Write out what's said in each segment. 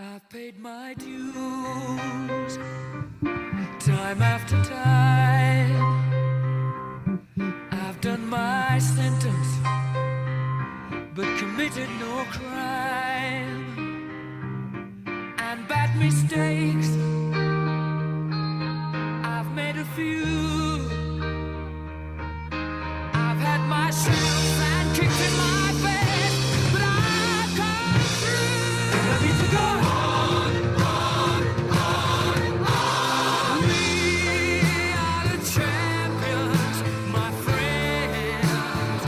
I've paid my dues, time after time. I've done my sentence, but committed no crime. And bad mistakes, I've made a few. I've had my shells and kicks in my face, but I've come through. I need to go on. We are the champions, my friends,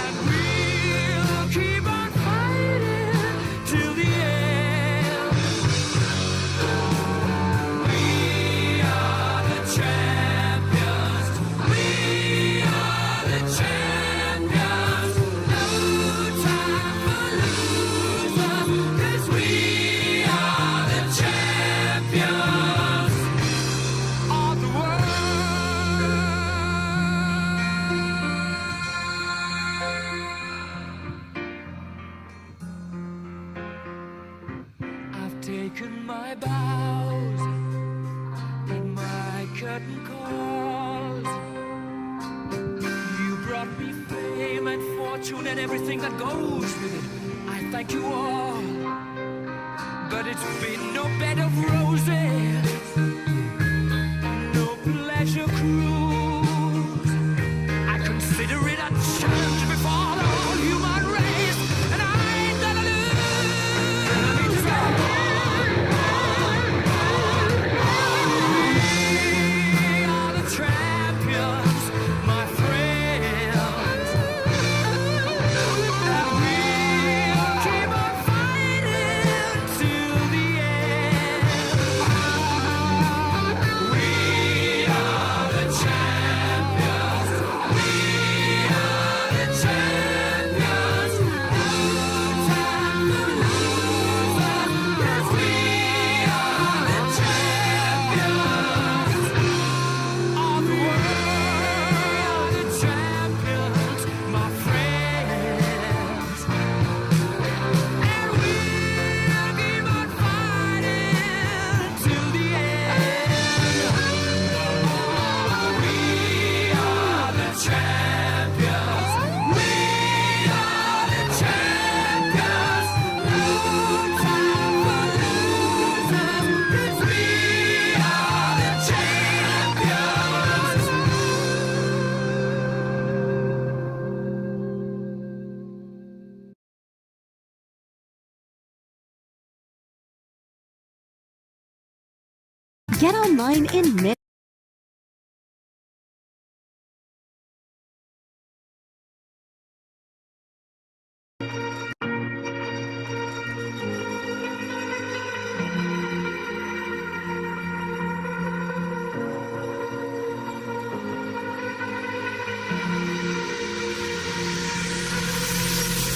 and we'll keep on fighting till the end. We are the champions. We are the champions. No time for losers, 'cause we are the champions of the world. I've taken my bows and my curtain calls. You brought me fame and fortune and everything that goes with it. I thank you all, but it's been no bed of roses, no pleasure cruise. I consider it a challenge before the whole human race, and I ain't gonna lose. I need to go. We are the champions, my friends, and we'll keep on fighting till the end. We are the champions. We are the champions. No time for losers, 'cause we are the champions of the world. The champions, my friends, and we'll keep on fighting till the end. We are the champions. We are the champions. No time for losers, 'cause we are the champions. Get online in minutes.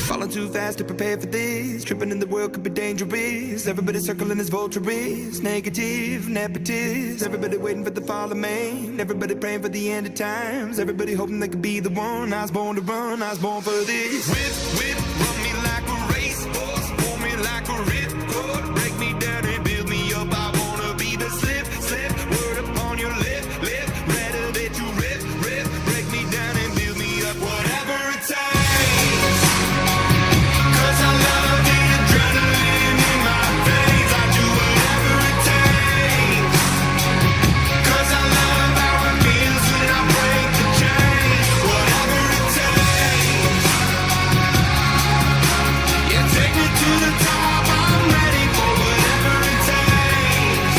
Falling too fast to prepare for this. Tripping in the world could be dangerous. Everybody circling as vultures. Negative, nepotist. Everybody waiting for the fall of man. Everybody praying for the end of times. Everybody hoping they could be the one. I was born to run, I was born for this. Whip, run me like a racehorse. Pull me like a ripcord. Break me down and build me up. I wanna be the slip. Word upon your lip. Rather that you rip. Break me down and build me up. Whatever it takes. 'Cause I love the adrenaline in my veins. I do whatever it takes. 'Cause I love how it feels when I break the chains. Whatever it takes. Yeah, take me to the top. I'm ready for whatever it takes.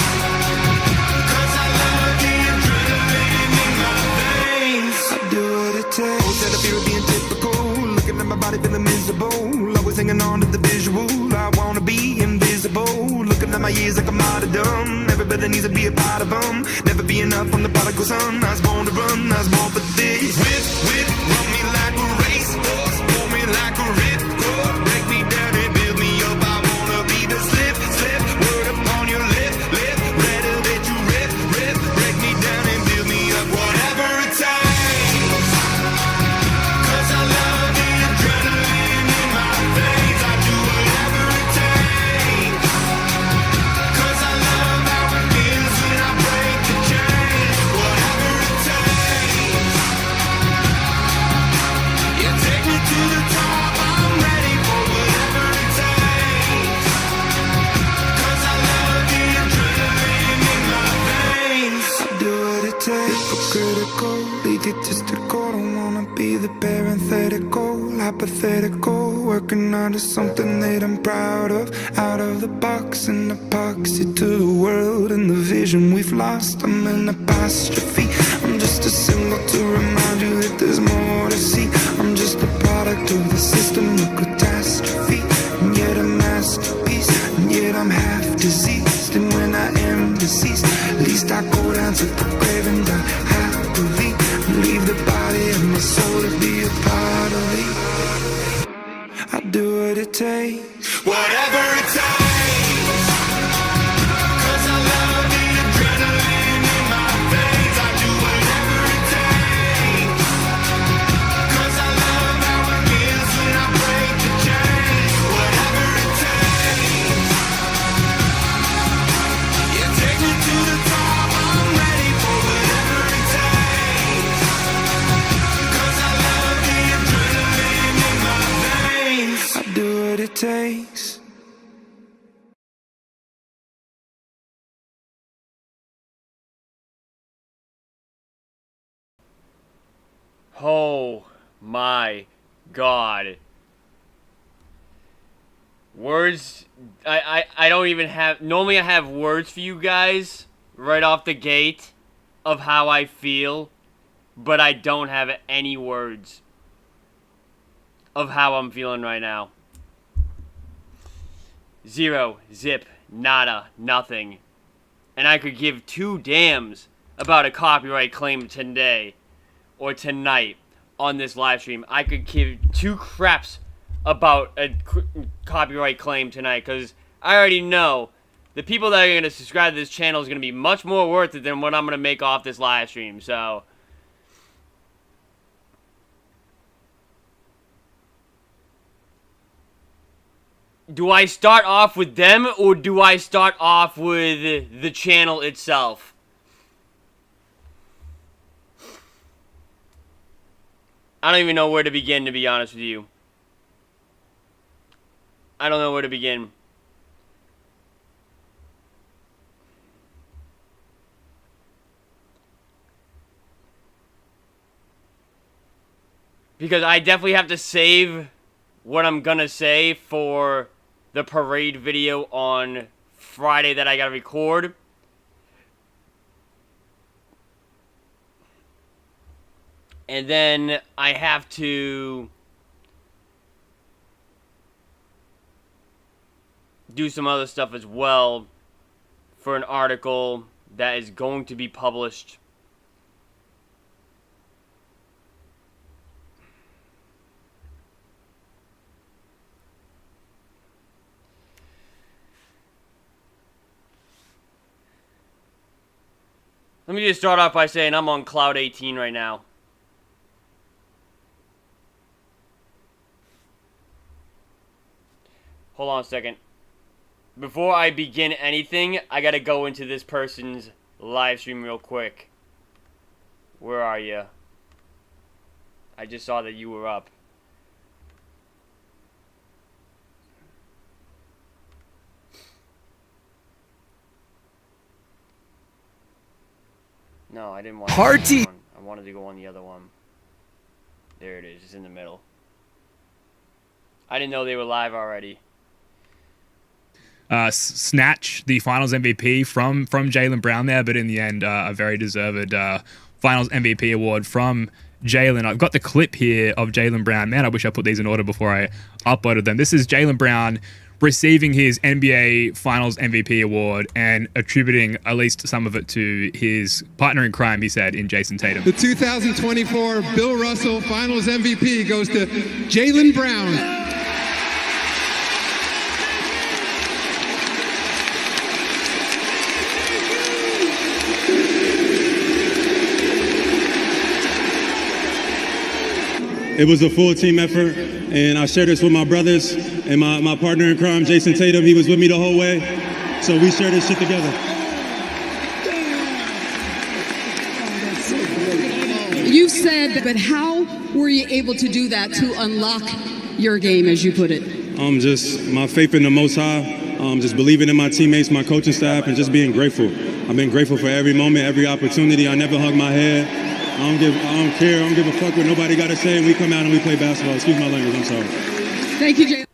'Cause I love the adrenaline in my veins. I do what it takes. Instead of fear of being typical, looking at my body feeling miserable. Always hanging on to the visual. I wanna be invisible. Looking at my years like a martyrdom. Everybody needs to be a part of them. Never be enough from the prodigal son. I was born to run, I was born for this. Whip, run me like a racehorse. Pull me like a ripcord. Break me down and build me up. I wanna be the slip. Word upon your lip. Rather that you rip. Break me down and build me up. Whatever it takes. 'Cause I love the adrenaline in my veins. I do whatever it takes. the parenthetical, hypothetical, working onto something that I'm proud of. Out of the box, an epoxy to the world and the vision we've lost. I'm an apostrophe, I'm just a symbol to remind you that there's more to see. I'm just a product of the system of catastrophe, and yet a masterpiece, and yet I'm half diseased. And when I am deceased, at least I go down to the grave and die happily, and leave the body and my soul to be a part of me. I do what it takes, whatever it takes, 'cause I love the adrenaline in my veins. I do whatever it takes, 'cause I love how it feels when I break the chains. Whatever it takes, you take me to the top, I'm ready for whatever it takes, 'cause I love the adrenaline in my veins. I do what it takes. Oh my God. Words, I don't even have, normally I have words for you guys right off the gate of how I feel, but I don't have any words of how I'm feeling right now. Zero, zip, nada, nothing. And I could give two damns about a copyright claim today or tonight on this live stream. I could give two craps about a copyright claim tonight, because I already know the people that are going to subscribe to this channel is going to be much more worth it than what I'm going to make off this live stream. So do I start off with them, or do I start off with the channel itself? I don't even know where to begin, to be honest with you. I don't know where to begin. Because I definitely have to save what I'm gonna say for the parade video on Friday that I gotta record. And then I have to do some other stuff as well for an article that is going to be published. Let me just start off by saying I'm on cloud 18 right now. Hold on a second. Before I begin anything, I gotta go into this person's live stream real quick. Where are you? I just saw that you were up. No, I didn't want to Party. I wanted to go on the other one. There it is. It's in the middle. I didn't know they were live already. Snatch the Finals MVP from Jaylen Brown there, but in the end, a very deserved Finals MVP award from Jaylen. I've got the clip here of Jaylen Brown. Man, I wish I put these in order before I uploaded them. This is Jaylen Brown receiving his NBA Finals MVP award and attributing at least some of it to his partner in crime, he said, in Jason Tatum. The 2024 Bill Russell Finals MVP goes to Jaylen Brown. It was a full team effort, and I shared this with my brothers and my partner in crime, Jason Tatum. He was with me the whole way, so we shared this shit together. You said, but how were you able to do that to unlock your game, as you put it? Just my faith in the Most High, just believing in my teammates, my coaching staff, and just being grateful. I've been grateful for every moment, every opportunity. I never hung my head. I don't care. I don't give a fuck what nobody got to say. And we come out and we play basketball. Excuse my language. I'm sorry. Thank you, Jay.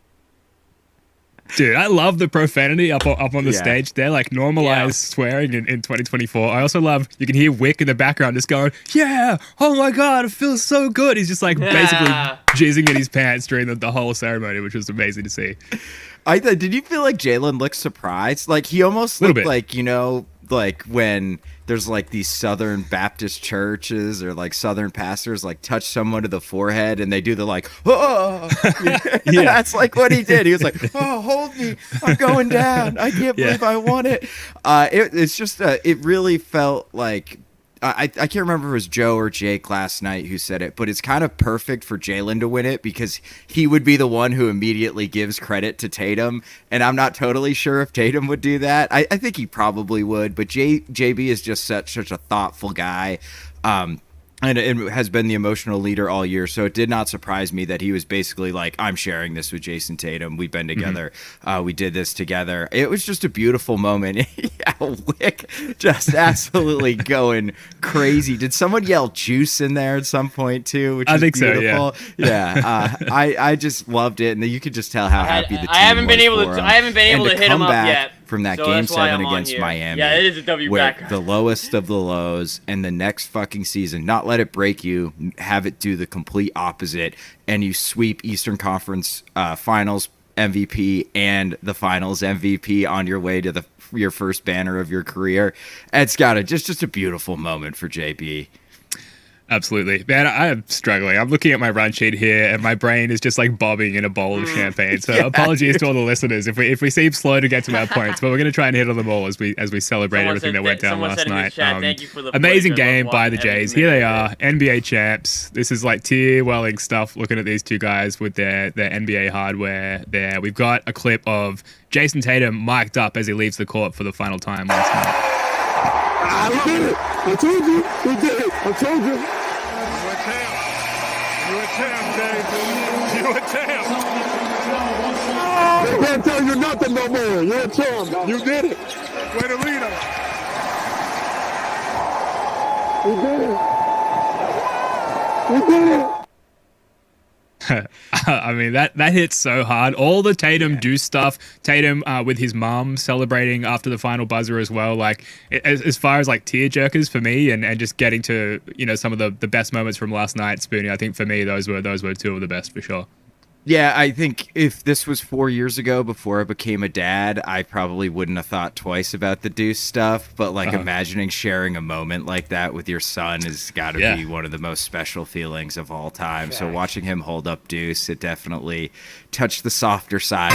Dude, I love the profanity up on the stage there, like normalized swearing in 2024. I also love, you can hear Wick in the background just going, yeah, oh my God, it feels so good. He's just like basically jizzing in his pants during the whole ceremony, which was amazing to see. Did you feel like Jalen looked surprised? Like he almost looked like, you know, like when there's like these Southern Baptist churches or like Southern pastors like touch someone to the forehead and they do the like, oh, that's like what he did. He was like, oh, hold me, I'm going down. I can't believe I won it. It's just, it really felt like, I can't remember if it was Joe or Jake last night who said it, but it's kind of perfect for Jalen to win it because he would be the one who immediately gives credit to Tatum. And I'm not totally sure if Tatum would do that. I think he probably would, but JB is just such a thoughtful guy. And it has been the emotional leader all year, so it did not surprise me that he was basically like, I'm sharing this with Jason Tatum. We've been together. We did this together. It was just a beautiful moment. Wick just absolutely going crazy. Did someone yell juice in there at some point too? Which I think beautiful. So, yeah. I just loved it, and you could just tell how happy the team was. I haven't been able to hit him up yet. From that Game 7 against Miami. Yeah, it is a W back. The lowest of the lows, and the next fucking season, not let it break you, have it do the complete opposite, and you sweep Eastern Conference Finals MVP and the Finals MVP on your way to your first banner of your career. It's got just a beautiful moment for JB. Absolutely. Man, I am struggling. I'm looking at my run sheet here and my brain is just like bobbing in a bowl of champagne. So apologies to all the listeners if we seem slow to get to our points, but we're going to try and hit on them all as we celebrate everything that went down last night. Thank you for the amazing game by the Jays. Here they are, NBA champs. This is like tear welling stuff looking at these two guys with their NBA hardware there. We've got a clip of Jason Tatum mic'd up as he leaves the court for the final time last night. I did it. I told you. We did it. I told you. You a champ, Dave. You a champ. They can't tell you nothing no more. You're a champ. You did it. Way to lead us. We did it. We did it. I mean, that hits so hard. All the Tatum Deuce stuff, Tatum with his mom celebrating after the final buzzer as well. Like, as far as like tear jerkers for me and just getting to, you know, some of the best moments from last night, Spoonie, I think for me, those were two of the best for sure. Yeah, I think if this was 4 years ago before I became a dad, I probably wouldn't have thought twice about the Deuce stuff. But like imagining sharing a moment like that with your son has got to be one of the most special feelings of all time. So watching him hold up Deuce, it definitely touched the softer side.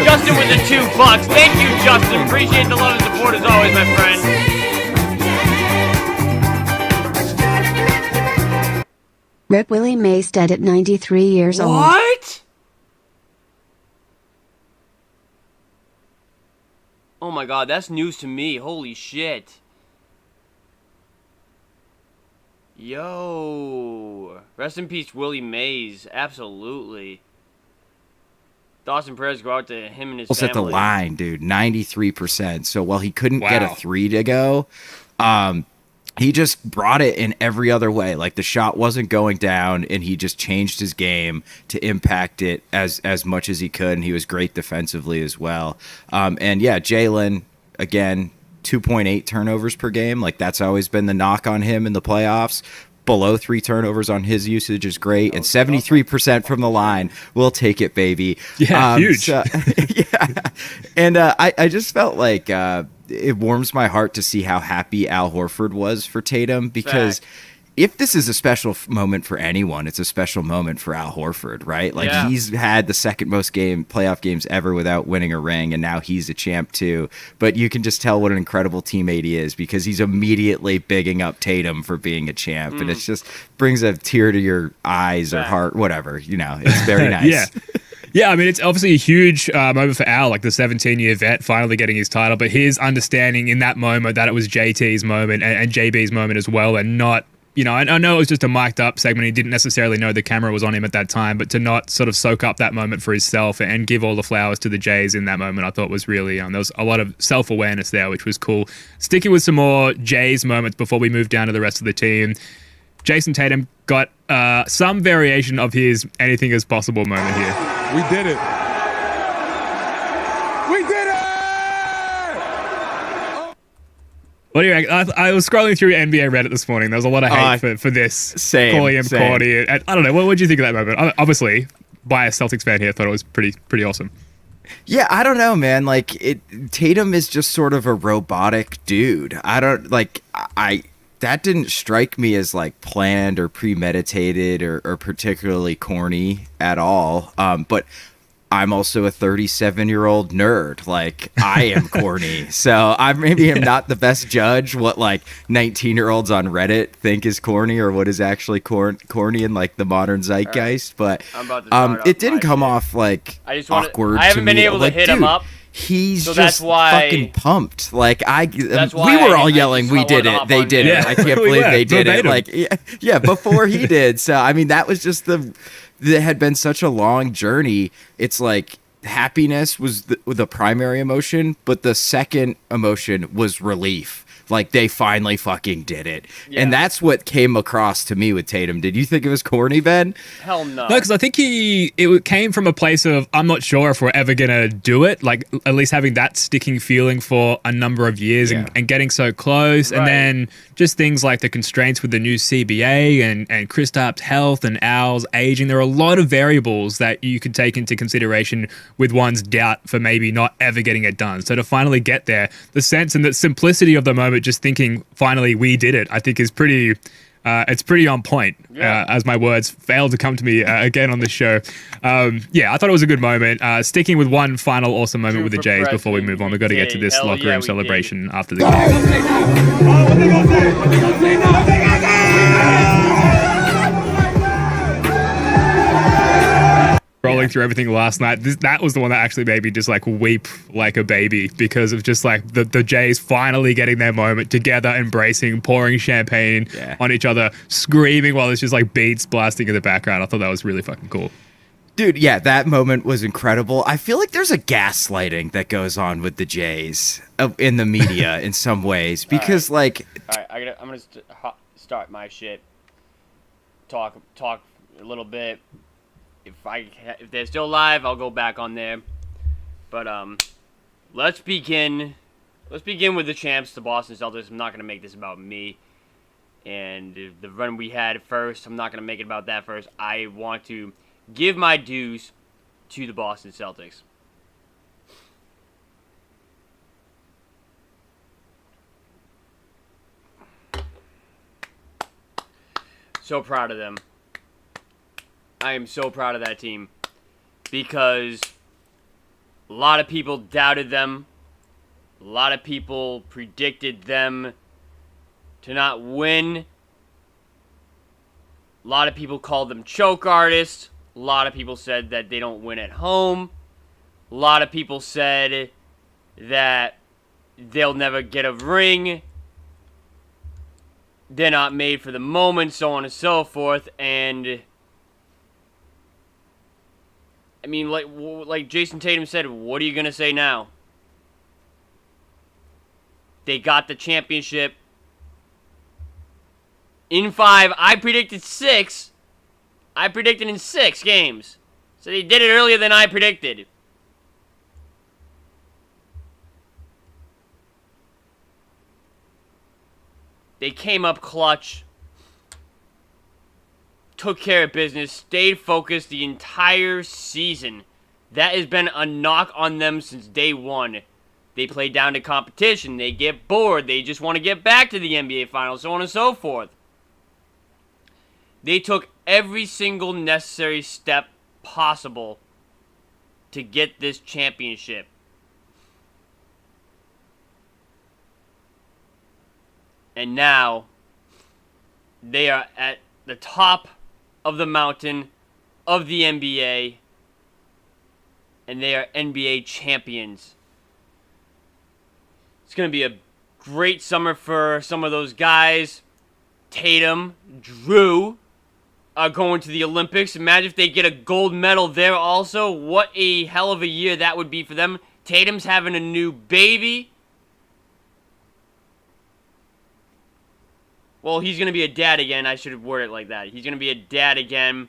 Justin with the $2. Thank you, Justin. Appreciate the love and support as always, my friend. Rip Willie Mays dead at 93 years old. What? Oh my God, that's news to me. Holy shit. Yo. Rest in peace, Willie Mays. Absolutely. Thoughts and prayers go out to him and his family. At the line, dude. 93%. So while he couldn't get a three to go, he just brought it in every other way. Like the shot wasn't going down, and he just changed his game to impact it as much as he could. And he was great defensively as well. And yeah, Jalen, again, 2.8 turnovers per game. Like that's always been the knock on him in the playoffs. Below 3 turnovers on his usage is great, and 73% from the line. We'll take it, baby. Yeah, huge. So, yeah, and I just felt like it warms my heart to see how happy Al Horford was for Tatum, because if this is a special moment for anyone, it's a special moment for Al Horford, right? Like he's had the second most playoff games ever without winning a ring, and now he's a champ too. But you can just tell what an incredible teammate he is, because he's immediately bigging up Tatum for being a champ, and it just brings a tear to your eyes or heart, whatever. You know, it's very nice. Yeah, I mean, it's obviously a huge moment for Al, like the 17-year vet finally getting his title, but his understanding in that moment that it was JT's moment and JB's moment as well, and not I know it was just a mic'd up segment. He didn't necessarily know the camera was on him at that time, but to not sort of soak up that moment for himself and give all the flowers to the Jays in that moment, I thought was really, there was a lot of self-awareness there, which was cool. Sticking with some more Jays moments before we move down to the rest of the team. Jason Tatum got some variation of his anything is possible moment here. We did it. We did it! What do you reckon? I was scrolling through NBA Reddit this morning. There was a lot of hate for this. Calling him corny. And I don't know. What did you think of that moment? Obviously, by a Celtics fan here, I thought it was pretty awesome. Yeah, I don't know, man. Like, Tatum is just sort of a robotic dude. That didn't strike me as like planned or premeditated or particularly corny at all. But I'm also a 37-year-old nerd. Like, I am corny. So I maybe am not the best judge what like 19-year-olds on Reddit think is corny or what is actually corny in like the modern zeitgeist. But it didn't come off like awkward. I haven't been able to hit him up. He's so just fucking pumped. Like we were all yelling, "We did it! They did it! I can't believe they did it!" Like, yeah, before he did. So I mean, that was just that had been such a long journey. It's like happiness was the primary emotion, but the second emotion was relief. Like, they finally fucking did it. Yeah. And that's what came across to me with Tatum. Did you think it was corny, Ben? Hell no. No, because I think it came from a place of, I'm not sure if we're ever going to do it. Like, at least having that sticking feeling for a number of years and getting so close. Right. And then just things like the constraints with the new CBA and Kristap's health and Al's aging. There are a lot of variables that you could take into consideration with one's doubt for maybe not ever getting it done. So to finally get there, the sense and the simplicity of the moment, just thinking finally we did it, I think is pretty it's pretty on point. As my words fail to come to me again on the show. I thought it was a good moment. Sticking with one final awesome moment with the Jays before we move on. We've got to get to this locker room celebration after the Rolling through everything last night, that was the one that actually made me just like weep like a baby because of just like the Jays finally getting their moment together, embracing, pouring champagne on each other, screaming while there's just like beats blasting in the background. I thought that was really fucking cool. Dude, yeah, that moment was incredible. I feel like there's a gaslighting that goes on with the Jays in the media in some ways because all right, I'm gonna start my shit. Talk a little bit. If they're still live, I'll go back on there. But let's begin with the champs, the Boston Celtics. I'm not gonna make this about me and the run we had first. I'm not gonna make it about that first. I want to give my dues to the Boston Celtics. So proud of them. I am so proud of that team because a lot of people doubted them. A lot of people predicted them to not win. A lot of people called them choke artists. A lot of people said that they don't win at home. A lot of people said that they'll never get a ring. They're not made for the moment, so on and so forth. And I mean, like Jason Tatum said, what are you going to say now? They got the championship in 5. I predicted 6. I predicted in 6 games. So they did it earlier than I predicted. They came up clutch. Took care of business, stayed focused the entire season. That has been a knock on them since day one. They play down to competition, they get bored, they just want to get back to the NBA Finals, so on and so forth. They took every single necessary step possible to get this championship. And now, they are at the top of the mountain of the NBA, and they are NBA champions. It's going to be a great summer for some of those guys. Tatum, Drew are going to the Olympics. Imagine if they get a gold medal there also. What a hell of a year that would be for them. Tatum's having a new baby. Well, he's going to be a dad again. I should have worded it like that. He's going to be a dad again.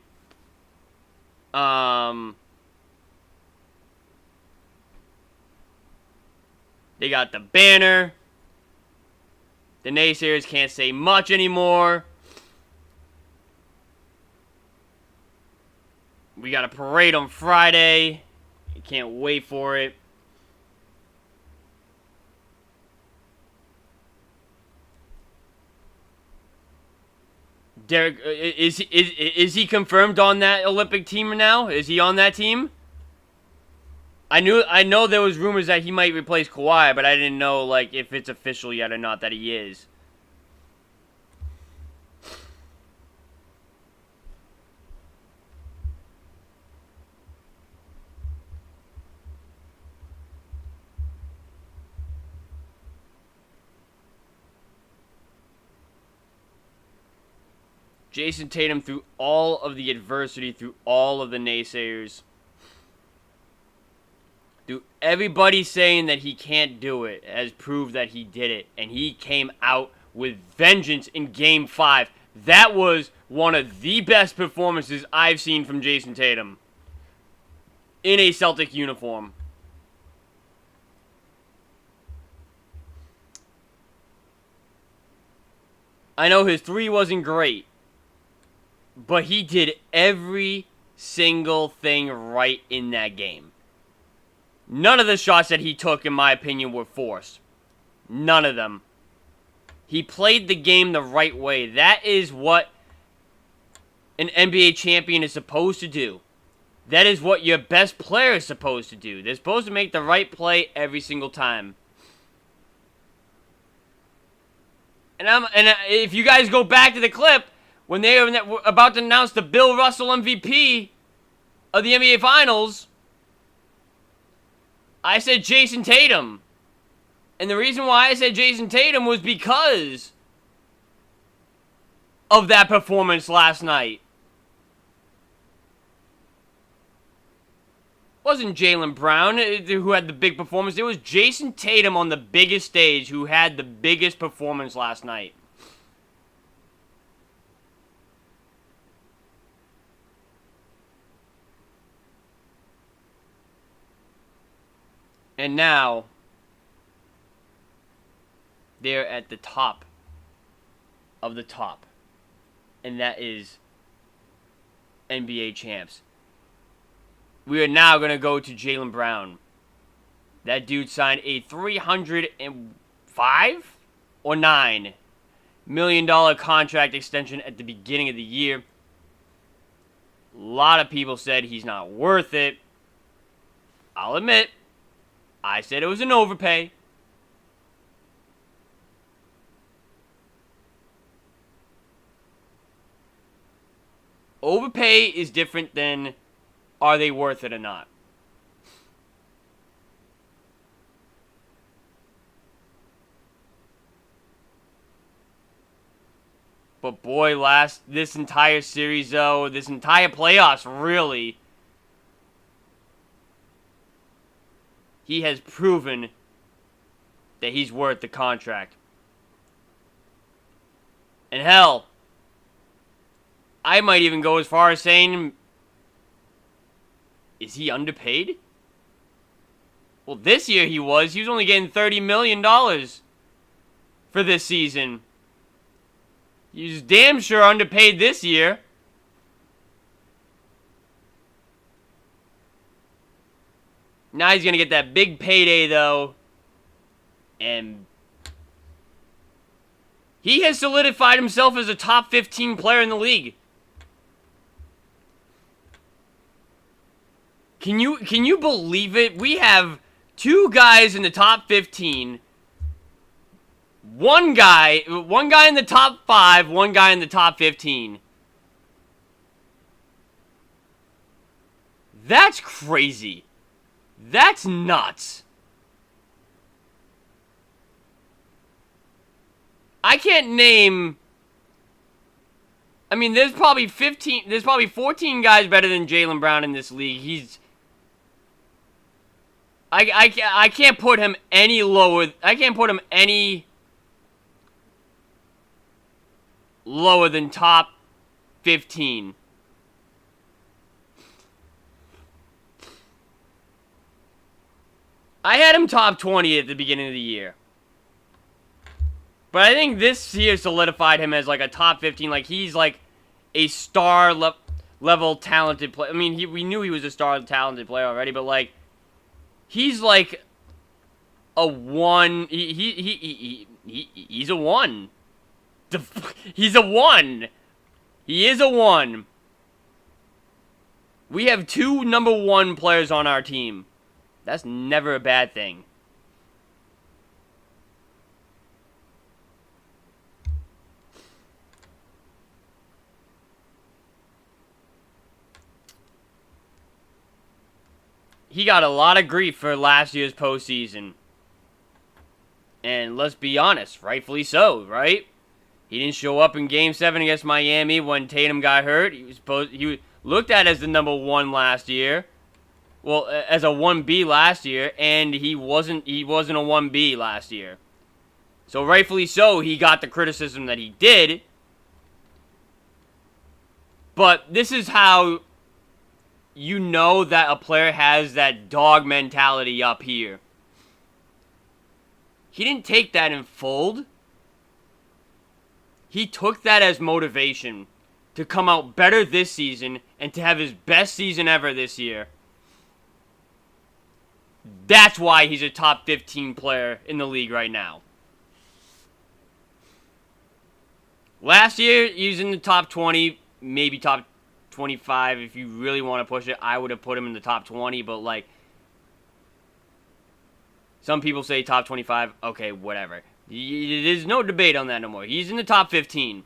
They got the banner. The naysayers can't say much anymore. We got a parade on Friday. I can't wait for it. Derek, is he confirmed on that Olympic team now? Is he on that team? I know there was rumors that he might replace Kawhi, but I didn't know like if it's official yet or not that he is. Jason Tatum, through all of the adversity, through all of the naysayers, through everybody saying that he can't do it, has proved that he did it. And he came out with vengeance in Game 5. That was one of the best performances I've seen from Jason Tatum in a Celtic uniform. I know his three wasn't great, but he did every single thing right in that game. None of the shots that he took, in my opinion, were forced. None of them. He played the game the right way. That is what an NBA champion is supposed to do. That is what your best player is supposed to do. They're supposed to make the right play every single time. And if you guys go back to the clip, when they were about to announce the Bill Russell MVP of the NBA Finals, I said Jason Tatum. And the reason why I said Jason Tatum was because of that performance last night. It wasn't Jaylen Brown who had the big performance. It was Jason Tatum on the biggest stage who had the biggest performance last night. And now, they're at the top of the top. And that is NBA champs. We are now going to go to Jaylen Brown. That dude signed a $305 or $9 million contract extension at the beginning of the year. A lot of people said he's not worth it. I'll admit, I said it was an overpay. Overpay is different than are they worth it or not. But boy, this entire series though, this entire playoffs really, he has proven that he's worth the contract. And hell, I might even go as far as saying, is he underpaid? Well, this year he was. He was only getting $30 million for this season. He was damn sure underpaid this year. Now he's going to get that big payday, though. And he has solidified himself as a top 15 player in the league. Can you believe it? We have two guys in the top 15. One guy in the top 5, one guy in the top 15. That's crazy. That's nuts. I can't name I mean, there's probably 14 guys better than Jaylen Brown in this league. I can't put him any lower. I can't put him any lower than top 15. I had him top 20 at the beginning of the year. But I think this year solidified him as like a top 15. Like, he's like a star level talented player. I mean, we knew he was a star talented player already, but like, he's like a 1. He's a 1. He's a 1. He is a 1. We have 2 number 1 players on our team. That's never a bad thing. He got a lot of grief for last year's postseason. And let's be honest, rightfully so, right? He didn't show up in Game 7 against Miami when Tatum got hurt. He was looked at as the number 1 last year. Well, as a 1B last year, and he wasn't a 1B last year. So rightfully so, he got the criticism that he did. But this is how you know that a player has that dog mentality up here. He didn't take that and fold. He took that as motivation to come out better this season and to have his best season ever this year. That's why he's a top 15 player in the league right now. Last year, he was in the top 20, maybe top 25. If you really want to push it, I would have put him in the top 20, but like, some people say top 25. Okay, whatever. There's no debate on that no more. He's in the top 15.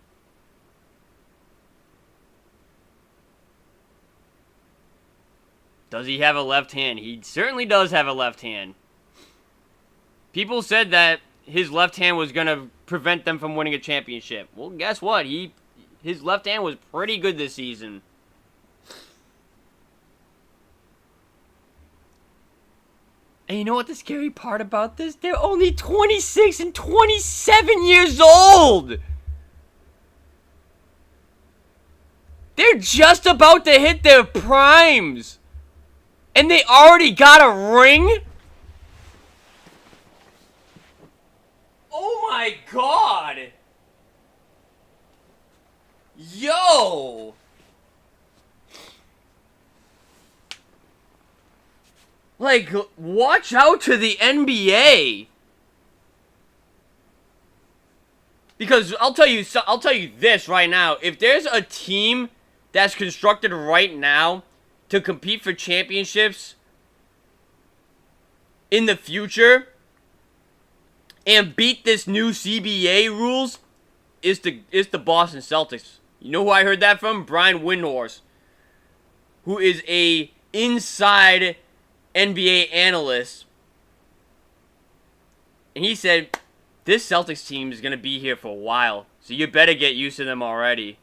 Does he have a left hand? He certainly does have a left hand. People said that his left hand was going to prevent them from winning a championship. Well, guess what? His left hand was pretty good this season. And you know what the scary part about this? They're only 26 and 27 years old! They're just about to hit their primes! And they already got a ring? Oh my god! Yo! Like, watch out to the NBA. Because I'll tell you this right now. If there's a team that's constructed right now to compete for championships in the future and beat this new CBA rules, is the Boston Celtics. You know who I heard that from? Brian Windhorst, who is a inside NBA analyst. And he said, this Celtics team is going to be here for a while, so you better get used to them already.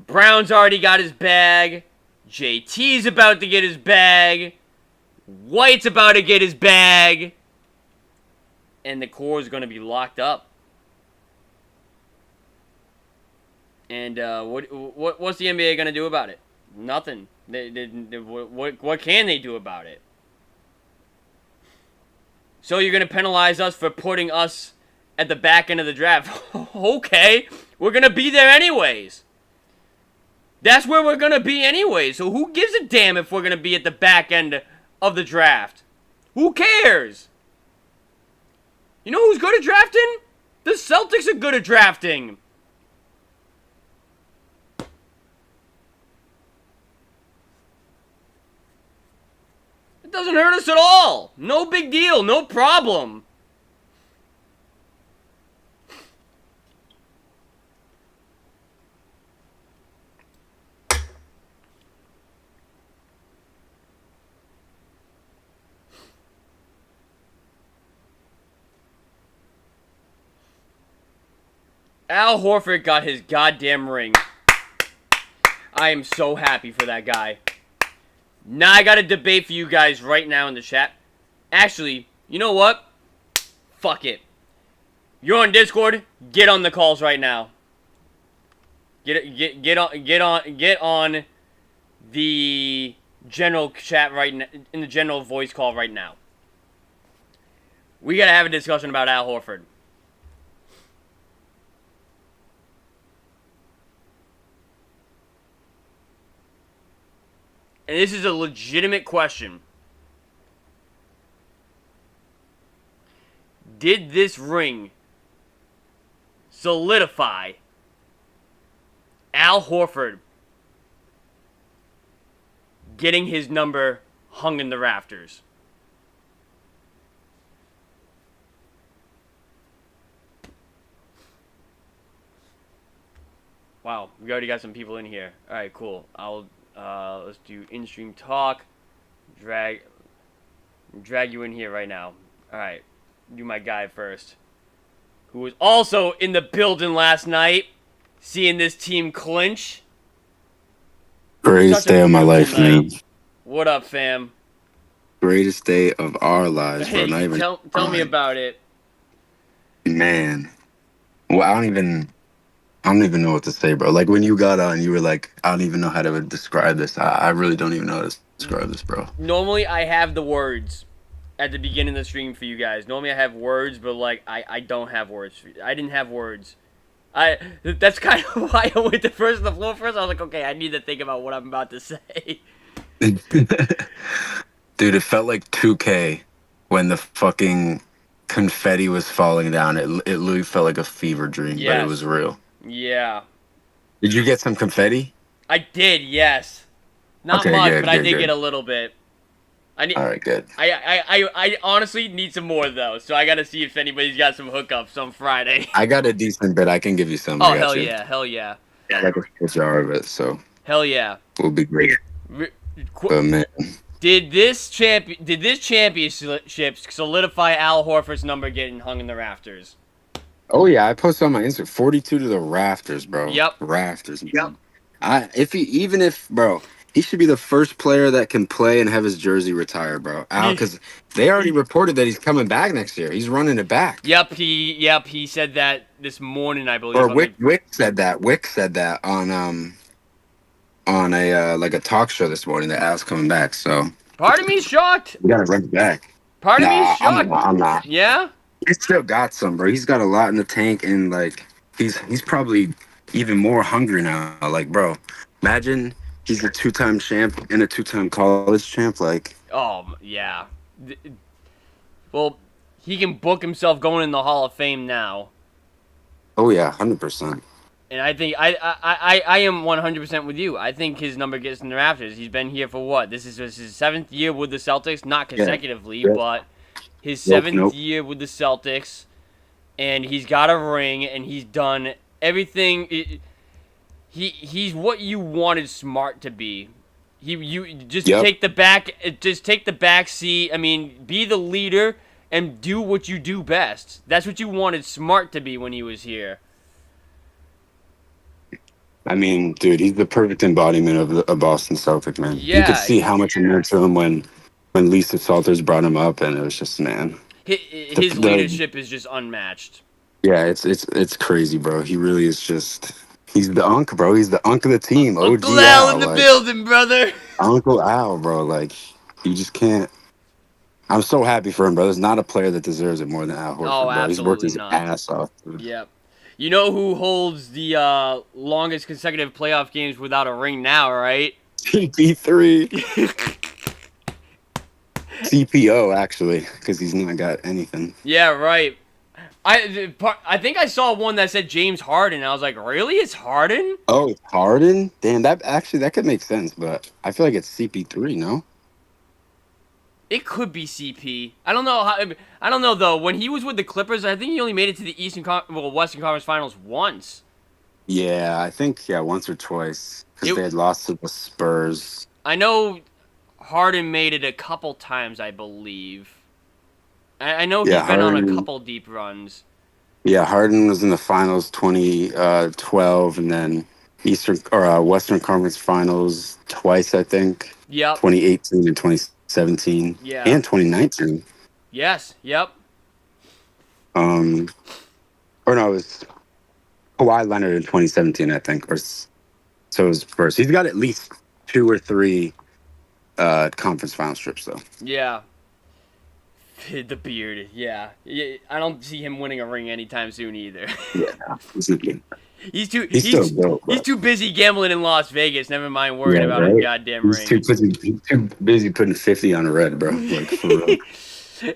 Brown's already got his bag. JT's about to get his bag. White's about to get his bag. And the core is going to be locked up. And what's the NBA going to do about it? Nothing. What can they do about it? So you're going to penalize us for putting us at the back end of the draft. Okay. We're going to be there anyways. That's where we're going to be anyway. So who gives a damn if we're going to be at the back end of the draft? Who cares? You know who's good at drafting? The Celtics are good at drafting. It doesn't hurt us at all. No big deal. No problem. Al Horford got his goddamn ring. I am so happy for that guy. Now I got a debate for you guys right now in the chat. Actually, you know what? Fuck it. You're on Discord. Get on the calls right now. Get on the general chat right now, in the general voice call right now. We gotta have a discussion about Al Horford. And this is a legitimate question. Did this ring solidify Al Horford getting his number hung in the rafters? Wow, we already got some people in here. All right, cool. Let's do in-stream talk. Drag you in here right now. All right, do my guy first, who was also in the building last night, seeing this team clinch. Greatest day of my life, man. What up, fam? Greatest day of our lives, bro. Hey, tell me about it. Man. Well, I don't even know what to say, bro. Like, when you got on, you were like, I don't even know how to describe this. I really don't even know how to describe this, bro. Normally, I have the words at the beginning of the stream for you guys. Normally, I have words, but, like, I don't have words. I didn't have words. That's kind of why I went to first the floor first. I was like, okay, I need to think about what I'm about to say. Dude, it felt like 2K when the fucking confetti was falling down. It literally felt like a fever dream, Yes. but it was real. Yeah. Did you get some confetti? I did, yes. Not Okay, much, good, but I good, did good. get a little bit. All right, good. I honestly need some more, though, so I gotta see if anybody's got some hookups on Friday. I got a decent bit. I can give you some. Oh, I got hell you. yeah, hell yeah. I got a full jar of it, so Hell yeah. we'll be great. But man, Did this championship solidify Al Horford's number getting hung in the rafters? oh yeah, I posted on my Instagram 42 to the rafters, bro. Yep. Rafters. Yep. Bro, he should be the first player that can play and have his jersey retire, bro. Al, because they already reported that he's coming back next year. He's running it back. Yep, he said that this morning, I believe. Or Wick said that. Wick said that on a like a talk show this morning that Al's coming back. So Part of me's shocked. we gotta run it back. Part of me's shocked. I'm not. Yeah? He's still got some, bro. He's got a lot in the tank, and like he's probably even more hungry now. Like, bro, imagine he's a 2-time champ and a 2-time college champ. Like, Oh, yeah. Well, he can book himself going in the Hall of Fame now. oh yeah, 100%. And I think I am 100% with you. I think his number gets in the rafters. He's been here for what? This is his 7th year with the Celtics, not consecutively, Yeah. but his Nope, 7th year with the Celtics, and he's got a ring, and he's done everything. He's what you wanted Smart to be. You just take the back seat. I mean, be the leader and do what you do best. That's what you wanted Smart to be when he was here. I mean, dude, he's the perfect embodiment of a Boston Celtic, man. You Yeah. could see how much it meant to him when Lisa Salters brought him up, and it was just, man. His leadership is just unmatched. Yeah, it's crazy, bro. He really is just. He's the unk, bro. He's the unk of the team. OG Uncle Al in the like, building, brother. Uncle Al, bro. Like, you just can't. I'm so happy for him, bro. There's not a player that deserves it more than Al Horford, bro. He's worked his ass off, dude. Yep. You know who holds the longest consecutive playoff games without a ring now, right? CP3. CPO, actually, because he's not got anything. Yeah, right. I think I saw one that said James Harden. I was like, really? It's Harden? Oh, Harden? Damn, that could make sense, but I feel like it's CP3, no? It could be CP. I don't know I don't know though. When he was with the Clippers, I think he only made it to the Western Conference Finals once. Yeah, I think once or twice because they had lost to the Spurs. I know Harden made it a couple times, I believe. I know he's been on a couple deep runs. Yeah, Harden was in the finals 2012, and then Eastern or Western Conference Finals twice, I think. Yep. 2018 and 2017, Yeah. and 2019. Yes. Yep. Or no, it was Kawhi Leonard in 2017, I think. So it was first. He's got at least 2 or 3 conference final trips, though. Yeah. The beard. Yeah. I don't see him winning a ring anytime soon either. Yeah, He's too still dope, bro. he's too busy gambling in Las Vegas. Never mind worrying Yeah, about a right? goddamn He's ring. too busy putting 50 on a red, bro. Like, for real.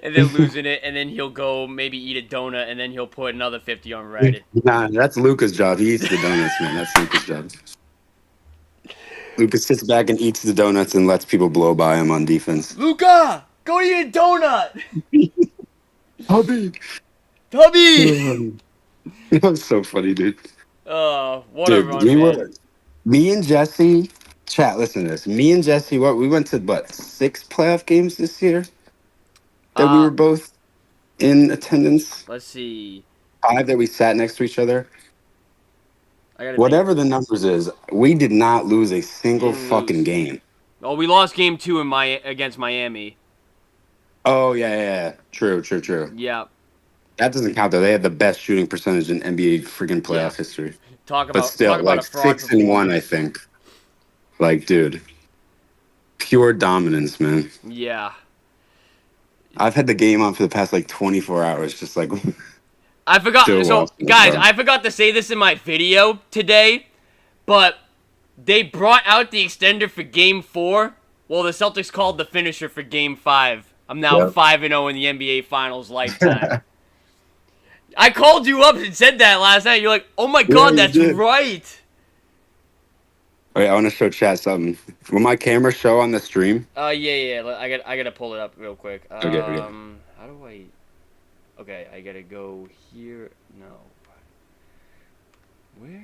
And then losing it, and then he'll go maybe eat a donut, and then he'll put another 50 on red. Nah, that's Luka's job. He eats the donuts, man. That's Luka's job. Luka sits back and eats the donuts and lets people blow by him on defense. Luka, go eat a donut. Hubby. Tubby. That was so funny, dude. What a run, man. Me and Jesse, chat, listen to this. Me and Jesse, we went to, 6 playoff games this year that we were both in attendance? Let's see. 5 that we sat next to each other. Whatever the numbers is, we did not lose a single fucking game. Oh, we lost game 2 against Miami. Oh, yeah. True. Yeah. That doesn't count, though. They had the best shooting percentage in NBA freaking playoff history. Talk But still, about a fraud 6-1, I think. Like, dude, pure dominance, man. Yeah. I've had the game on for the past 24 hours, just like. I forgot. Still So, watching it, guys, bro. I forgot to say this in my video today, but they brought out the extender for Game 4. Well, the Celtics called the finisher for Game 5. I'm now 5-0 in the NBA Finals lifetime. I called you up and said that last night. You're like, oh my god, that's right. Wait, I want to show chat something. Will my camera show on the stream? Yeah. I gotta pull it up real quick. Okay. How do I? Okay, I gotta go here. No. Where?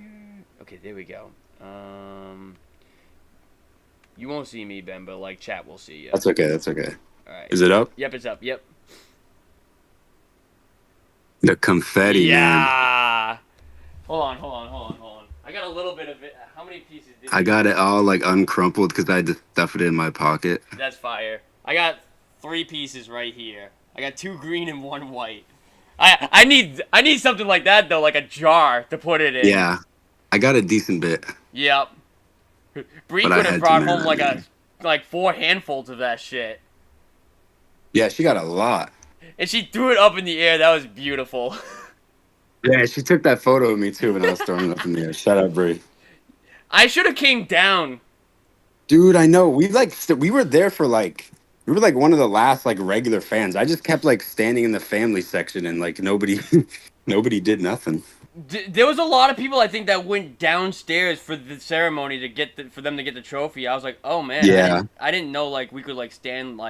Okay, there we go. You won't see me, Ben, but chat will see you. That's okay. All right. Is it up? Yep, it's up. Yep. The confetti, man. Yeah. Hold on. I got a little bit of it. How many pieces did I got it all uncrumpled because I had to stuff it in my pocket. That's fire. I got 3 pieces right here. I got 2 green and 1 white. I need something like that though, like a jar to put it in. Yeah, I got a decent bit. Yep. Bree But I could have had brought to, home man. 4 handfuls of that shit. Yeah, she got a lot. And she threw it up in the air. That was beautiful. Yeah, she took that photo of me too when I was throwing it up in the air. Shout out, Bree. I should have came down. Dude, I know. We were there for we were one of the last regular fans. I just kept standing in the family section and nobody nobody did nothing. There was a lot of people I think that went downstairs for the ceremony to for them to get the trophy. I was like, oh man, Yeah. I didn't know we could stand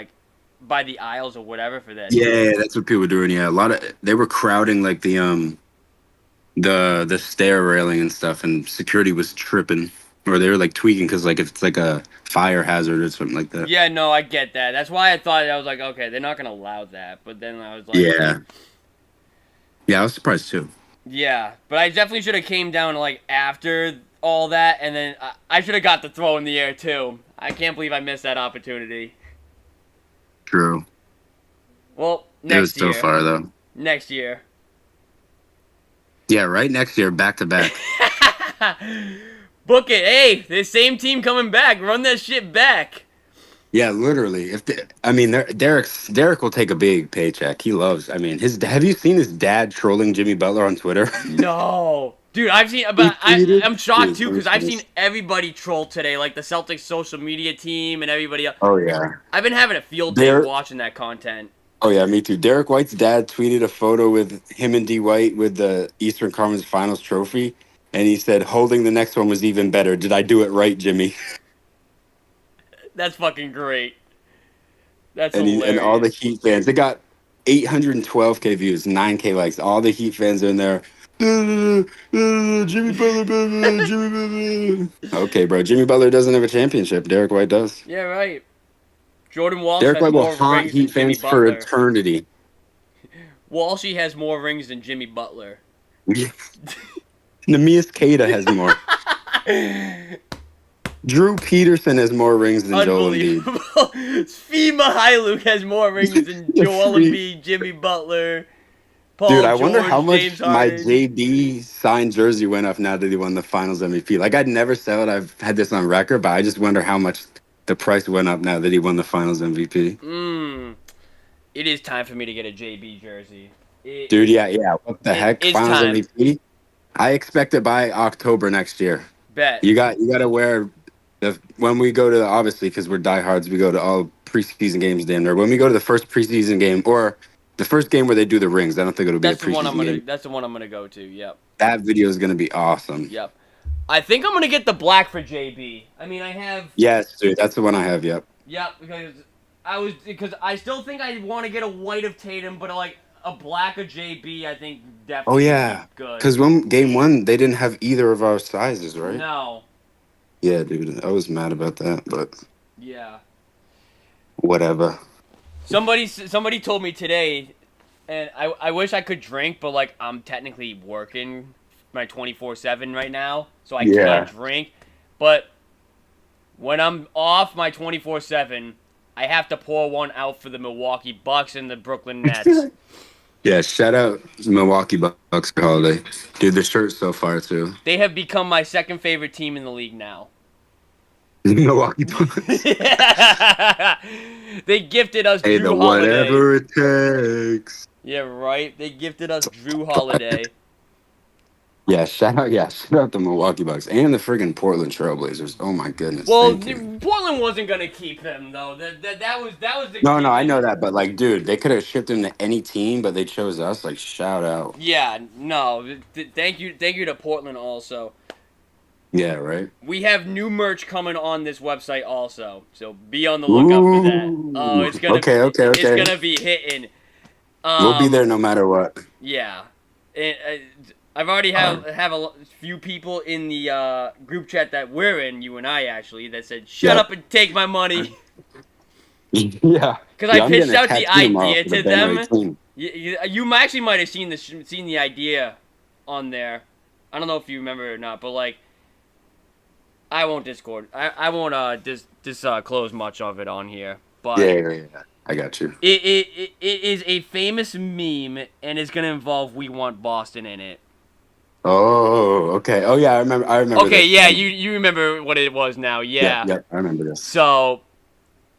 by the aisles or whatever for that. Yeah, that's what people were doing. Yeah, they were crowding the stair railing and stuff, and security was tripping, or they were tweaking because if it's a fire hazard or something like that. Yeah, no, I get that. That's why I thought I was okay, they're not gonna allow that. But then I was Yeah, I was surprised too. Yeah, but I definitely should have came down after all that, and then I should have got the throw in the air too. I can't believe I missed that opportunity. True. Well, It was so far though. Next year. Yeah, right next year, back to back. Book it. Hey, the same team coming back. Run that shit back. Yeah, literally. Derek will take a big paycheck. He loves. Have you seen his dad trolling Jimmy Butler on Twitter? No, dude. I've seen, but I'm shocked too because I've seen everybody troll today, the Celtics social media team and everybody else. Oh yeah. I've been having a field day watching that content. Oh yeah, me too. Derek White's dad tweeted a photo with him and D White with the Eastern Conference Finals trophy, and he said, "Holding the next one was even better. Did I do it right, Jimmy?" That's fucking great. That's hilarious. And all the Heat fans, they got 812K views, 9K likes. All the Heat fans are in there. Jimmy Butler, Jimmy Butler. Okay, bro. Jimmy Butler doesn't have a championship. Derek White does. Yeah, right. Jordan Walsh Derek has White more will haunt rings Heat than Jimmy fans for Butler. eternity. Walshy has more rings than Jimmy Butler. Neemias Queta has more. Drew Peterson has more rings than Joel Embiid. Unbelievable. Svi Mykhailiuk has more rings than Joel Embiid, Jimmy Butler, Paul Dude, I George, wonder how much James my Harden. JB signed jersey went up now that he won the Finals MVP. Like, I'd never sell it. I've had this on record, but I just wonder how much the price went up now that he won the Finals MVP. It is time for me to get a JB jersey. Dude, yeah. What the heck? It's Finals time. MVP? I expect it by October next year. Bet. You got to wear when we go to, obviously, because we're diehards, we go to all preseason games damn near. When we go to the first preseason game or the first game where they do the rings, I don't think it'll be a preseason game. That's the one I'm gonna go to. Yep. That video is gonna be awesome. Yep. I think I'm gonna get the black for JB. I mean, I have. Yes, dude, that's the one I have. Yep. Yep, because I still think I want to get a white of Tatum, but like a black of JB, I think definitely. Oh yeah. Good. Because when game one, they didn't have either of our sizes, right? No. Yeah, dude, I was mad about that, but. Yeah. Whatever. Somebody told me today, and I wish I could drink, but like I'm technically working my 24/7 right now, so I can't drink. But when I'm off my 24/7, I have to pour one out for the Milwaukee Bucks and the Brooklyn Nets. Yeah, shout out Milwaukee Bucks holiday. Dude, the shirt's so fire too. They have become my second favorite team in the league now. Milwaukee Bucks. They gifted us Hey, Drew the Holiday. whatever it takes. Yeah, right. They gifted us Drew Holiday. Yeah, shout out the Milwaukee Bucks and the friggin' Portland Trailblazers. Oh my goodness. Well, Portland wasn't gonna keep them though. That was the. No, I know that, but like, dude, they could have shipped him to any team, but they chose us. Like, shout out. Yeah, no. Thank you to Portland also. Yeah, right. We have new merch coming on this website also, so be on the lookout for that. Oh, it's gonna okay. It's gonna be hitting. We'll be there no matter what. Yeah, I've already have a few people in the group chat that we're in, you and I actually, that said, "Shut up and take my money." Yeah. Because I pitched out the idea to them. You actually might have seen the idea on there. I don't know if you remember it or not, but like, I won't Discord. I won't disclose much of it on here. But yeah. I got you. It is a famous meme, and it's gonna involve "We Want Boston" in it. Oh, okay. Oh yeah, I remember. Okay, this. yeah, you remember what it was now? Yeah. Yeah, I remember this. So,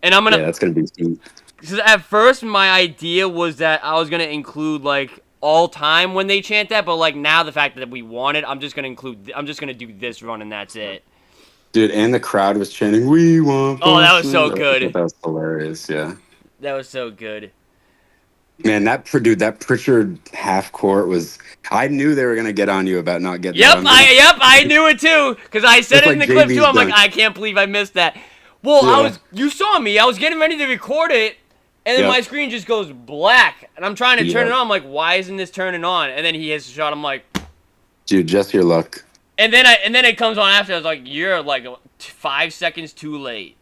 and I'm gonna. Yeah, that's gonna be sweet. Because at first my idea was that I was gonna include like all time when they chant that, but like now the fact that we want it, I'm just gonna do this run and that's it. Dude, and the crowd was chanting, "We want Boston." Oh, that was so good. That was hilarious. Yeah. That was so good. Man, that Pritchard half court was. I knew they were gonna get on you about not getting. I knew it too, because I said it in the clip too. I'm like, I can't believe I missed that. Well, you saw me. I was getting ready to record it, and then my screen just goes black, and I'm trying to turn it on. I'm like, why isn't this turning on? And then he hits a shot. I'm like, dude, just your luck. And then it comes on after. I was like, you're like 5 seconds too late.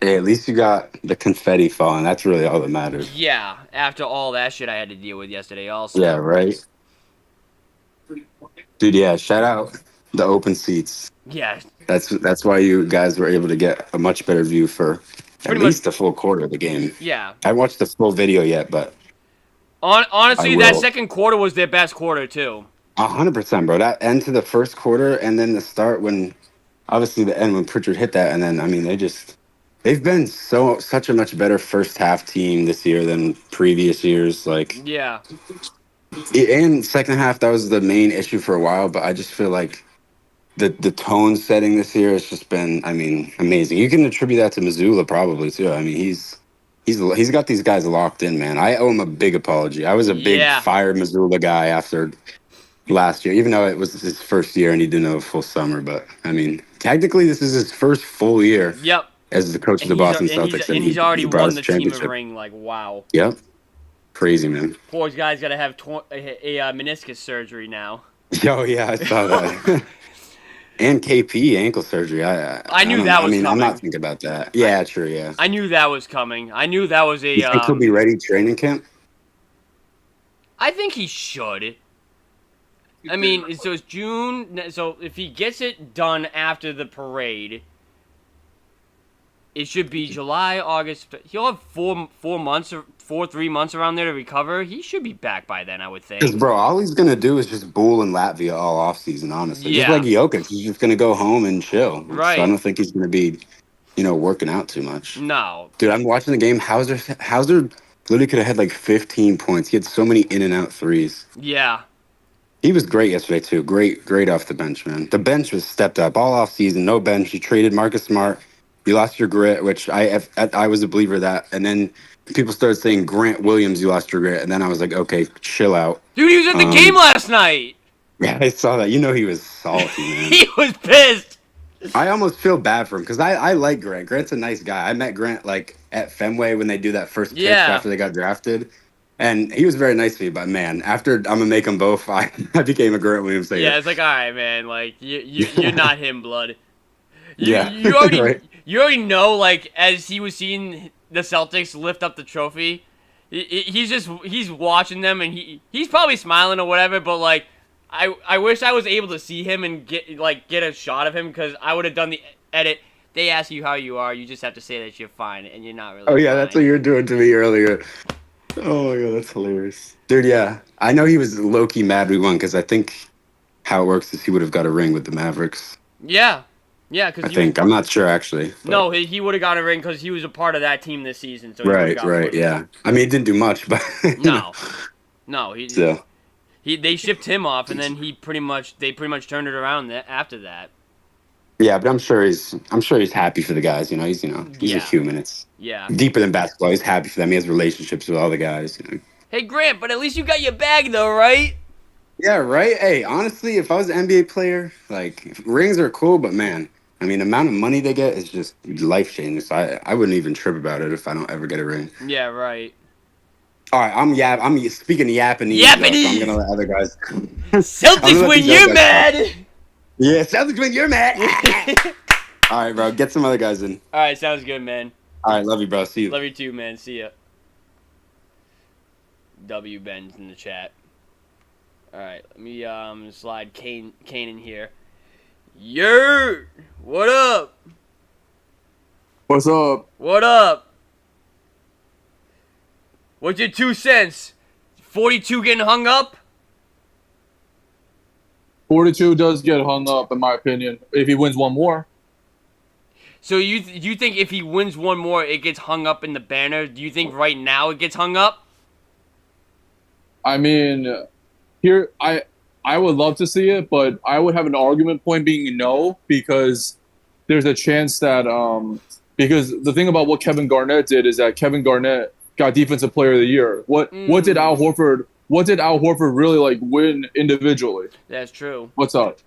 Hey, at least you got the confetti falling. That's really all that matters. Yeah, after all that shit I had to deal with yesterday also. Yeah, right? Dude, yeah, shout out the open seats. Yeah. That's why you guys were able to get a much better view for at least the full quarter of the game. Yeah. I haven't watched the full video yet, but... Honestly, that second quarter was their best quarter, too. 100%, bro. That end to the first quarter, and then the start when... Obviously, the end when Pritchard hit that, and then, I mean, they've been such a much better first half team this year than previous years. Like, yeah. And second half, that was the main issue for a while. But I just feel like the tone setting this year has just been, I mean, amazing. You can attribute that to Missoula probably too. I mean, he's got these guys locked in, man. I owe him a big apology. I was a big fire Missoula guy after last year, even though it was his first year and he didn't have a full summer. But I mean, technically, this is his first full year. Yep. As the coach of the Boston Celtics. And he's already won the team of ring. Like, wow. Yep. Crazy, man. Poor guy's got to have a meniscus surgery now. Oh, yeah, I saw that. And KP ankle surgery. I knew that was coming. I'm not thinking about that. Yeah, true, yeah. I knew that was coming. I knew that was a... You think he'll be ready training camp? I think he should. I mean, so it's June. So if he gets it done after the parade, it should be July, August. He'll have 3 months around there to recover. He should be back by then, I would think. Because, bro, all he's going to do is just bull in Latvia all offseason, honestly. Yeah. Just like Jokic. He's just going to go home and chill. Right. So I don't think he's going to be, working out too much. No. Dude, I'm watching the game. Hauser literally could have had like 15 points. He had so many in and out threes. Yeah. He was great yesterday, too. Great off the bench, man. The bench was stepped up all off season. No bench. You traded Marcus Smart. You lost your grit, which I was a believer of that. And then people started saying, Grant Williams, you lost your grit. And then I was like, okay, chill out. Dude, he was at the game last night. Yeah, I saw that. He was salty, man. He was pissed. I almost feel bad for him because I like Grant. Grant's a nice guy. I met Grant like at Fenway when they do that first pitch after they got drafted. And he was very nice to me, but man, after I'm gonna make them both, I became a Grant Williams fan. Yeah, it's like, all right, man, like you're not him, blood. You already know, like, as he was seeing the Celtics lift up the trophy, he's watching them and he's probably smiling or whatever, but like, I wish I was able to see him and get a shot of him because I would have done the edit. They ask you how you are, you just have to say that you're fine, and you're not really. Oh yeah, fine. that's what you were doing to me earlier. Oh my god, that's hilarious, dude. Yeah, I know he was low key mad we won because I think how it works is he would have got a ring with the Mavericks. Yeah, because I'm not sure actually. But. No, he would have got a ring because he was a part of that team this season. So right, yeah. I mean, he didn't do much, but no, they shipped him off, and then they pretty much turned it around after that. Yeah, but I'm sure he's happy for the guys. He's a human. It's deeper than basketball. He's happy for them. He has relationships with all the guys. Hey Grant, but at least you got your bag though, right? Yeah, right. Hey, honestly, if I was an NBA player, like rings are cool, but man, I mean, the amount of money they get is just life changing. So I wouldn't even trip about it if I don't ever get a ring. Yeah, right. All right, I'm speaking Japanese. Japanese. So I'm gonna let other guys. Celtics when you're mad. Yeah, Celtics when you're mad. All right, bro, get some other guys in. All right, sounds good, man. All right, love you, bro. See you. Love you too, man. See ya. W Ben's in the chat. All right, let me slide Kane in here. Yurt, what up? What's up? What up? What's your 2 cents? 42 getting hung up? 42 does get hung up, in my opinion, if he wins one more. So you think if he wins one more, it gets hung up in the banner? Do you think right now it gets hung up? I mean, here I would love to see it, but I would have an argument point being no, because there's a chance that because the thing about what Kevin Garnett did is that Kevin Garnett got Defensive Player of the Year. What did Al Horford really like win individually? That's true. What's up?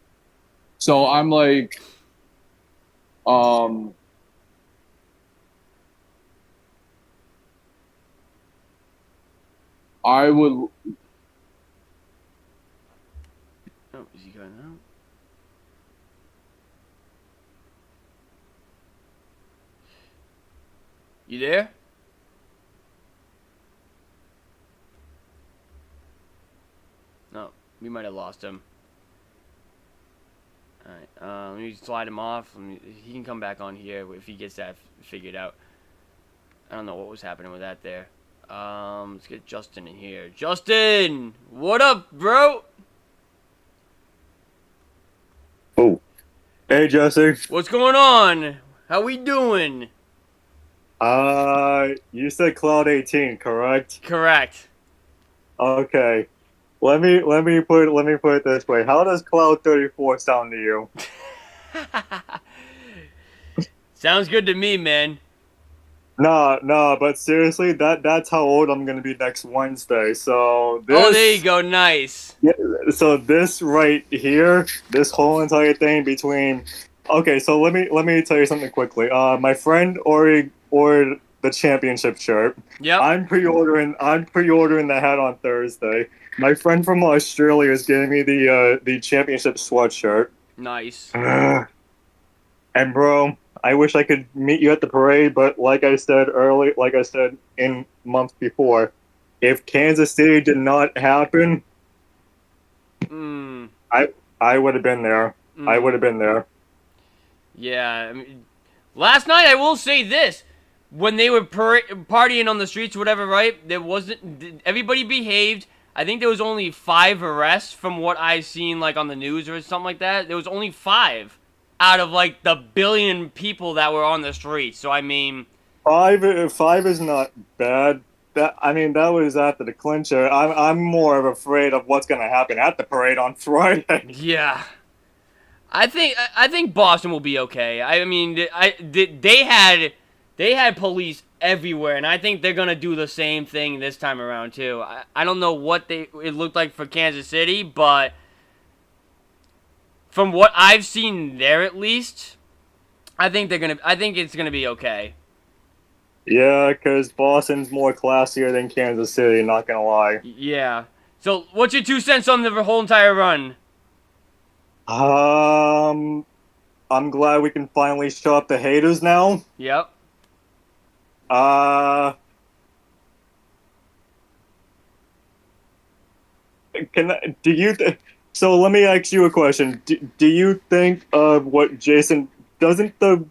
So I'm like, I would. Oh, is he going out? You there? No, we might have lost him. Alright, let me slide him off. He can come back on here if he gets that figured out. I don't know what was happening with that there. Let's get Justin in here. Justin! What up, bro? Oh. Hey, Jesse. What's going on? How we doing? You said Cloud 18, correct? Correct. Okay. Let me put it this way. How does Cloud 34 sound to you? Sounds good to me, man. Nah, but seriously, that's how old I'm gonna be next Wednesday. So this, oh, there you go, nice. Yeah, so this right here, this whole entire thing between. Okay, so let me tell you something quickly. My friend ordered the championship shirt. Yep. I'm pre-ordering the hat on Thursday. My friend from Australia is getting me the championship sweatshirt. Nice. And bro, I wish I could meet you at the parade, but like I said in months before, if Kansas City did not happen, I would have been there. I would have been there. Yeah, I mean, last night I will say this: when they were partying on the streets, or whatever, right? There wasn't everybody behaved. I think there was only 5 arrests from what I seen like on the news or something like that. There was only 5 out of like the billion people that were on the streets. So I mean, 5 is not bad. That was after the clincher. I'm more afraid of what's gonna happen at the parade on Friday. Yeah. I think Boston will be okay. I mean, they had police everywhere, and I think they're gonna do the same thing this time around too. I don't know what it looked like for Kansas City, but from what I've seen there, at least, I think it's gonna be okay. Yeah, because Boston's more classier than Kansas City. Not gonna lie. Yeah. So, what's your 2 cents on the whole entire run? I'm glad we can finally show up the haters now. Yep. So let me ask you a question. Do you think what Jason doesn't the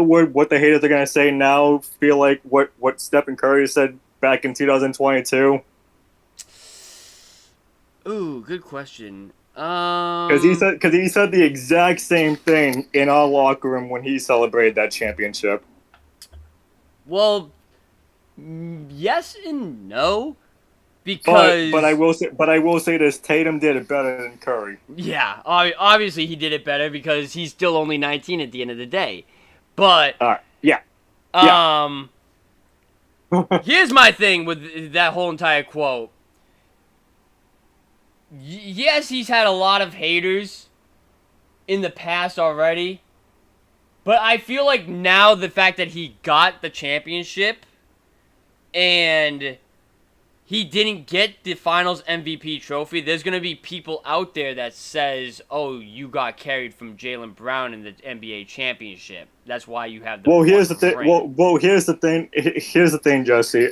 word what the haters are gonna say now feel like what Stephen Curry said back in 2022? Ooh, good question. Because he said the exact same thing in our locker room when he celebrated that championship. Well, yes and no, because but I will say this: Tatum did it better than Curry. Yeah, obviously he did it better because he's still only 19 at the end of the day. But yeah. Here's my thing with that whole entire quote. Yes, he's had a lot of haters in the past already, but I feel like now the fact that he got the championship and he didn't get the Finals MVP trophy, there's going to be people out there that says, oh, you got carried from Jaylen Brown in the NBA championship. That's why you have the here's the thing. Here's the thing, Jesse.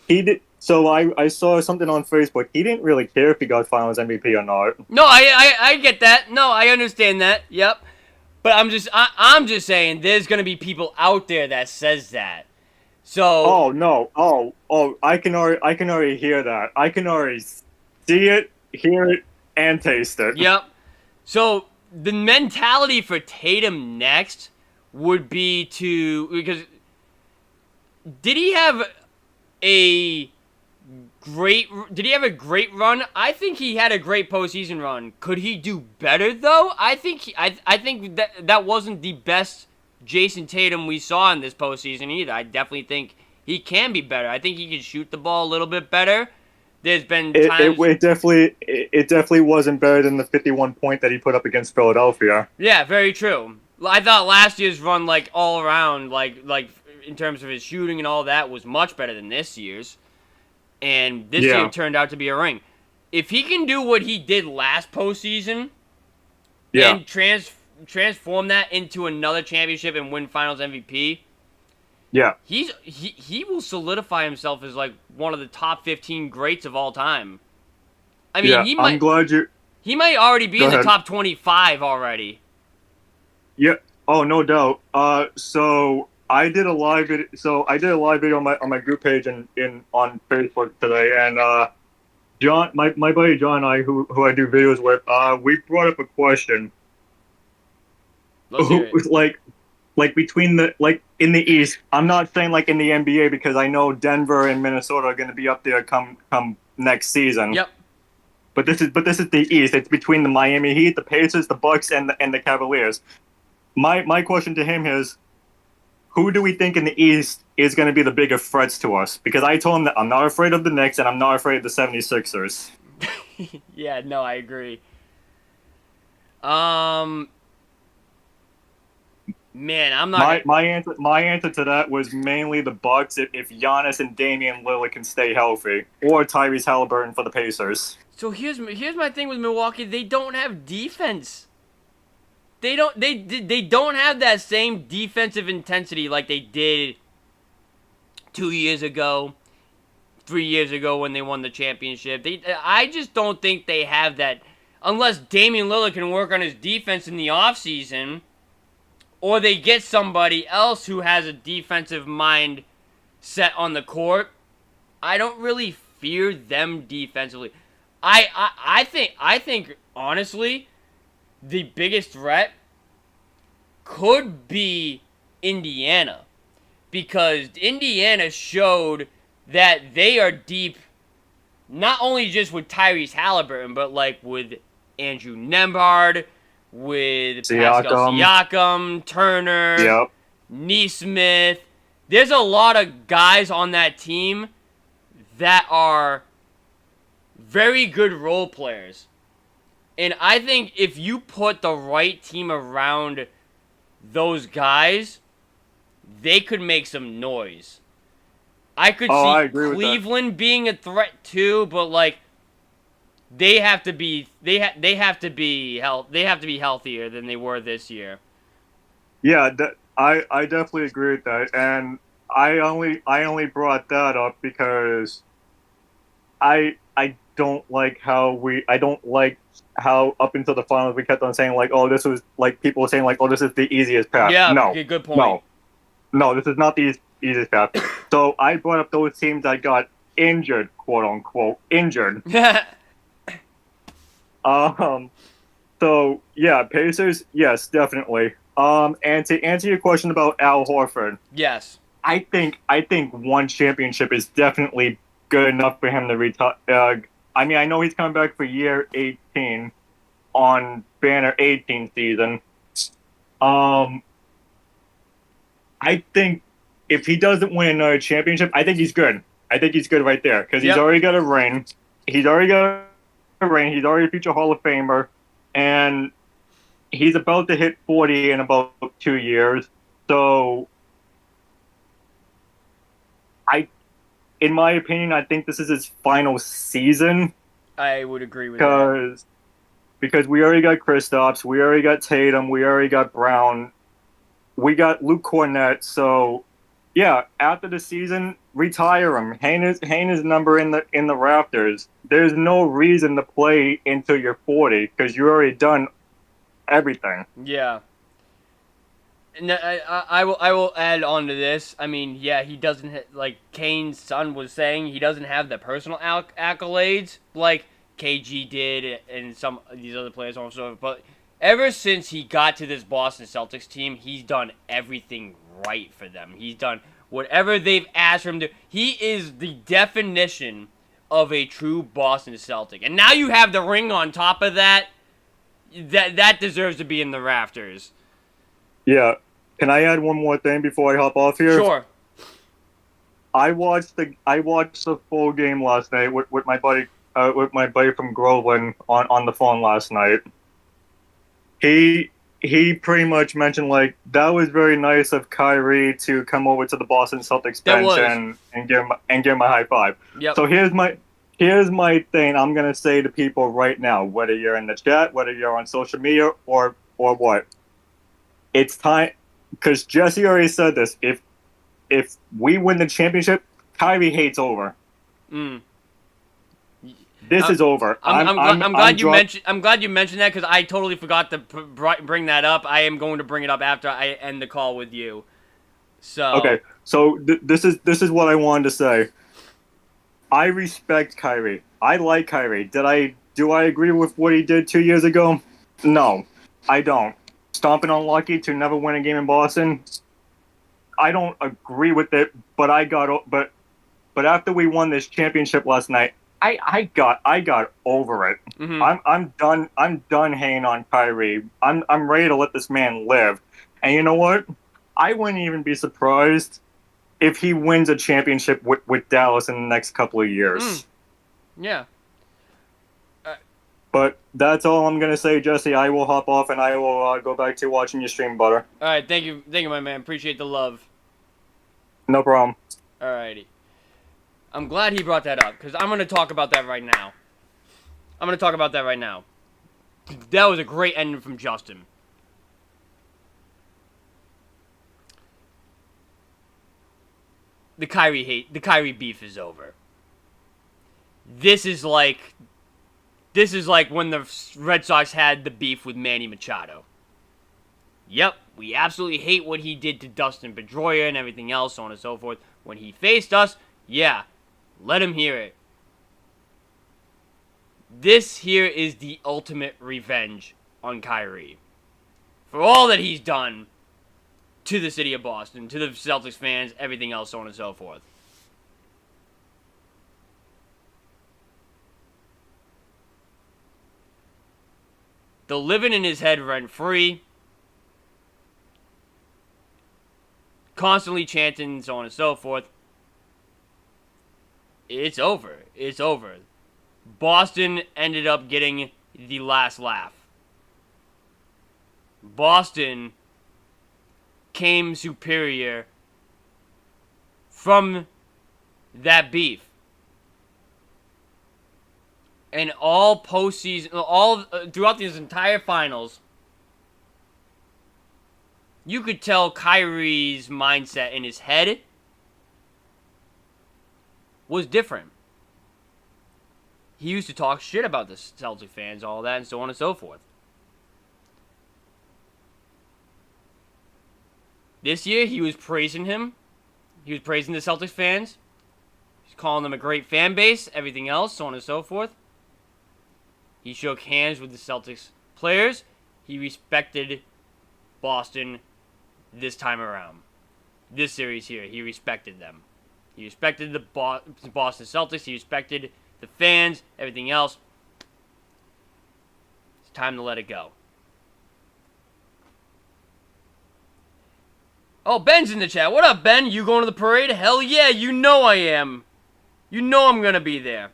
He did. So I saw something on Facebook. He didn't really care if he got Finals MVP or not. No, I get that. No, I understand that. Yep. But I'm just saying there's going to be people out there that says that. So Oh no. I can already hear that. I can already see it, hear it, and taste it. Yep. So the mentality for Tatum next would be because did he have a great run? I think he had a great postseason run. Could he do better though? I think that wasn't the best Jason Tatum we saw in this postseason either. I definitely think he can be better. I think he can shoot the ball a little bit better. There's been times it definitely wasn't better than the 51 point that he put up against Philadelphia. Yeah, very true. I thought last year's run, like all around, like in terms of his shooting and all that, was much better than this year's. And this year turned out to be a ring. If he can do what he did last postseason, and transform that into another championship and win Finals MVP, he will solidify himself as like one of the top 15 greats of all time. I mean, he might already be in the top 25 already. Yeah. Oh, no doubt. So I did a live video. On my group page on Facebook today, and John, my buddy John and I, who I do videos with, we brought up a question. Like between in the East. I'm not saying like in the NBA because I know Denver and Minnesota are going to be up there come next season. Yep. But this is the East. It's between the Miami Heat, the Pacers, the Bucks, and the Cavaliers. My question to him is, who do we think in the East is going to be the bigger threats to us? Because I told him that I'm not afraid of the Knicks and I'm not afraid of the 76ers. Yeah, no, I agree. Man, I'm not. My answer to that was mainly the Bucks if Giannis and Damian Lillard can stay healthy, or Tyrese Halliburton for the Pacers. So here's my thing with Milwaukee. They don't have defense. They don't have that same defensive intensity like they did 2 years ago, 3 years ago when they won the championship. I just don't think they have that, unless Damian Lillard can work on his defense in the offseason, or they get somebody else who has a defensive mind set on the court. I don't really fear them defensively. I think honestly, the biggest threat could be Indiana, because Indiana showed that they are deep, not only just with Tyrese Halliburton, but like with Andrew Nembhard, with Pascal Siakam, Turner, Nesmith. There's a lot of guys on that team that are very good role players. And I think if you put the right team around those guys, they could make some noise. I could see Cleveland being a threat too, but like they have to be healthier than they were this year. Yeah, I definitely agree with that, and I only brought that up because I don't like how up until the finals we kept on saying like, oh, this was like people were saying like, oh, this is the easiest path. Yeah, no, good point. No, this is not the easiest path. So I brought up those teams that got injured, quote unquote, injured. So yeah, Pacers, yes, definitely. And to answer your question about Al Horford, yes, I think one championship is definitely good enough for him to retire. I mean, I know he's coming back for year 18 on Banner 18 season. I think if he doesn't win another championship, I think he's good. I think he's good right there because he's already got a ring. He's already a future Hall of Famer, and he's about to hit 40 in about 2 years. So, in my opinion, I think this is his final season. I would agree with that. Because we already got Kristaps, we already got Tatum, we already got Brown, we got Luke Cornett. So, yeah, after the season, retire him. Hang his number in the rafters. There's no reason to play until you're 40 because you already done everything. Yeah. And I will add on to this. I mean, yeah, he doesn't like Kane's son was saying, he doesn't have the personal accolades like KG did and some of these other players also. But ever since he got to this Boston Celtics team, he's done everything right for them. He's done whatever they've asked for him to. He is the definition of a true Boston Celtic. And now you have the ring on top of that. That deserves to be in the rafters. Yeah. Can I add one more thing before I hop off here? Sure. I watched the full game last night with my buddy from Groveland on the phone last night. He pretty much mentioned like that was very nice of Kyrie to come over to the Boston Celtics bench and give him a high five. Yep. So here's my thing I'm gonna say to people right now, whether you're in the chat, whether you're on social media or what. It's time, because Jesse already said this. If we win the championship, Kyrie hate's over. This is over. I'm glad you mentioned that because I totally forgot to bring that up. I am going to bring it up after I end the call with you. So okay. So this is what I wanted to say. I respect Kyrie. I like Kyrie. Do I agree with what he did 2 years ago? No, I don't. Stomping unlucky to never win a game in Boston. I don't agree with it, but but after we won this championship last night, I got over it. Mm-hmm. I'm done hating on Kyrie. I'm ready to let this man live. And you know what? I wouldn't even be surprised if he wins a championship with Dallas in the next couple of years. Yeah. But that's all I'm gonna say, Jesse. I will hop off and I will go back to watching your stream, Butter. All right, thank you, my man. Appreciate the love. No problem. Alrighty. I'm glad he brought that up because I'm gonna talk about that right now. That was a great ending from Justin. The Kyrie beef is over. This is like when the Red Sox had the beef with Manny Machado. Yep, we absolutely hate what he did to Dustin Pedroia and everything else, so on and so forth. When he faced us, yeah, let him hear it. This here is the ultimate revenge on Kyrie. For all that he's done to the city of Boston, to the Celtics fans, everything else, so on and so forth. The living in his head rent-free. Constantly chanting, so on and so forth. It's over. It's over. Boston ended up getting the last laugh. Boston came superior from that beef. And all postseason, throughout these entire finals, you could tell Kyrie's mindset in his head was different. He used to talk shit about the Celtic fans, all that, and so on and so forth. This year, he was praising him. He was praising the Celtics fans. He's calling them a great fan base, everything else, so on and so forth. He shook hands with the Celtics players. He respected Boston this time around. This series here, he respected them. He respected the Boston Celtics. He respected the fans, everything else. It's time to let it go. Oh, Ben's in the chat. What up, Ben? You going to the parade? Hell yeah, you know I am. You know I'm going to be there.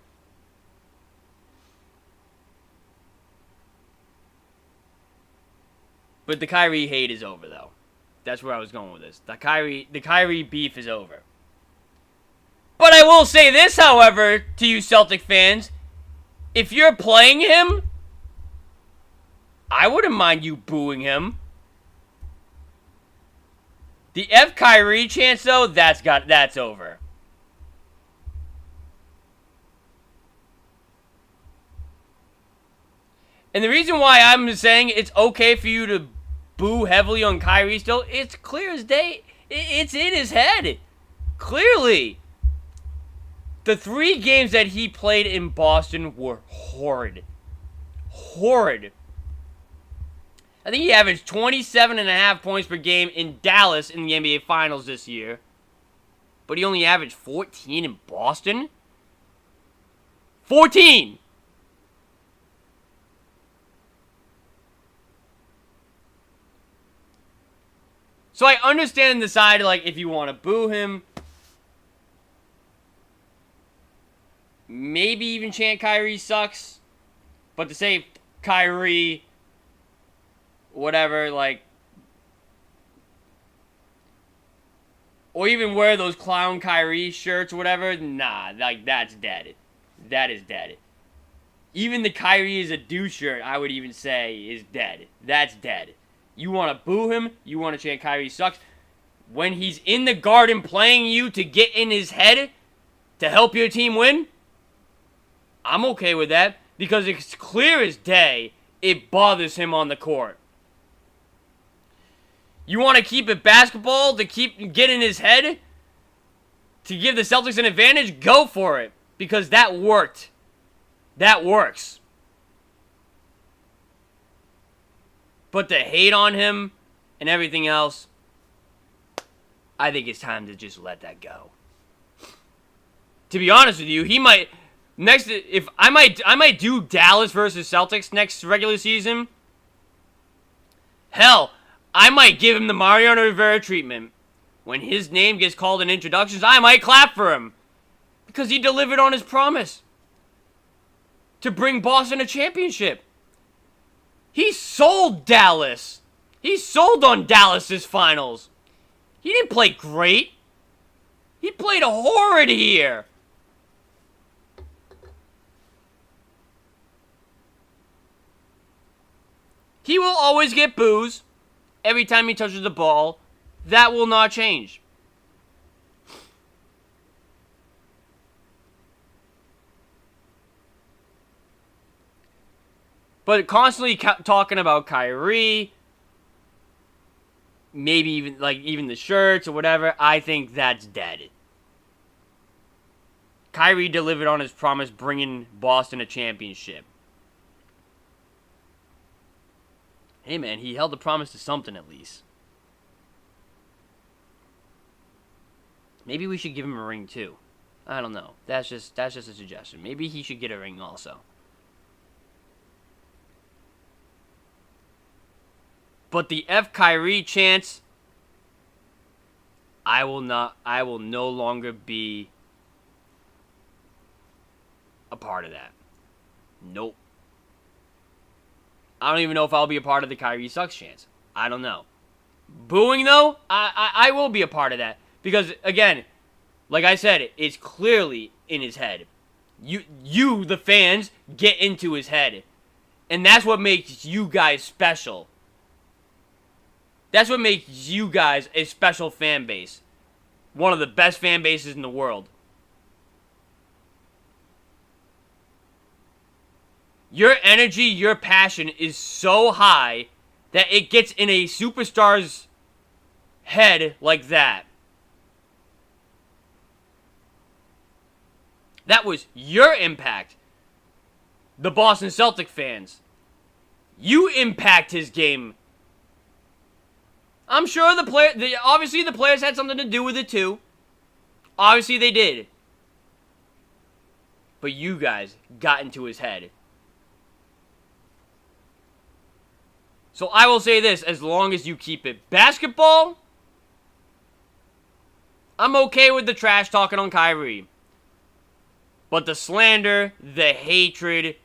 But the Kyrie hate is over, though. That's where I was going with this. The Kyrie beef is over. But I will say this, however, to you Celtic fans. If you're playing him, I wouldn't mind you booing him. The F Kyrie chance, though, that's over. And the reason why I'm saying it's okay for you to boo heavily on Kyrie still, it's clear as day. It's in his head. Clearly. The 3 games that he played in Boston were horrid. Horrid. I think he averaged 27.5 points per game in Dallas in the NBA Finals this year. But he only averaged 14 in Boston? 14! So I understand the side, like, if you want to boo him, maybe even chant Kyrie sucks. But to say Kyrie, whatever, like, or even wear those clown Kyrie shirts or whatever, nah, like, that's dead. That is dead. Even the Kyrie is a douche shirt, I would even say, is dead. That's dead. You want to boo him, you want to chant Kyrie sucks. When he's in the Garden playing you to get in his head to help your team win, I'm okay with that, because it's clear as day it bothers him on the court. You want to keep it basketball to get in his head to give the Celtics an advantage? Go for it, because that worked. That works. But to hate on him and everything else, I think it's time to just let that go. To be honest with you, he might I might do Dallas versus Celtics next regular season. Hell, I might give him the Mariano Rivera treatment. When his name gets called in introductions, I might clap for him, because he delivered on his promise to bring Boston a championship. He sold Dallas. He sold on Dallas's finals. He didn't play great. He played horrid here. He will always get boos every time he touches the ball. That will not change. But constantly talking about Kyrie, maybe even the shirts or whatever, I think that's dead. Kyrie delivered on his promise, bringing Boston a championship. Hey man, he held the promise to something at least. Maybe we should give him a ring too. I don't know. That's just a suggestion. Maybe he should get a ring also. But the F Kyrie chants, I will no longer be a part of that. Nope. I don't even know if I'll be a part of the Kyrie sucks chants. I don't know. Booing though, I will be a part of that. Because again, like I said, it's clearly in his head. You, the fans, get into his head. And that's what makes you guys special. That's what makes you guys a special fan base. One of the best fan bases in the world. Your energy, your passion is so high that it gets in a superstar's head like that. That was your impact. The Boston Celtic fans. You impact his game. I'm sure obviously the players had something to do with it too. Obviously they did. But you guys got into his head. So I will say this, as long as you keep it basketball, I'm okay with the trash talking on Kyrie. But the slander, the hatred,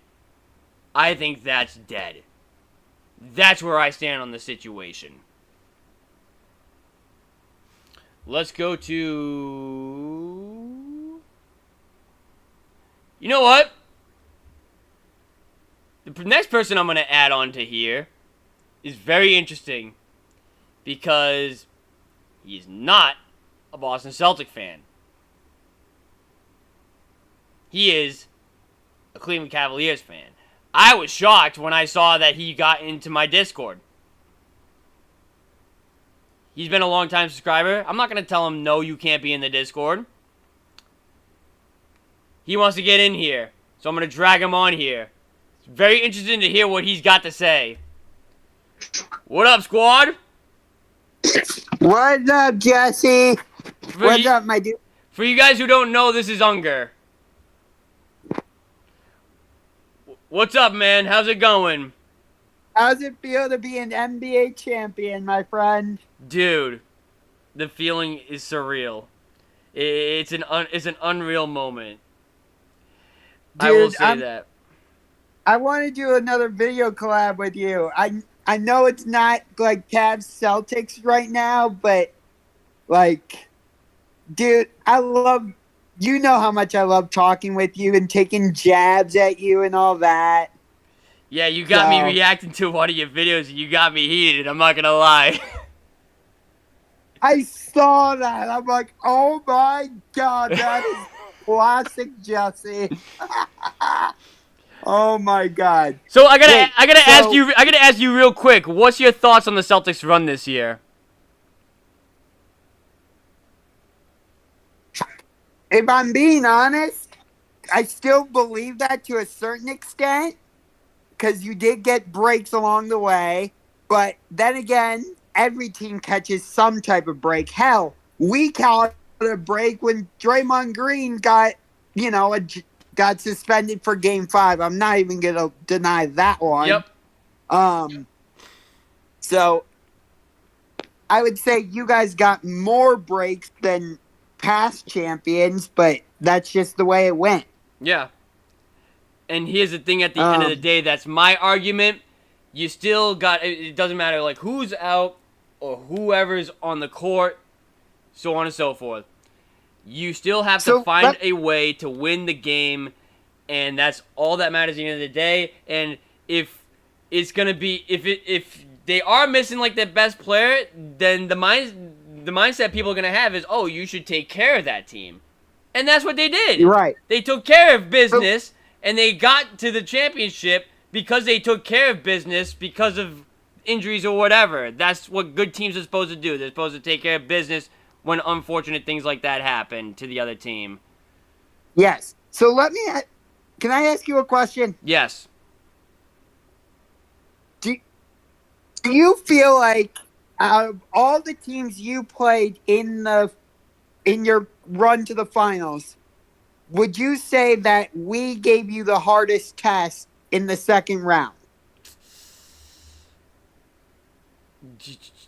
I think that's dead. That's where I stand on the situation. Let's go to... You know what? The next person I'm going to add on to here is very interesting because he's not a Boston Celtic fan. He is a Cleveland Cavaliers fan. I was shocked when I saw that he got into my Discord. He's been a long-time subscriber. I'm not going to tell him, no, you can't be in the Discord. He wants to get in here, so I'm going to drag him on here. It's very interesting to hear what he's got to say. What up, squad? What's up, Jesse? What's up, my dude? For you guys who don't know, this is Unger. What's up, man? How's it going? How's it feel to be an NBA champion, my friend? Dude, the feeling is surreal. It's an unreal moment. Dude, I will say that. I want to do another video collab with you. I know it's not like Cavs Celtics right now, but like, dude, you know how much I love talking with you and taking jabs at you and all that. Yeah, you got me reacting to one of your videos. You got me heated. I'm not gonna lie. I saw that. I'm like, oh my god, that is classic Jesse. Oh my god. So I gotta ask you real quick. What's your thoughts on the Celtics run this year? If I'm being honest, I still believe that to a certain extent. Because you did get breaks along the way. But then again, every team catches some type of break. Hell, we caught a break when Draymond Green got suspended for Game 5. I'm not even going to deny that one. Yep. So, I would say you guys got more breaks than past champions, but that's just the way it went. Yeah. And here's the thing, at the end of the day, that's my argument. You still got, it doesn't matter like who's out or whoever's on the court, so on and so forth. You still have to find a way to win the game, and that's all that matters at the end of the day. And if it's going to be, if they are missing like their best player, then the mindset people are going to have is, oh, you should take care of that team. And that's what they did. Right. They took care of business. And they got to the championship because they took care of business because of injuries or whatever. That's what good teams are supposed to do. They're supposed to take care of business when unfortunate things like that happen to the other team. Yes. So can I ask you a question? Yes. Do you feel like out of all the teams you played in your run to the finals, would you say that we gave you the hardest test in the second round?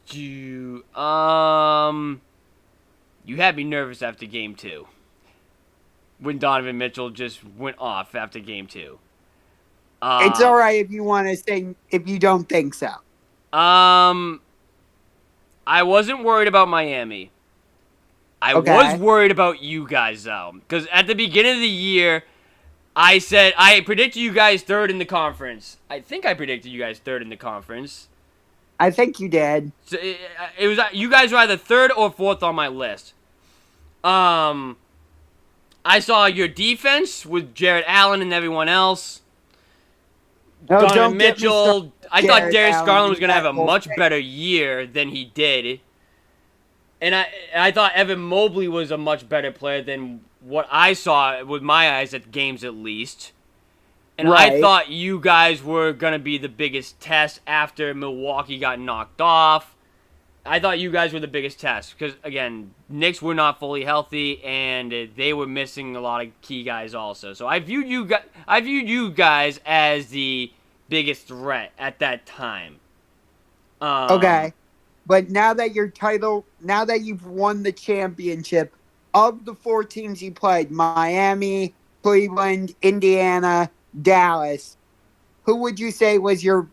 You had me nervous after game 2. When Donovan Mitchell just went off after game 2. It's all right if you want to say if you don't think so. I wasn't worried about Miami. I was worried about you guys, though. Because at the beginning of the year, I said, I predicted you guys third in the conference. I think I predicted you guys third in the conference. I think you did. So it was you guys were either third or fourth on my list. I saw your defense with Jared Allen and everyone else. No, Donovan Mitchell. I thought Darius Garland was going to have a much thing. better year than he did. And I thought Evan Mobley was a much better player than what I saw with my eyes at games at least. And I thought you guys were going to be the biggest test after Milwaukee got knocked off. I thought you guys were the biggest test because, again, Knicks were not fully healthy, and they were missing a lot of key guys also. So I viewed you guys as the biggest threat at that time. Okay. But now that you've won the championship, of the 4 teams you played, Miami, Cleveland, Indiana, Dallas, who would you say was your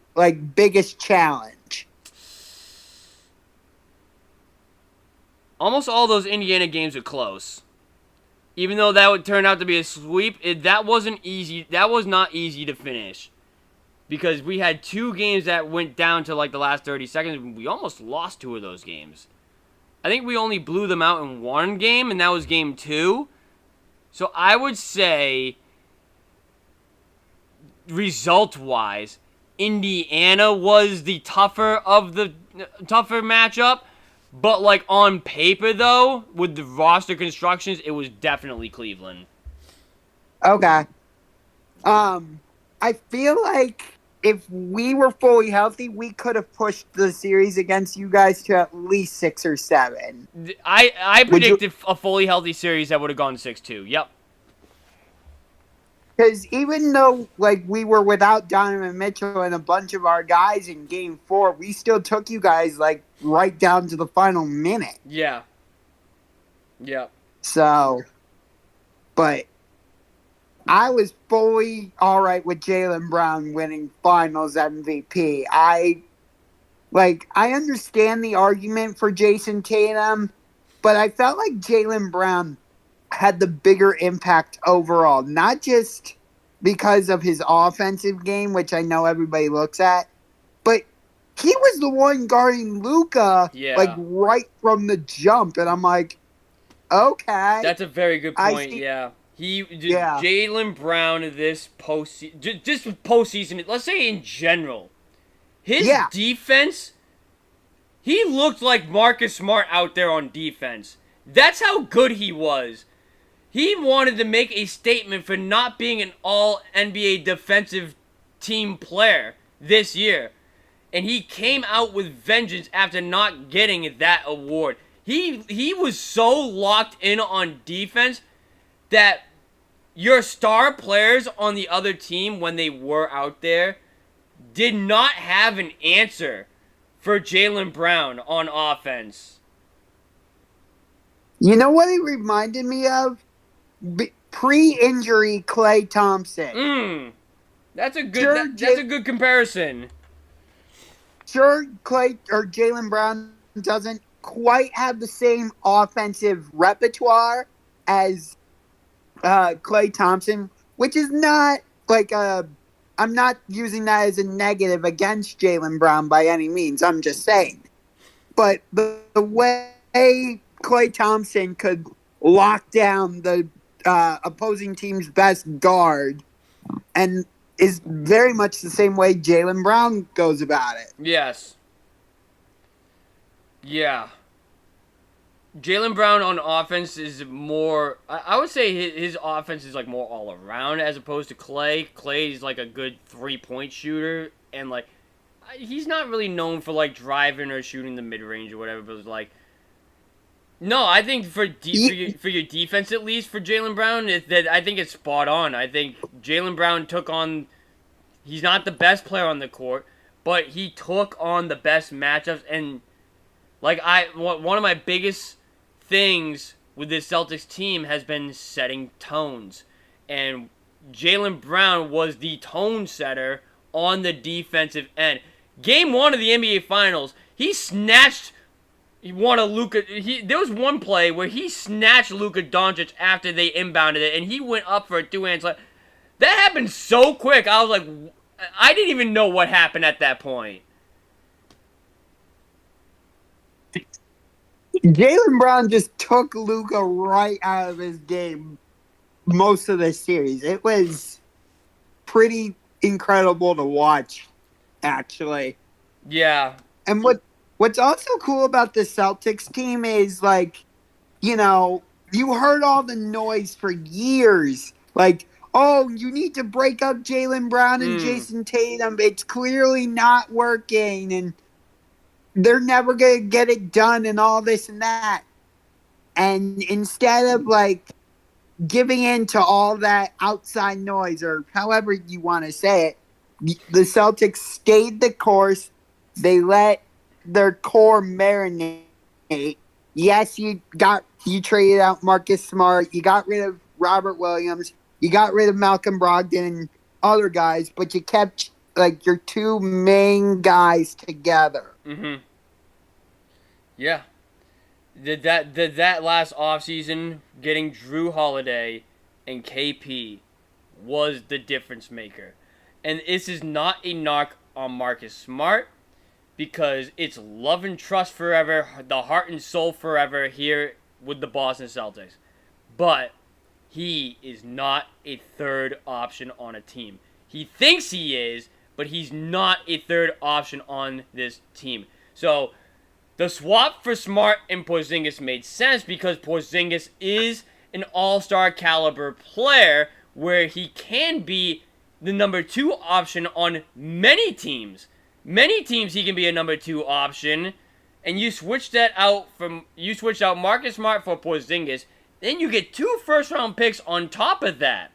biggest challenge? Almost all those Indiana games are close. Even though that would turn out to be a sweep, that wasn't easy. That was not easy to finish. Because we had 2 games that went down to the last 30 seconds. We almost lost 2 of those games. I think we only blew them out in 1 game, and that was game 2. So I would say, result-wise, Indiana was the tougher matchup. But, on paper, though, with the roster constructions, it was definitely Cleveland. Okay. I feel like if we were fully healthy, we could have pushed the series against you guys to at least 6 or 7. I predicted a fully healthy series that would have gone 6-2. Yep. Because even though we were without Donovan Mitchell and a bunch of our guys in Game 4, we still took you guys right down to the final minute. Yeah. Yep. So, but I was fully all right with Jaylen Brown winning Finals MVP. I understand the argument for Jason Tatum, but I felt like Jaylen Brown had the bigger impact overall, not just because of his offensive game, which I know everybody looks at, but he was the one guarding Luka right from the jump, and I'm like, okay. That's a very good point. Jaylen Brown this postseason, just postseason, let's say in general, his defense, he looked like Marcus Smart out there on defense. That's how good he was. He wanted to make a statement for not being an all-NBA defensive team player this year. And he came out with vengeance after not getting that award. He was so locked in on defense that your star players on the other team, when they were out there, did not have an answer for Jaylen Brown on offense. You know what he reminded me of? Pre-injury Klay Thompson. That's a good. That's a good comparison. Sure, Jaylen Brown doesn't quite have the same offensive repertoire as Klay Thompson, which is not I'm not using that as a negative against Jaylen Brown by any means. I'm just saying. But the way Klay Thompson could lock down the opposing team's best guard, and is very much the same way Jaylen Brown goes about it. Yes. Yeah. Jaylen Brown on offense is more... I would say his offense is like more all around as opposed to Clay. Clay is like a good 3-point shooter, and like he's not really known for like driving or shooting the mid-range or whatever, but it's like... No, I think for your defense, at least, for Jaylen Brown, I think it's spot on. I think Jaylen Brown took on... He's not the best player on the court, but he took on the best matchups. And, like, one of my biggest things with this Celtics team has been setting tones. And Jaylen Brown was the tone setter on the defensive end. Game 1 of the NBA Finals, he snatched... There was one play where he snatched Luka Doncic after they inbounded it, and he went up for a two-hand slam. That happened so quick. I was like, I didn't even know what happened at that point. Jaylen Brown just took Luka right out of his game most of the series. It was pretty incredible to watch, actually. Yeah. And what's also cool about the Celtics team is, like, you know, you heard all the noise for years. Like, oh, you need to break up Jaylen Brown and Jason Tatum. It's clearly not working, and they're never going to get it done and all this and that. And instead of, like, giving in to all that outside noise, or however you want to say it, the Celtics stayed the course. They let their core marinate. Yes, you traded out Marcus Smart. You got rid of Robert Williams. You got rid of Malcolm Brogdon and other guys, but you kept like your two main guys together. Mm-hmm. Yeah. Did that last offseason, getting Drew Holiday and KP was the difference maker. And this is not a knock on Marcus Smart, because it's love and trust forever, the heart and soul forever here with the Boston Celtics. But he is not a third option on a team. He thinks he is, but he's not a third option on this team. So the swap for Smart and Porzingis made sense because Porzingis is an all-star caliber player where he can be the number 2 option on many teams. Many teams he can be a number 2 option, and you switch out Marcus Smart for Porzingis, then you get 2 first-round picks on top of that.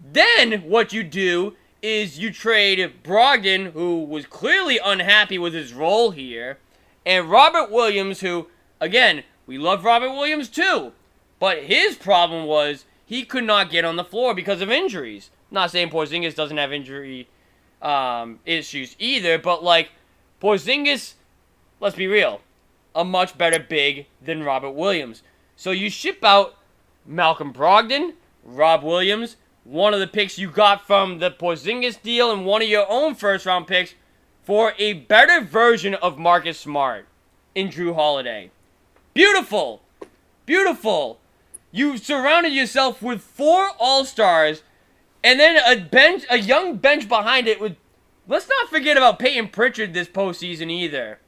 Then what you do is you trade Brogdon, who was clearly unhappy with his role here, and Robert Williams, who, again, we love Robert Williams too, but his problem was he could not get on the floor because of injuries. Not saying Porzingis doesn't have injury issues either, but like Porzingis, let's be real, a much better big than Robert Williams. So you ship out Malcolm Brogdon, Rob Williams, one of the picks you got from the Porzingis deal, and one of your own first-round picks for a better version of Marcus Smart in Drew Holiday. Beautiful! Beautiful! You surrounded yourself with 4 all-stars, and then a young bench behind it with... Let's not forget about Peyton Pritchard this postseason either.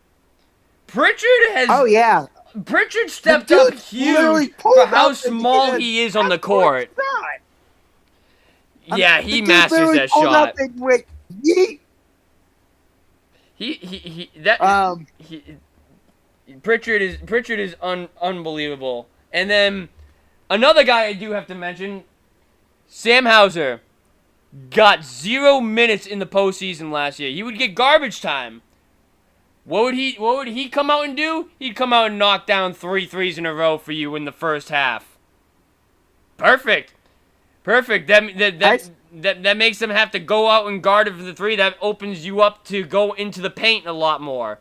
Pritchard has... Oh, yeah. Pritchard stepped up huge for how small he is on the court. Yeah, he masters that shot. Pritchard is unbelievable. And then another guy I do have to mention, Sam Hauser, got 0 minutes in the postseason last year. He would get garbage time. What would he come out and do? He'd come out and knock down 3 threes in a row for you in the first half. Perfect. That makes them have to go out and guard it for the 3. That opens you up to go into the paint a lot more.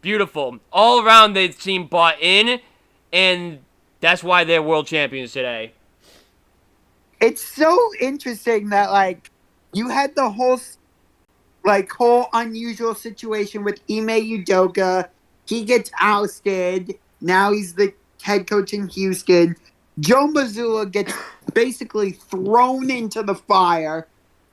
Beautiful. All around, the team bought in, and that's why they're world champions today. It's so interesting that, like, you had the whole unusual situation with Ime Udoka. He gets ousted. Now he's the head coach in Houston. Joe Mazzulla gets basically thrown into the fire,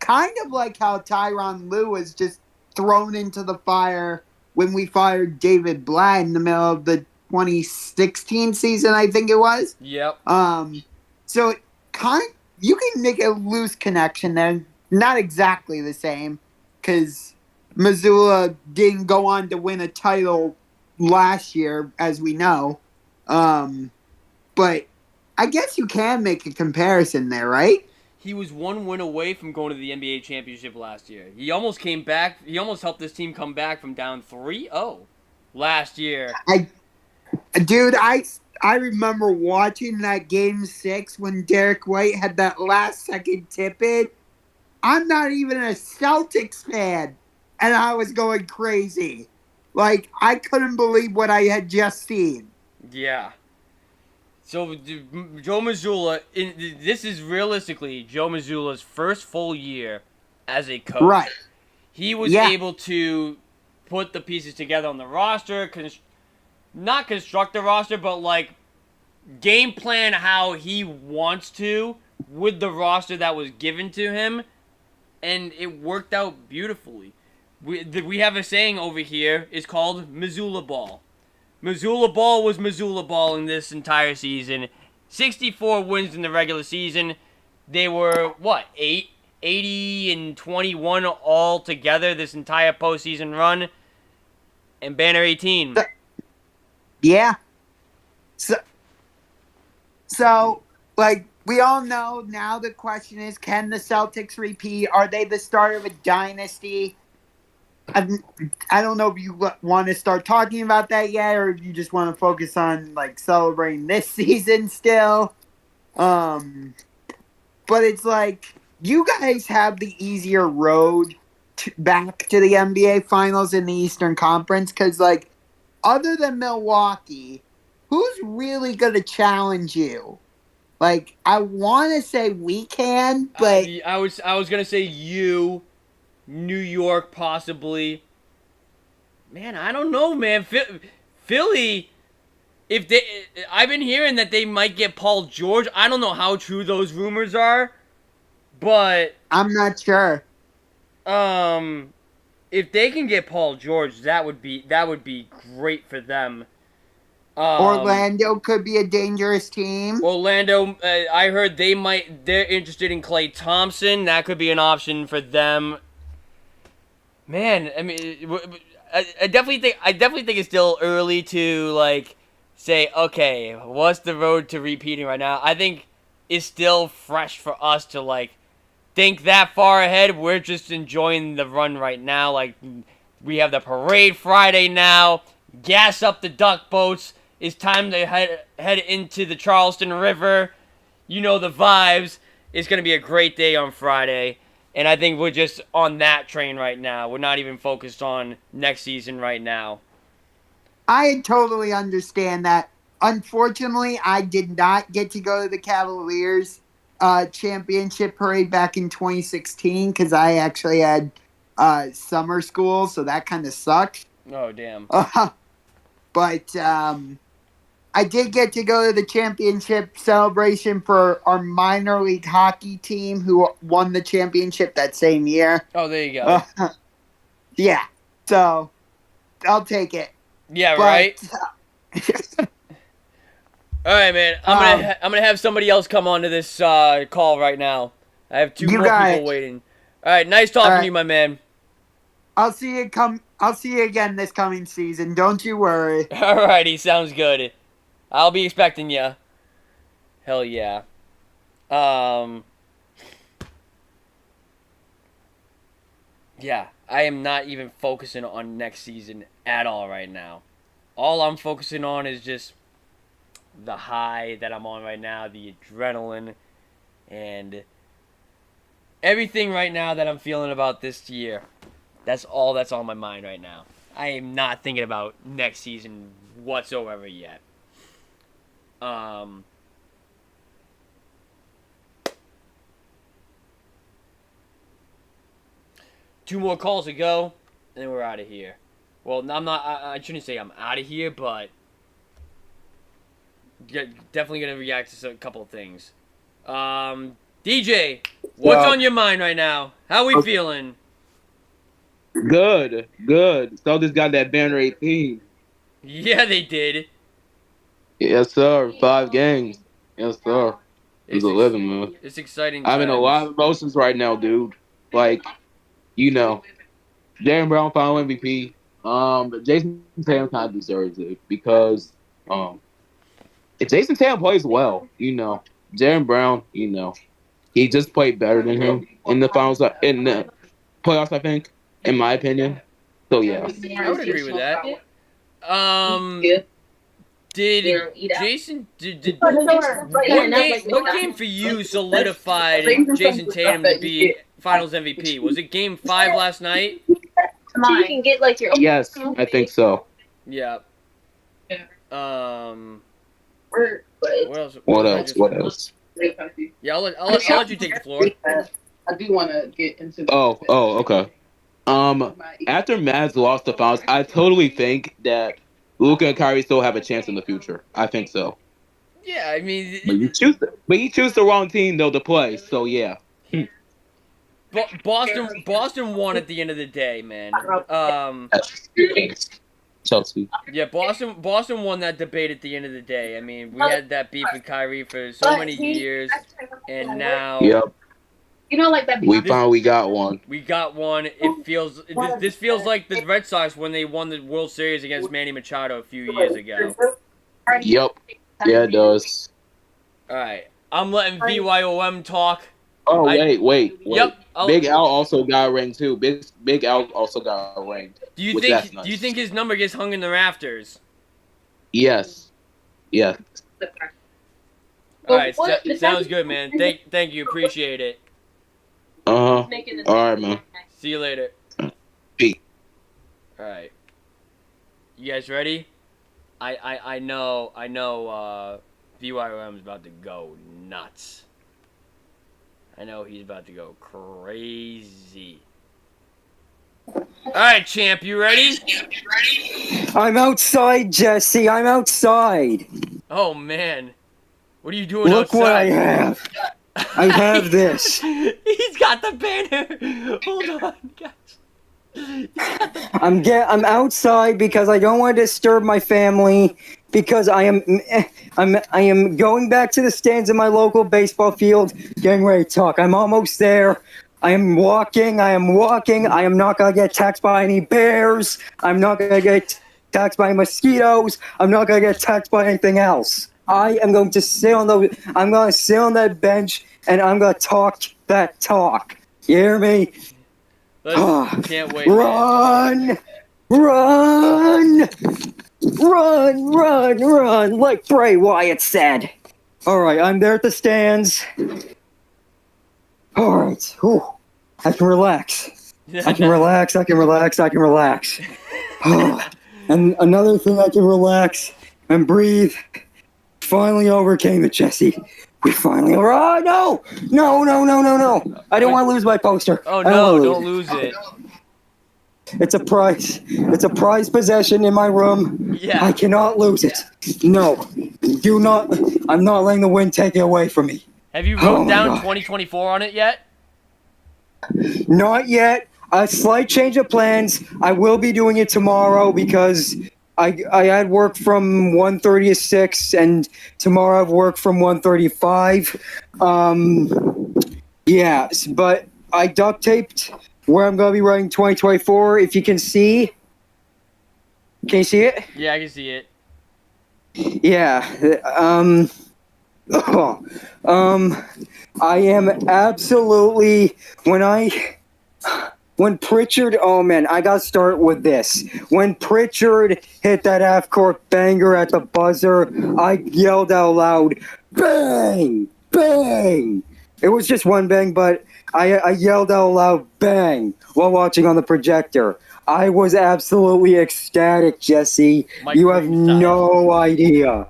kind of like how Tyronn Lue was just thrown into the fire when we fired David Blatt in the middle of the 2016 season, I think it was. Yep. So you can make a loose connection there. Not exactly the same, because Missoula didn't go on to win a title last year, as we know. But I guess you can make a comparison there, right? He was one win away from going to the NBA championship last year. He almost came back. He almost helped this team come back from down 3-0 last year. I remember watching that Game 6 when Derek White had that last-second tip-in. I'm not even a Celtics fan, and I was going crazy. Like, I couldn't believe what I had just seen. Yeah. So, Joe Mazzulla, this is realistically Joe Mazzulla's first full year as a coach. Right. He was able to put the pieces together on the roster, not construct the roster, but, like, game plan how he wants to with the roster that was given to him, and it worked out beautifully. We have a saying over here, it's called Missoula Ball. Missoula Ball was Missoula Ball in this entire season. 64 wins in the regular season. They were, 80-21 all together this entire postseason run. And Banner 18. Yeah. So, like, we all know now the question is, can the Celtics repeat? Are they the start of a dynasty? I don't know if you want to start talking about that yet, or if you just want to focus on, like, celebrating this season still. But it's like, you guys have the easier road back to the NBA Finals in the Eastern Conference, because, like, other than Milwaukee, who's really going to challenge you? Like, I want to say we can, but... I was going to say you... New York, possibly. Man, I don't know, man. Philly, I've been hearing that they might get Paul George. I don't know how true those rumors are, but I'm not sure. If they can get Paul George, that would be great for them. Orlando could be a dangerous team. Orlando, I heard they're interested in Klay Thompson. That could be an option for them. Man, I mean, I definitely think it's still early to, like, say, okay, what's the road to repeating right now? I think it's still fresh for us to, like, think that far ahead. We're just enjoying the run right now. Like, we have the parade Friday now. Gas up the duck boats. It's time to head into the Charleston River. You know the vibes. It's going to be a great day on Friday. And I think we're just on that train right now. We're not even focused on next season right now. I totally understand that. Unfortunately, I did not get to go to the Cavaliers championship parade back in 2016 because I actually had summer school, so that kind of sucked. Oh, damn. But I did get to go to the championship celebration for our minor league hockey team who won the championship that same year. Oh, there you go. Yeah, so I'll take it. Yeah, right? All right, man. I'm gonna have somebody else come on to this call right now. I have two more people waiting. All right, nice talking to you, my man. I'll see you again this coming season. Don't you worry. Alrighty, sounds good. I'll be expecting ya. Hell yeah. Yeah, I am not even focusing on next season at all right now. All I'm focusing on is just the high that I'm on right now, the adrenaline, and everything right now that I'm feeling about this year. That's all that's on my mind right now. I am not thinking about next season whatsoever yet. Two more calls to go, and then we're out of here. Well, I'm not. I shouldn't say I'm out of here, but definitely gonna react to a couple of things. DJ, what's Well, on your mind right now? How we feeling? Good. Celtics got that banner 18. Yeah, they did. Yes, sir. 5 games. Yes, sir. It's a living, man. It's exciting I'm in a lot of emotions right now, dude. Like, Jaylen Brown final MVP. But Jason Tatum kind of deserves it because if Jason Tatum plays well, Jaylen Brown, he just played better than him in the finals, in the playoffs, I think, in my opinion. So yeah, I would agree with that. Did Jason what game for you solidified Jason Tatum to be Finals MVP? Was it Game 5 last night? you can get like your yes, I think so. Yeah. What else? Yeah, I'll let you take the floor. I do want to get into. Okay. After Mavs lost the finals, I totally think that Luka and Kyrie still have a chance in the future. I think so. Yeah, I mean, but you choose the wrong team though to play. So yeah. Boston won at the end of the day, man. Chelsea. Yeah, Boston won that debate at the end of the day. I mean, we had that beef with Kyrie for so many years, and now. Yep. Like that. We finally got one. We got one. This feels like the Red Sox when they won the World Series against Manny Machado a few years ago. Yep. Yeah, it does. All right, I'm letting VYOM talk. Oh wait. Yep. Big Al also got a ring too. Big Al also got a ring. Do you think his number gets hung in the rafters? Yes. Yeah. All right, sounds good, man. Thank you, appreciate it. All right, man. See you later. Peace. All right. You guys ready? I know. VYOM's about to go nuts. I know he's about to go crazy. All right, champ, you ready? I'm outside, Jesse. I'm outside. Oh man, what are you doing Look outside? what I have. I have this. He's got the banner. Hold on, guys. I'm outside because I don't want to disturb my family. Because I am going back to the stands in my local baseball field, getting ready to talk. I'm almost there. I am walking. I am not gonna get attacked by any bears. I'm not gonna get attacked by mosquitoes. I'm not gonna get attacked by anything else. I am going to sit on I'm gonna sit on that bench and I'm gonna talk that talk. You hear me? Can't wait. Run! Run, like Bray Wyatt said. All right, I'm there at the stands. All right, I can relax. I can relax. And another thing I can relax and breathe. Finally overcame it, Jesse. We finally. Oh, no. I don't want to lose my poster. Oh, no, don't lose it. It's a prize. It's a prized possession in my room. Yeah. I cannot lose it. No. Do not. I'm not letting the wind take it away from me. Have you wrote down 2024 on it yet? Not yet. A slight change of plans. I will be doing it tomorrow because I had work from 1:30 to 6, and tomorrow I've work from 1:35. Yes, but I duct taped where I'm going to be writing 2024, if you can see. Can you see it? Yeah, I can see it. Yeah. I am absolutely, when Pritchard, oh man, I got to start with this. When Pritchard hit that half-court banger at the buzzer, I yelled out loud, bang, bang. It was just one bang, but I yelled out loud, bang, while watching on the projector. I was absolutely ecstatic, Jesse. You have no idea.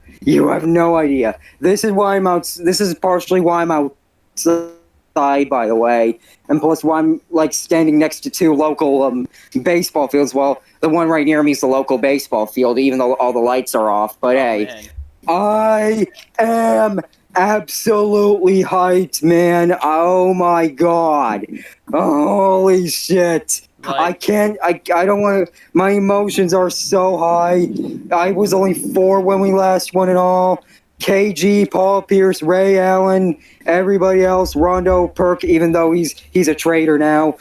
This is why I'm out. This is partially why I'm outside, by the way, and plus why I'm standing next to two local baseball fields. Well, the one right near me is the local baseball field, even though all the lights are off. But hey, man. I am absolutely hyped, man. Oh my god. Holy shit. I don't want to. My emotions are so high. I was only 4 when we last won it all. KG, Paul Pierce, Ray Allen, everybody else, Rondo, Perk, even though he's a traitor now.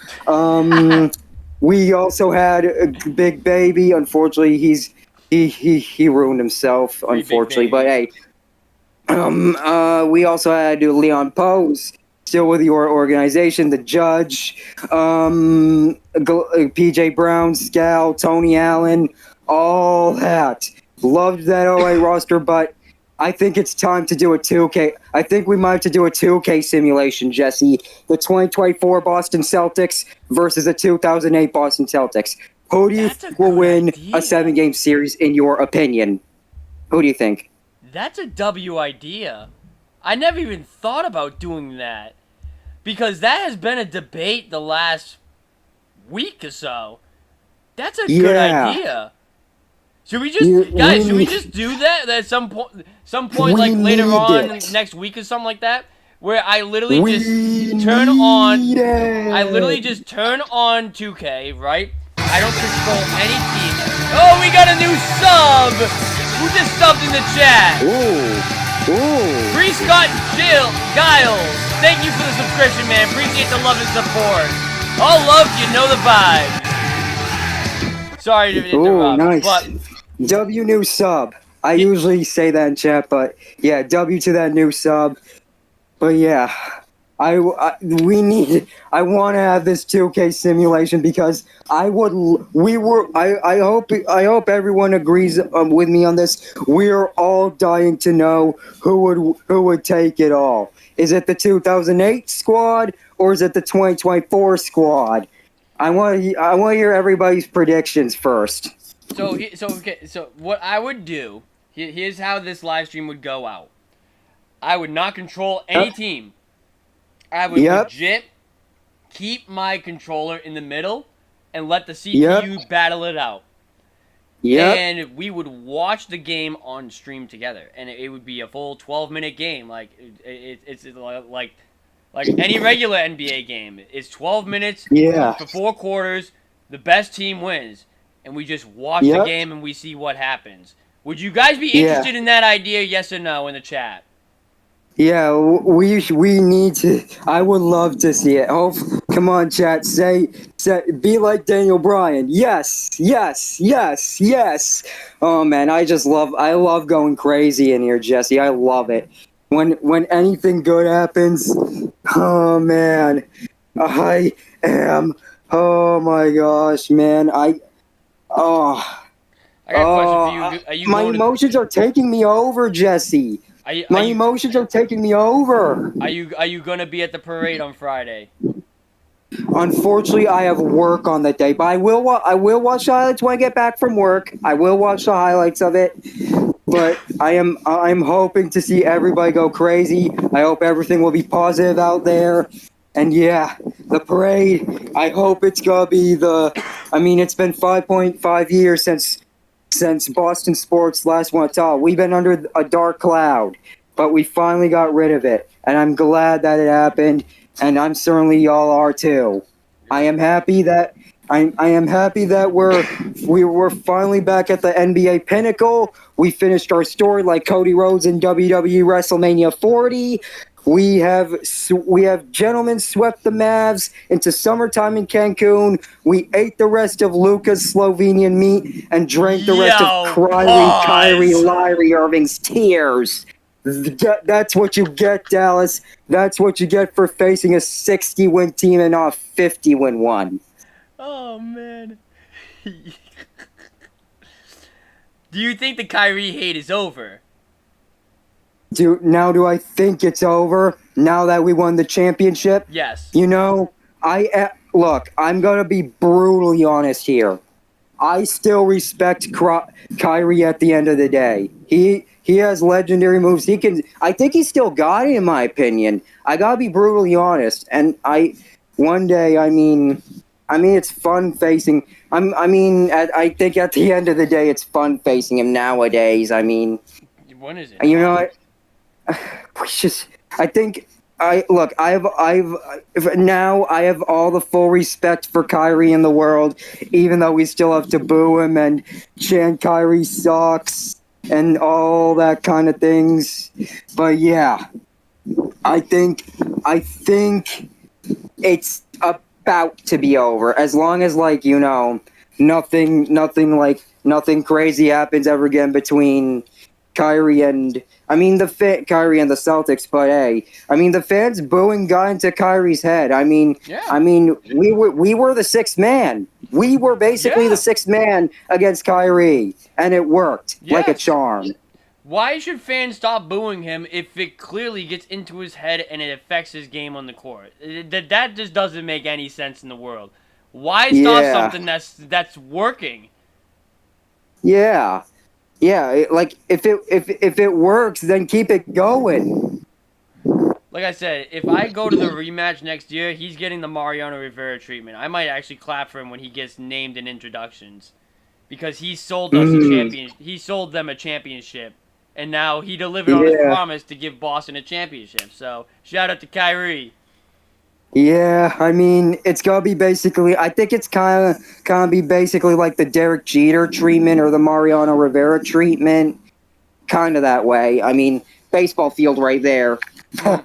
We also had a Big Baby. Unfortunately, he ruined himself. Unfortunately, but hey, we also had Leon Pose, still with your organization, the Judge, PJ Brown, Scal, Tony Allen, all that. Loved that OA roster, but I think it's time to do a 2K. I think we might have to do a 2K simulation, Jesse. The 2024 Boston Celtics versus the 2008 Boston Celtics. Who do you think will win a 7-game series, in your opinion? Who do you think? That's a W idea. I never even thought about doing that. Because that has been a debate the last week or so. That's a good idea. Should we just, should we just do that at some point, like later on next week or something like that? Where I literally just turn on 2K, right? I don't control any team. Oh, we got a new sub! Who just subbed in the chat? Free Scott Giles. Thank you for the subscription, man. Appreciate the love and support. All love, you know the vibe. Sorry to interrupt, nice. but W new sub. I usually say that in chat, but yeah, W to that new sub. But yeah, I want to have this 2K simulation because I hope everyone agrees with me on this. We're all dying to know who would take it all. Is it the 2008 squad or is it the 2024 squad? I want to hear everybody's predictions first. So what I would do, here's how this live stream would go out. I would not control any team. I would legit keep my controller in the middle and let the CPU battle it out. And we would watch the game on stream together, and it would be a full 12-minute game, like it's like any regular NBA game. It's 12 minutes for 4 quarters. The best team wins, and we just watch the game and we see what happens. Would you guys be interested in that idea? Yes or no in the chat? Yeah, we need to. I would love to see it. Come on, chat. Say, be like Daniel Bryan. Yes. Oh man, I love going crazy in here, Jesse. I love it. When anything good happens, oh man, I am. Oh my gosh, man. I got a question for you. My emotions are taking me over, Jesse. My emotions are taking me over. Are you gonna be at the parade on Friday? Unfortunately, I have work on that day, but I will watch the highlights when I get back from work. I will watch the highlights of it. But I'm hoping to see everybody go crazy. I hope everything will be positive out there. And yeah, the parade, I hope it's gonna be it's been 5.5 years since Boston sports last won it all. We've been under a dark cloud, but we finally got rid of it. And I'm glad that it happened. And I'm certainly y'all are too. I am happy that we were finally back at the NBA pinnacle. We finished our story like Cody Rhodes in WWE WrestleMania 40. We have gentlemen swept the Mavs into summertime in Cancun. We ate the rest of Luka's Slovenian meat and drank the rest of Kyrie Irving's tears. That's what you get, Dallas. That's what you get for facing a 60-win team and not a 50-win one. Oh, man. Do you think the Kyrie hate is over? Do I think it's over now that we won the championship? Yes. Look, I'm going to be brutally honest here. I still respect Kyrie at the end of the day. He has legendary moves. I think he still got it, in my opinion. I got to be brutally honest. And one day, it's fun facing. I think at the end of the day, it's fun facing him nowadays. When is it? You know what? I think now I have all the full respect for Kyrie in the world, even though we still have to boo him and chant Kyrie sucks and all that kind of things. But yeah, I think it's about to be over, as long as nothing crazy happens ever again between Kyrie and Kyrie and the Celtics. But hey, the fans booing got into Kyrie's head. We were the sixth man. We were basically the sixth man against Kyrie, and it worked like a charm. Why should fans stop booing him if it clearly gets into his head and it affects his game on the court? That just doesn't make any sense in the world. Why stop something that's working? Yeah. Yeah, if it works, then keep it going. Like I said, if I go to the rematch next year, he's getting the Mariano Rivera treatment. I might actually clap for him when he gets named in introductions, because he sold us a champion. He sold them a championship, and now he delivered on his promise to give Boston a championship. So shout out to Kyrie. Yeah, it's gonna be basically. I think it's kind of gonna be basically like the Derek Jeter treatment or the Mariano Rivera treatment, kind of that way. Baseball field right there. Even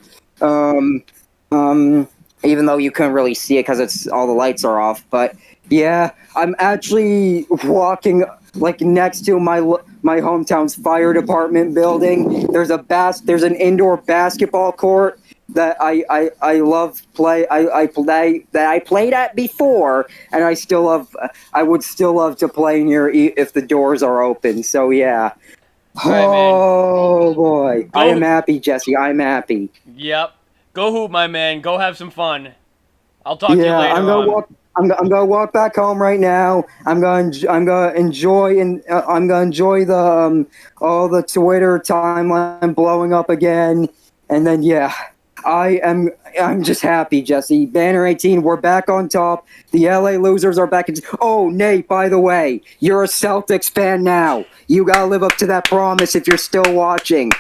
though you couldn't really see it because all the lights are off. But yeah, I'm actually walking next to my hometown's fire department building. There's an indoor basketball court that I love play. I played at before, and I would still love to play near if the doors are open. So yeah. Oh boy, I am happy, Jesse. I'm happy. Yep. Go hoop, my man. Go have some fun. I'll talk to you later. I'm gonna walk back home right now. I'm gonna enjoy the all the Twitter timeline blowing up again, and then I'm just happy, Jesse. Banner 18, we're back on top. The LA losers are back. Oh, Nate, by the way, you're a Celtics fan now. You gotta live up to that promise if you're still watching.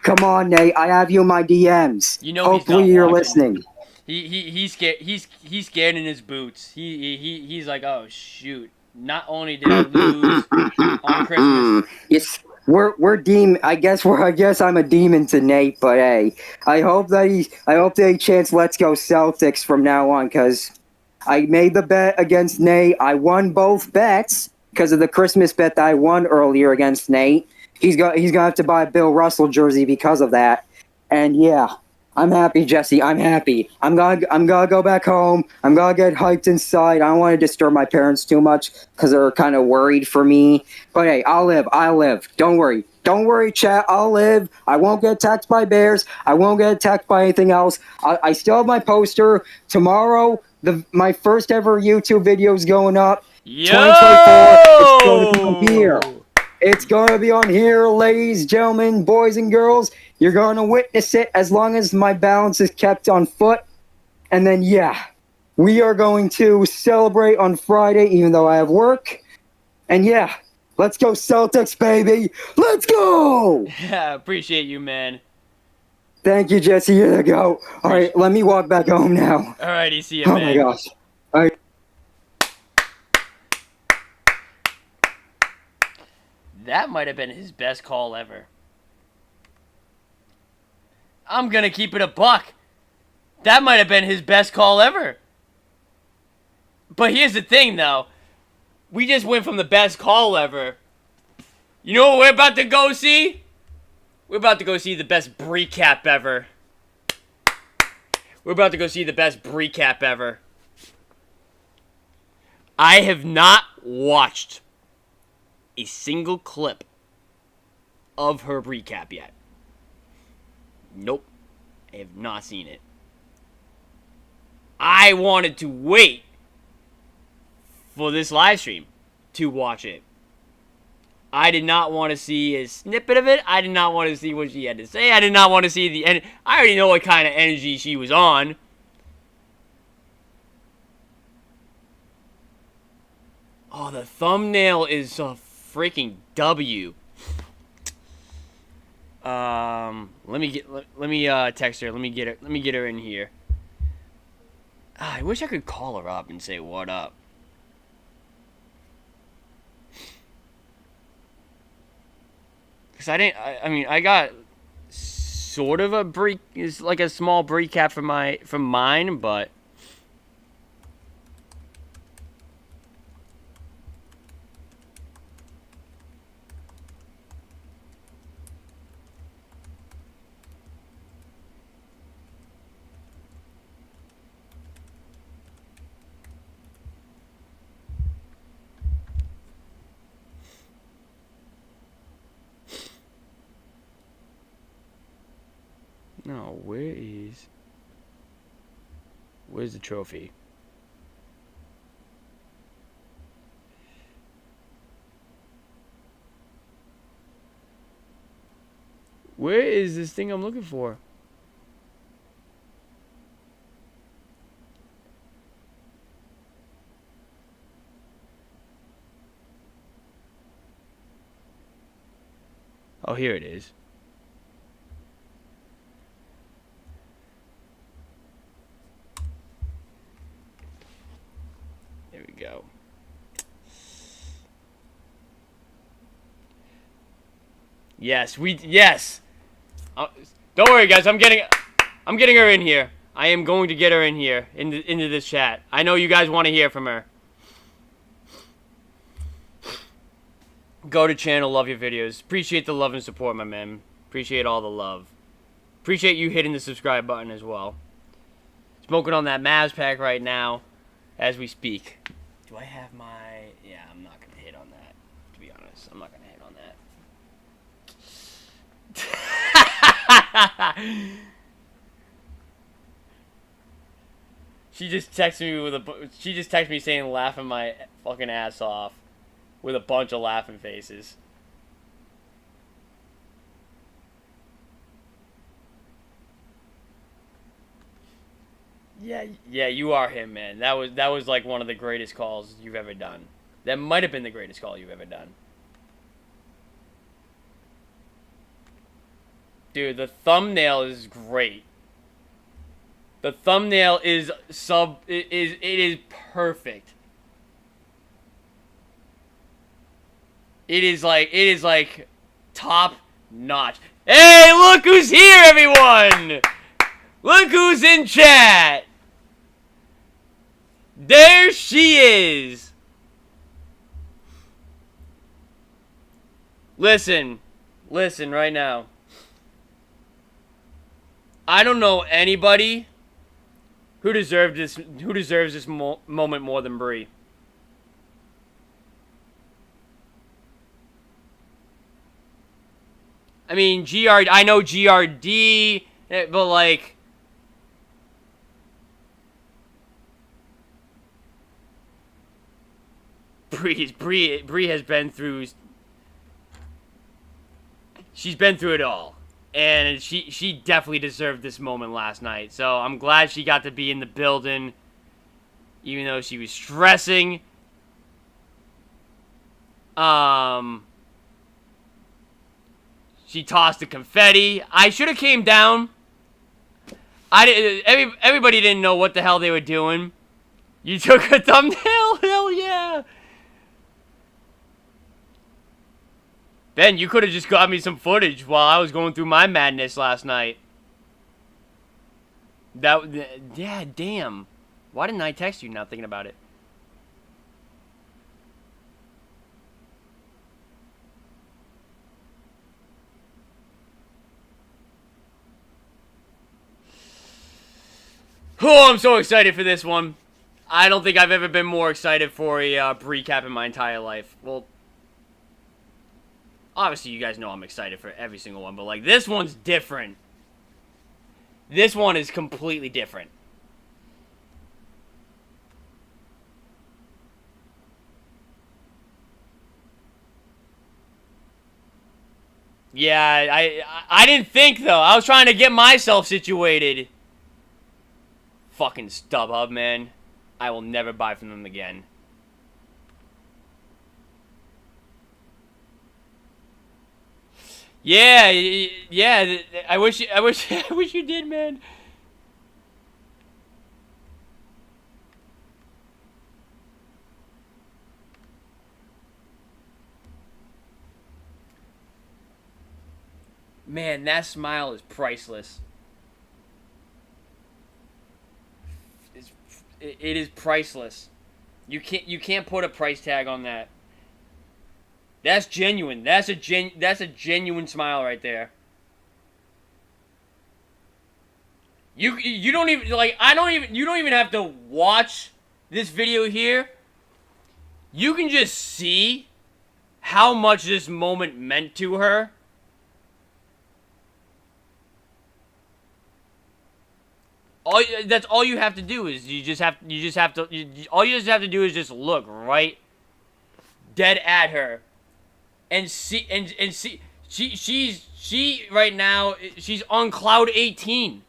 Come on, Nate. I have you in my DMs. Hopefully you're listening. He's scared. He's scared in his boots. He's like, oh shoot! Not only did I lose on Christmas. Yes. We're demon. I guess I'm a demon to Nate, but hey, I hope that he chants "Let's go Celtics" from now on, because I made the bet against Nate. I won both bets because of the Christmas bet that I won earlier against Nate. He's gonna have to buy a Bill Russell jersey because of that, and yeah. I'm happy, Jesse. I'm happy. I'm gonna go back home. I'm gonna get hyped inside. I don't want to disturb my parents too much because they're kind of worried for me. But hey, I'll live. Don't worry, chat. I'll live. I won't get attacked by bears. I won't get attacked by anything else. I still have my poster tomorrow. My first ever YouTube video is going up. 2024. It's going to be here. It's going to be on here, ladies, gentlemen, boys, and girls. You're going to witness it as long as my balance is kept on foot. And then, yeah, we are going to celebrate on Friday, even though I have work. And, yeah, let's go Celtics, baby. Let's go! Yeah, appreciate you, man. Thank you, Jesse. Here you go. All right, let me walk back home now. All righty, see you, man. Oh, my gosh. All right. That might have been his best call ever. I'm gonna keep it a buck. That might have been his best call ever. But here's the thing, though. We just went from the best call ever. You know what we're about to go see? We're about to go see the best recap ever. We're about to go see the best recap ever. I have not watched a single clip of her recap yet. Nope. I have not seen it. I wanted to wait for this live stream to watch it. I did not want to see a snippet of it. I did not want to see what she had to say. I did not want to see the end. I already know what kind of energy she was on. Oh, the thumbnail is a freaking W. Let me text her. Let me get her in here. I wish I could call her up and say what up. Cause I mean, I got sort of a is like a small recap from mine, but. No, where's the trophy? Where is this thing I'm looking for? Oh, here it is. There we go. Yes, yes. Don't worry, guys. I'm getting her in here. I am going to get her in here into this chat. I know you guys want to hear from her. Go to channel, love your videos. Appreciate the love and support, my man. Appreciate all the love. Appreciate you hitting the subscribe button as well. Smoking on that Mavs pack right now as we speak. Do I have my... Yeah, I'm not going to hit on that, to be honest. I'm not going to hit on that. She just texted me saying laughing my fucking ass off with a bunch of laughing faces. Yeah, you are him, man. That was like one of the greatest calls you've ever done. That might have been the greatest call you've ever done. Dude, the thumbnail is great. The thumbnail is it is perfect. It is like top notch. Hey, look who's here, everyone! Look who's in chat! There she is! Listen right now. I don't know anybody who deserves this moment more than Bree. I mean, I know GRD, but like... Bree has been through... She's been through it all. And she definitely deserved this moment last night. So I'm glad she got to be in the building, even though she was stressing. She tossed the confetti. I should have came down. Everybody didn't know what the hell they were doing. You took a thumbnail? Hell yeah. Ben, you could have just got me some footage while I was going through my madness last night. Yeah, damn. Why didn't I text you now thinking about it? Oh, I'm so excited for this one. I don't think I've ever been more excited for a recap in my entire life. Well, obviously you guys know I'm excited for every single one, but like this one's different. This one is completely different. Yeah, I didn't think though. I was trying to get myself situated. Fucking StubHub, man. I will never buy from them again. Yeah, yeah. I wish I wish you did, man. Man, that smile is priceless. It is priceless. You can't put a price tag on that. That's genuine. That's a genuine smile right there. You don't even like you don't even have to watch this video here. You can just see how much this moment meant to her. That's all you have to do is all you just have to do is just look right dead at her and see she right now she's on cloud 18.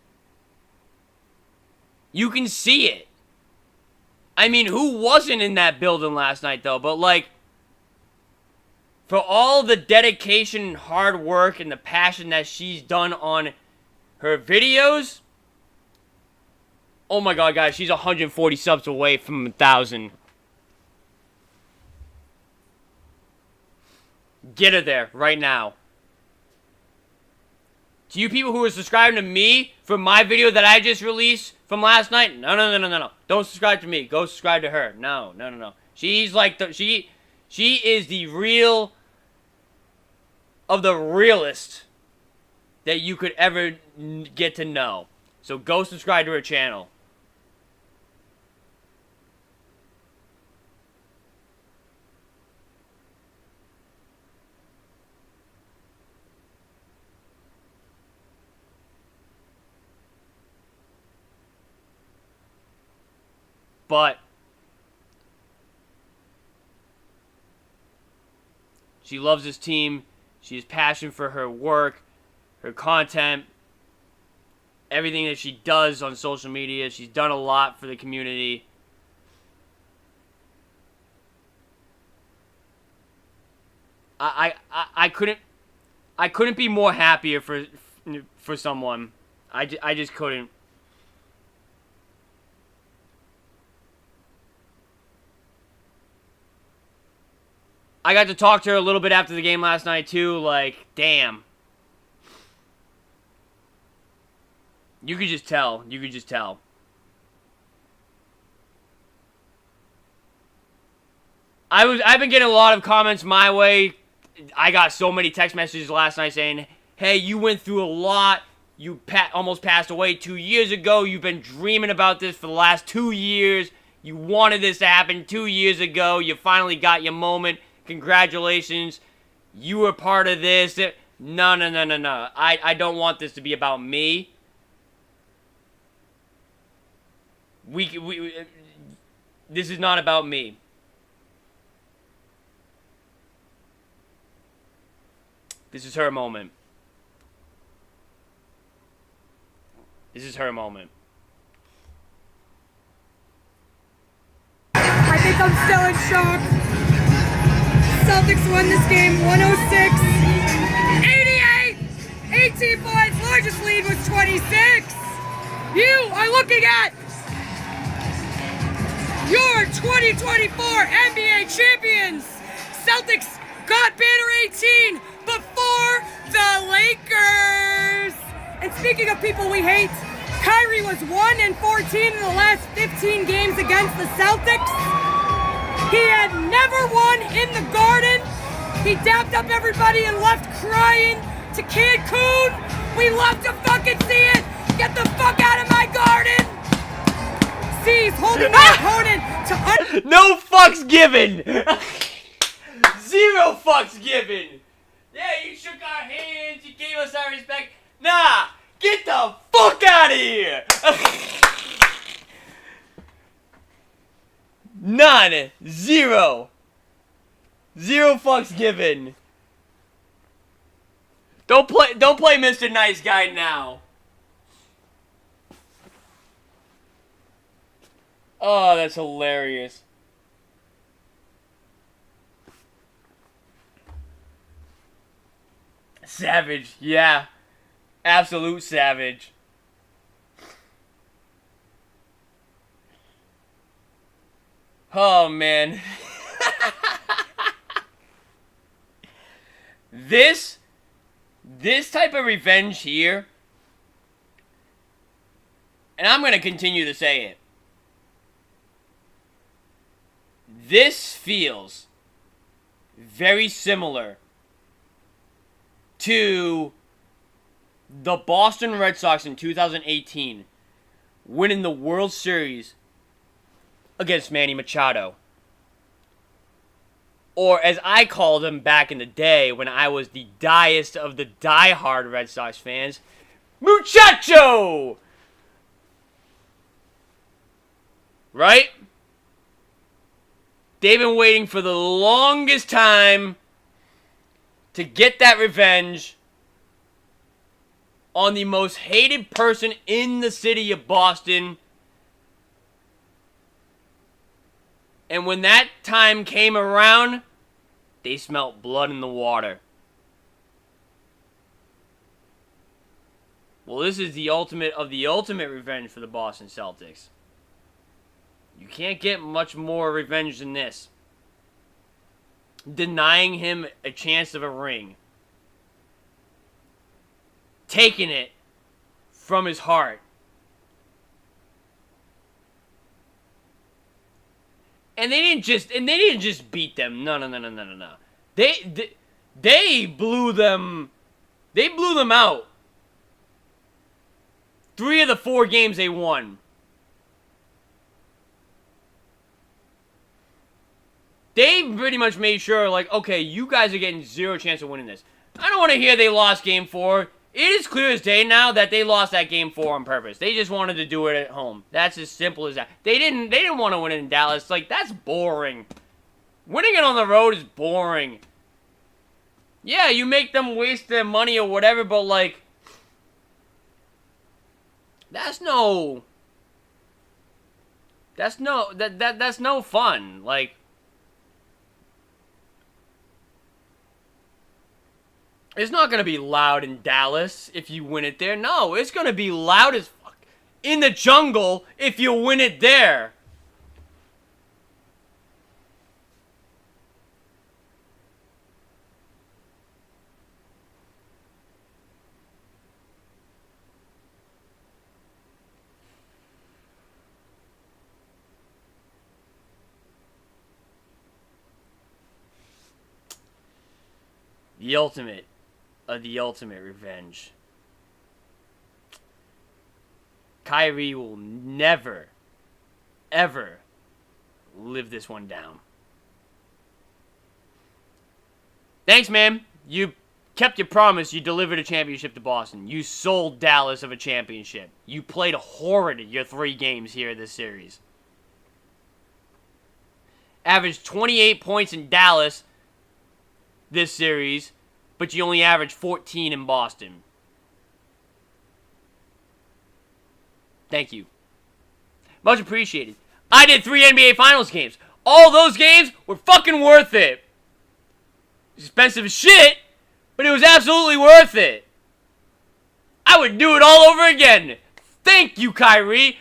You can see it. I mean, who wasn't in that building last night though? But like, for all the dedication and hard work and the passion that she's done on her videos, oh my god, guys, she's 140 subs away from 1,000. Get her there right now. To you people who are subscribing to me for my video that I just released from last night, no. Don't subscribe to me. Go subscribe to her. No. She's like she is the real of the realest that you could ever get to know. So go subscribe to her channel. But she loves this team. She has passion for her work, her content, everything that she does on social media. She's done a lot for the community. I couldn't be more happier for someone. I just couldn't. I got to talk to her a little bit after the game last night, too. Like, damn. You could just tell. I've been getting a lot of comments my way. I got so many text messages last night saying, hey, you went through a lot. You almost passed away 2 years ago. You've been dreaming about this for the last 2 years. You wanted this to happen 2 years ago. You finally got your moment. Congratulations, you were part of this. No. I don't want this to be about me. This is not about me. This is her moment. This is her moment. I think I'm still in shock. Celtics won this game 106-88. 18 points. Largest lead was 26. You are looking at your 2024 NBA champions. Celtics got banner 18 before the Lakers. And speaking of people we hate, Kyrie was 1-14 in the last 15 games against the Celtics. He had never won in the Garden. He dapped up everybody and left crying to Cancun. We love to fucking see it. Get the fuck out of my Garden. See, he's holding my opponent to no fucks given. 0 fucks given. Yeah, you shook our hands. You gave us our respect. Nah, get the fuck out of here. None. 0. 0 fucks given. Don't play Mr. Nice Guy now. Oh, that's hilarious. Savage, yeah. Absolute savage. Oh, man. This type of revenge here, and I'm going to continue to say it, this feels very similar to the Boston Red Sox in 2018 winning the World Series against Manny Machado. Or as I called him back in the day when I was the diest of the diehard Red Sox fans, Muchacho! Right? They've been waiting for the longest time to get that revenge on the most hated person in the city of Boston. And when that time came around, they smelt blood in the water. Well, this is the ultimate of the ultimate revenge for the Boston Celtics. You can't get much more revenge than this. Denying him a chance of a ring. Taking it from his heart. And they didn't just beat them. No. They blew them. They blew them out. 3 of the 4 games they won. They pretty much made sure, like, okay, you guys are getting 0 chance of winning this. I don't want to hear they lost game 4. It is clear as day now that they lost that game 4 on purpose. They just wanted to do it at home. That's as simple as that. They didn't want to win it in Dallas. Like, that's boring. Winning it on the road is boring. Yeah, you make them waste their money or whatever, but like, that's no fun. Like, it's not going to be loud in Dallas if you win it there. No, it's going to be loud as fuck in the jungle if you win it there. The ultimate of the ultimate revenge. Kyrie will never, ever live this one down. Thanks, man. You kept your promise. You delivered a championship to Boston. You sold Dallas of a championship. You played horrid your 3 games here this series. Averaged 28 points in Dallas this series, but you only averaged 14 in Boston. Thank you. Much appreciated. I did 3 NBA Finals games. All those games were fucking worth it. Expensive as shit, but it was absolutely worth it. I would do it all over again. Thank you, Kyrie.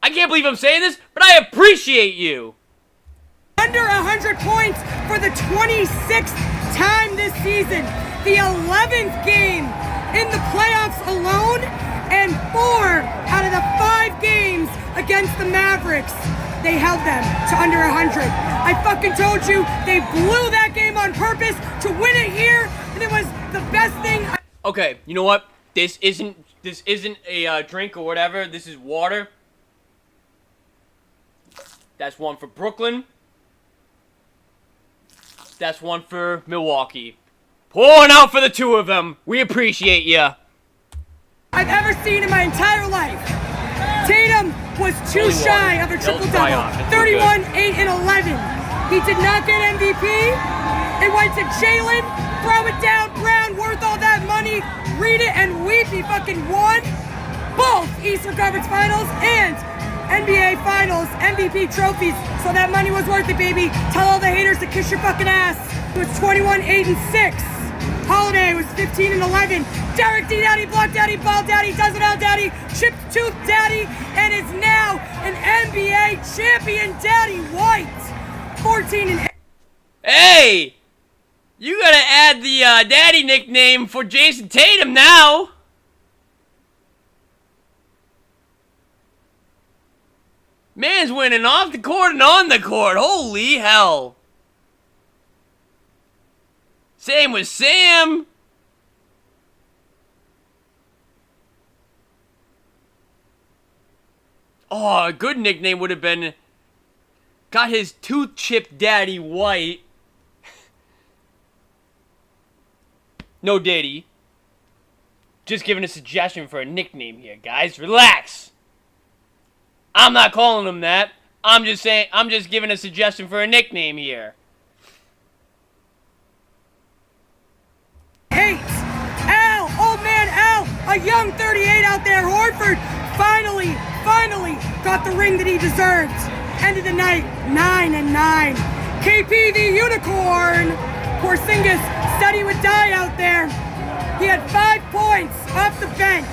I can't believe I'm saying this, but I appreciate you. Under 100 points for the 26th time this season. The 11th game in the playoffs alone, and 4 out of the 5 games against the Mavericks, they held them to under 100. I fucking told you, they blew that game on purpose to win it here, and it was the best thing. Okay, you know what? This isn't a drink or whatever. This is water. That's one for Brooklyn. That's one for Milwaukee. Pouring out for the 2 of them. We appreciate ya. I've ever seen in my entire life. Tatum was too shy of a triple-double. 31, 8, and 11. He did not get MVP. It went to Jalen. Throw it down. Brown, worth all that money. Read it and weep. He fucking won both Eastern Conference Finals and NBA Finals MVP trophies. So that money was worth it, baby. Tell all the haters to kiss your fucking ass. It was 21, 8, and 6. Holiday was 15 and 11. Derek D. Daddy, Block Daddy, Ball Daddy, Does It All Daddy, Chip Tooth Daddy, and is now an NBA champion. Daddy White, 14 and 8. Hey! You gotta add the daddy nickname for Jason Tatum now. Man's winning off the court and on the court. Holy hell. Same with Sam. Oh, a good nickname would have been, got his tooth chipped Daddy White. No Diddy. Just giving a suggestion for a nickname here, guys. Relax. I'm not calling him that. I'm just saying, I'm just giving a suggestion for a nickname here. Al, old man Al, a young 38 out there. Horford finally got the ring that he deserved. End of the night, 9 and 9. KP the Unicorn. Porzingis said he would die out there. He had 5 points off the bench.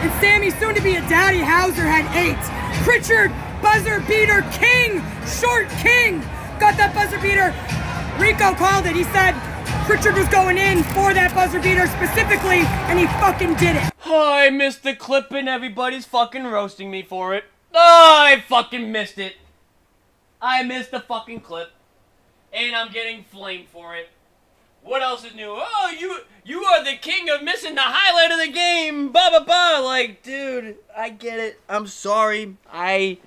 And Sammy, soon to be a daddy, Hauser, had 8. Pritchard, buzzer beater king, short king, got that buzzer beater. Rico called it. He said Pritchard was going in for that buzzer beater specifically, and he fucking did it. Oh, I missed the clip and everybody's fucking roasting me for it. Oh, I fucking missed it. I missed the fucking clip. And I'm getting flamed for it. What else is new? Oh, you are the king of missing the highlight of the game. Blah, blah, blah. Like, dude, I get it. I'm sorry. I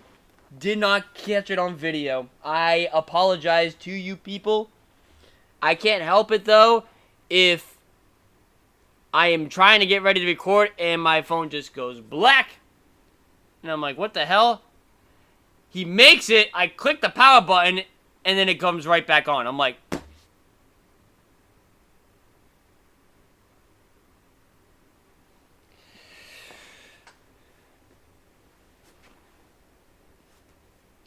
did not catch it on video. I apologize to you people. I can't help it, though, if I am trying to get ready to record and my phone just goes black. And I'm like, what the hell? He makes it. I click the power button, and then it comes right back on. I'm like,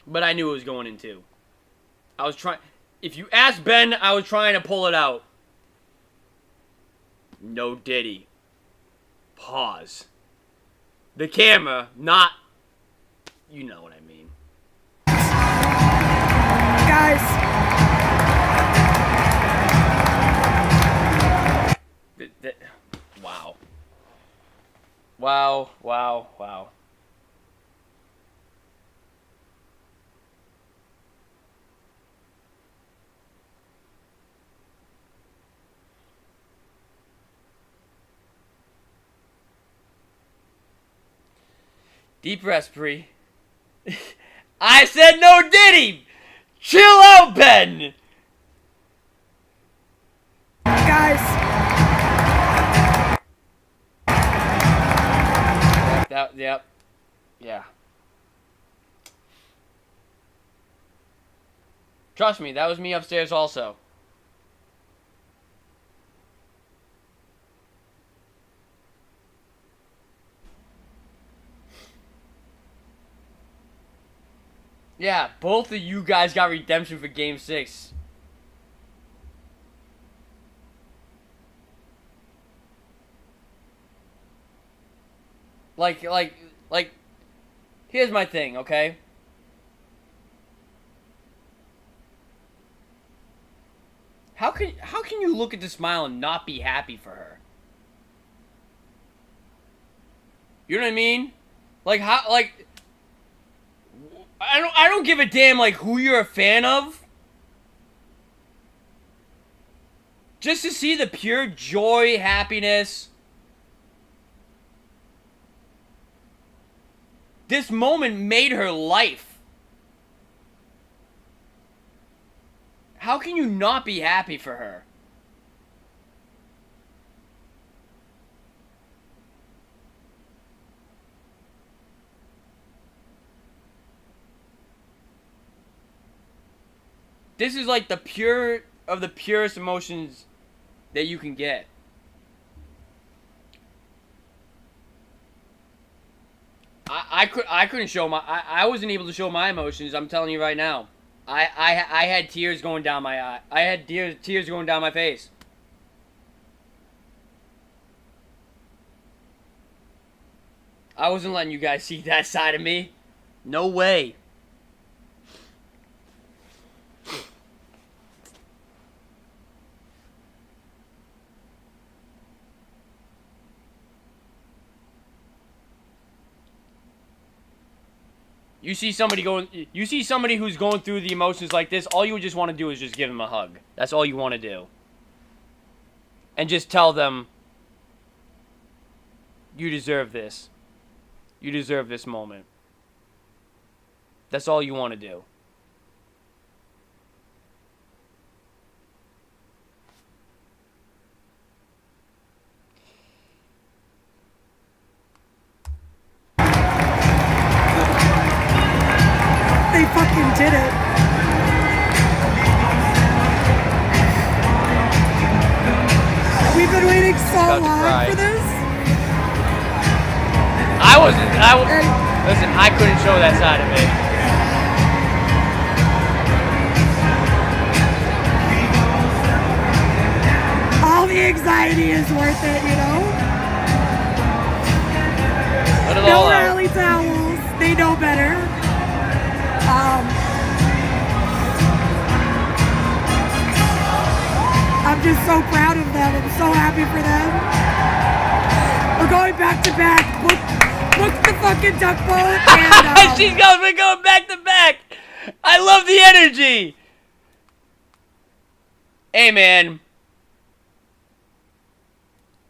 but I knew it was going in too. I was trying. If you ask Ben, I was trying to pull it out. No Diddy. Pause. The camera, not. You know what I mean. Guys. Wow. Wow, wow, wow. Deep breath, Bree. I said no Diddy! Chill out, Ben! Guys. Yep. Yeah. Trust me, that was me upstairs also. Yeah, both of you guys got redemption for Game 6. Like, here's my thing, okay? How can you look at the smile and not be happy for her? You know what I mean? Like, how, like, I don't give a damn, like, who you're a fan of. Just to see the pure joy, happiness. This moment made her life. How can you not be happy for her? This is like the pure of the purest emotions that you can get. I couldn't show my I wasn't able to show my emotions. I'm telling you right now. I had tears going down my eye. I had tears going down my face. I wasn't letting you guys see that side of me. No way. You see somebody who's going through the emotions like this, all you would just want to do is just give them a hug. That's all you want to do. And just tell them, you deserve this. You deserve this moment. That's all you want to do. They fucking did it. We've been waiting so long for this. Listen, I couldn't show that side of me. All the anxiety is worth it, you know? Let it No all out. rally towels. They know better. I'm just so proud of them. I'm so happy for them. We're going back to back. Book the fucking duck boat. And, We're going back to back. I love the energy. Hey, man.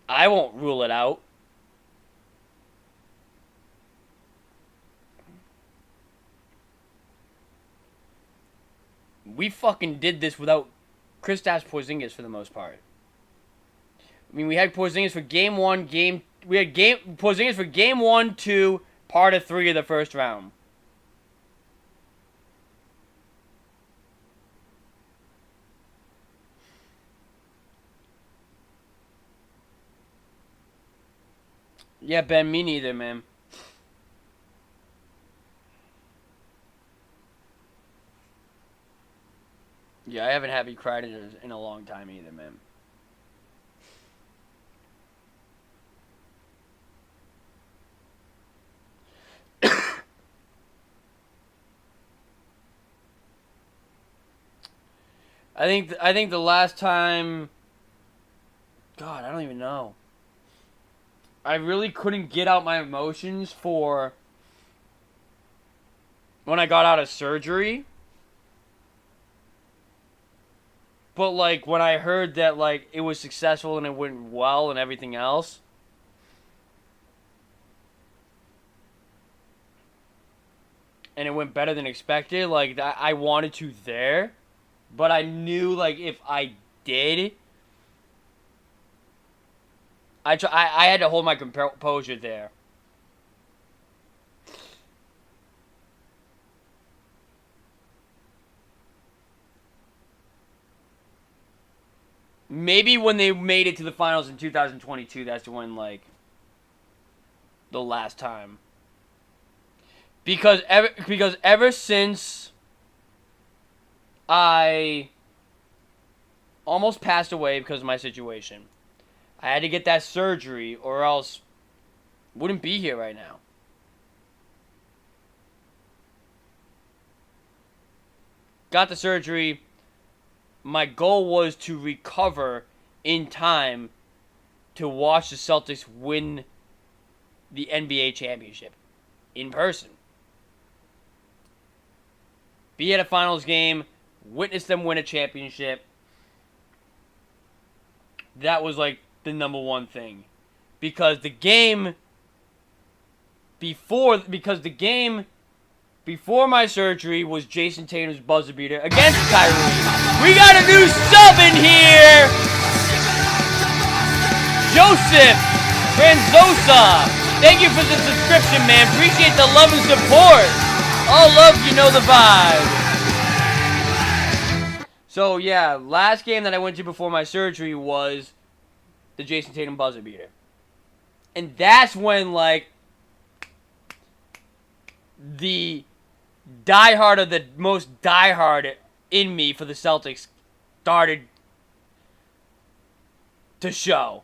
I won't rule it out. We fucking did this without Kristaps Porzingis for the most part. I mean, we had Porzingis for game 1, Porzingis for game 1, 2, part of 3 of the first round. Yeah, Ben, me neither, man. Yeah, I haven't had me cried in a long time either, man. I think the last time, God, I don't even know. I really couldn't get out my emotions for when I got out of surgery. But, like, when I heard that, like, it was successful and it went well and everything else. And it went better than expected. Like, I wanted to there. But I knew, like, if I did, I had to hold my composure there. Maybe when they made it to the finals in 2022, that's when, like, the last time. Because ever since I almost passed away because of my situation, I had to get that surgery or else wouldn't be here right now. Got the surgery. My goal was to recover in time to watch the Celtics win the NBA championship in person. Be at a finals game, witness them win a championship. That was like the number one thing. Because the game before my surgery was Jason Tatum's buzzer beater against Kyrie. We got a new sub in here! Joseph Franzosa. Thank you for the subscription, man. Appreciate the love and support. All love, you know the vibe. So, yeah, last game that I went to before my surgery was the Jason Tatum buzzer beater. And that's when, like, the diehard of the most diehard in me for the Celtics started to show.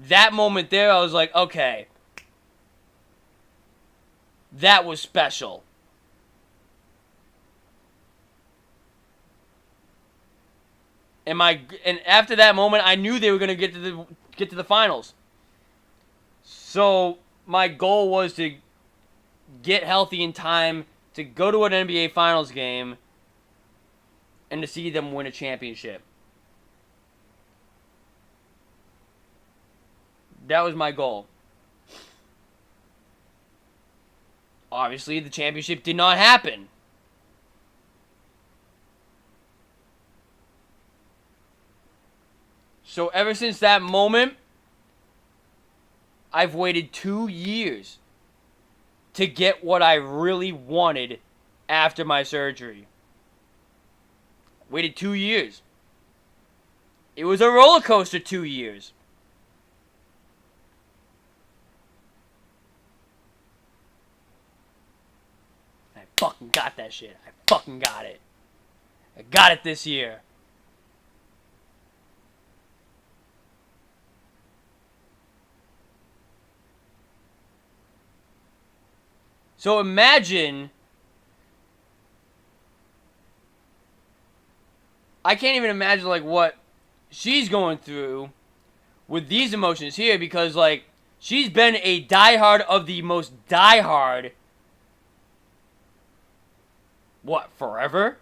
That moment there, I was like, okay, That was special. And after that moment, I knew they were gonna get to the finals. So my goal was to get healthy in time to go to an NBA Finals game and to see them win a championship. That was my goal. Obviously, the championship did not happen. So ever since that moment, I've waited 2 years to get what I really wanted after my surgery. Waited 2 years. It was a roller coaster 2 years. I fucking got that shit. I fucking got it. I got it this year. So imagine, I can't even imagine like what she's going through with these emotions here, because like she's been a diehard of the most diehard, what, forever?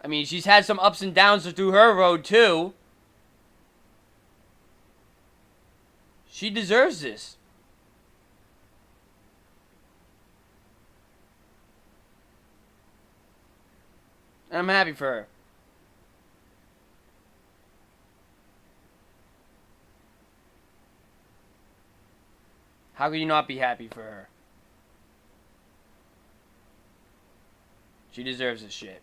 I mean, she's had some ups and downs through her road too. She deserves this. And I'm happy for her. How could you not be happy for her? She deserves this shit.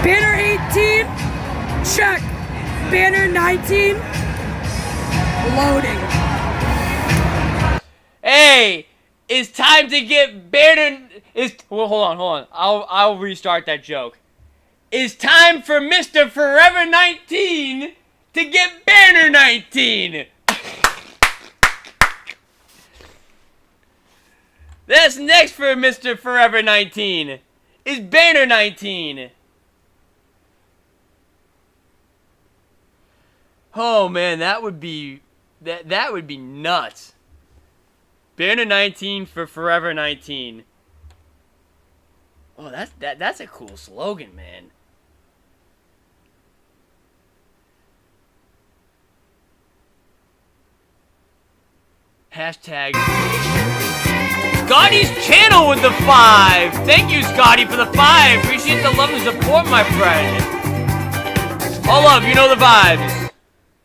Banner 18, check. Banner 19, loading. Hey! It's time to get Banner. Well, hold on. I'll restart that joke. It's time for Mr. Forever 19 to get Banner 19. That's next for Mr. Forever 19 is Banner 19. Oh man, that would be nuts. Banner 19 for Forever 19. Oh, that's a cool slogan, man. Hashtag Scotty's channel with the 5. Thank you, Scotty, for the 5. Appreciate the love and support, my friend. All love, you know the vibes.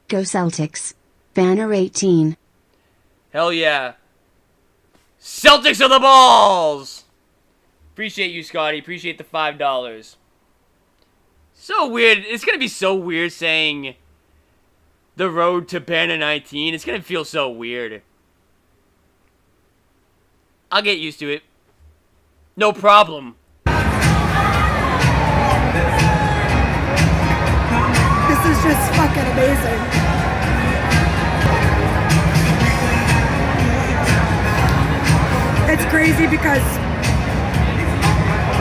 Go Celtics. Banner 18. Hell yeah. Celtics are the balls! Appreciate you, Scotty. Appreciate the $5. So weird. It's going to be so weird saying the road to Banner 19. It's going to feel so weird. I'll get used to it. No problem. This is just fucking amazing. It's crazy because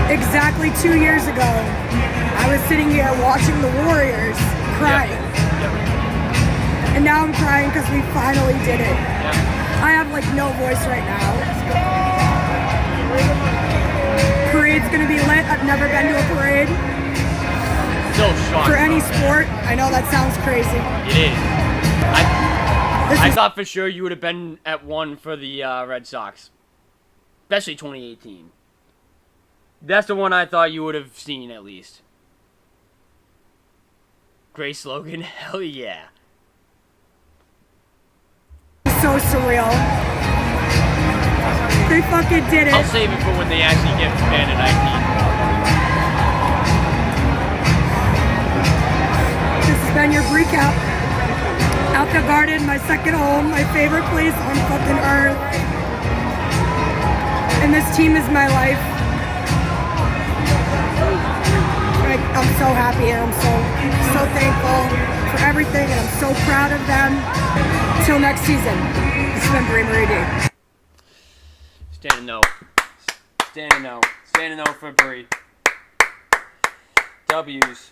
exactly 2 years ago, I was sitting here watching the Warriors crying. Yep. And now I'm crying because we finally did it. I have like no voice right now. Parade's gonna be lit. I've never been to a parade. So shocked. For any sport. I know that sounds crazy. It is. I thought for sure you would have been at one for the Red Sox. Especially 2018. That's the one I thought you would have seen at least. Great slogan. Hell yeah. So surreal. They fucking did it. I'll save it for when they actually get Banner 19. This has been your recap. Out the Garden, my second home, my favorite place on fucking earth. And this team is my life. Like, I'm so happy and I'm so thankful for everything, and I'm so proud of them. Till next season, this has been Brie Marie D. Standing no. Standing no. Standing no for Brie. W's.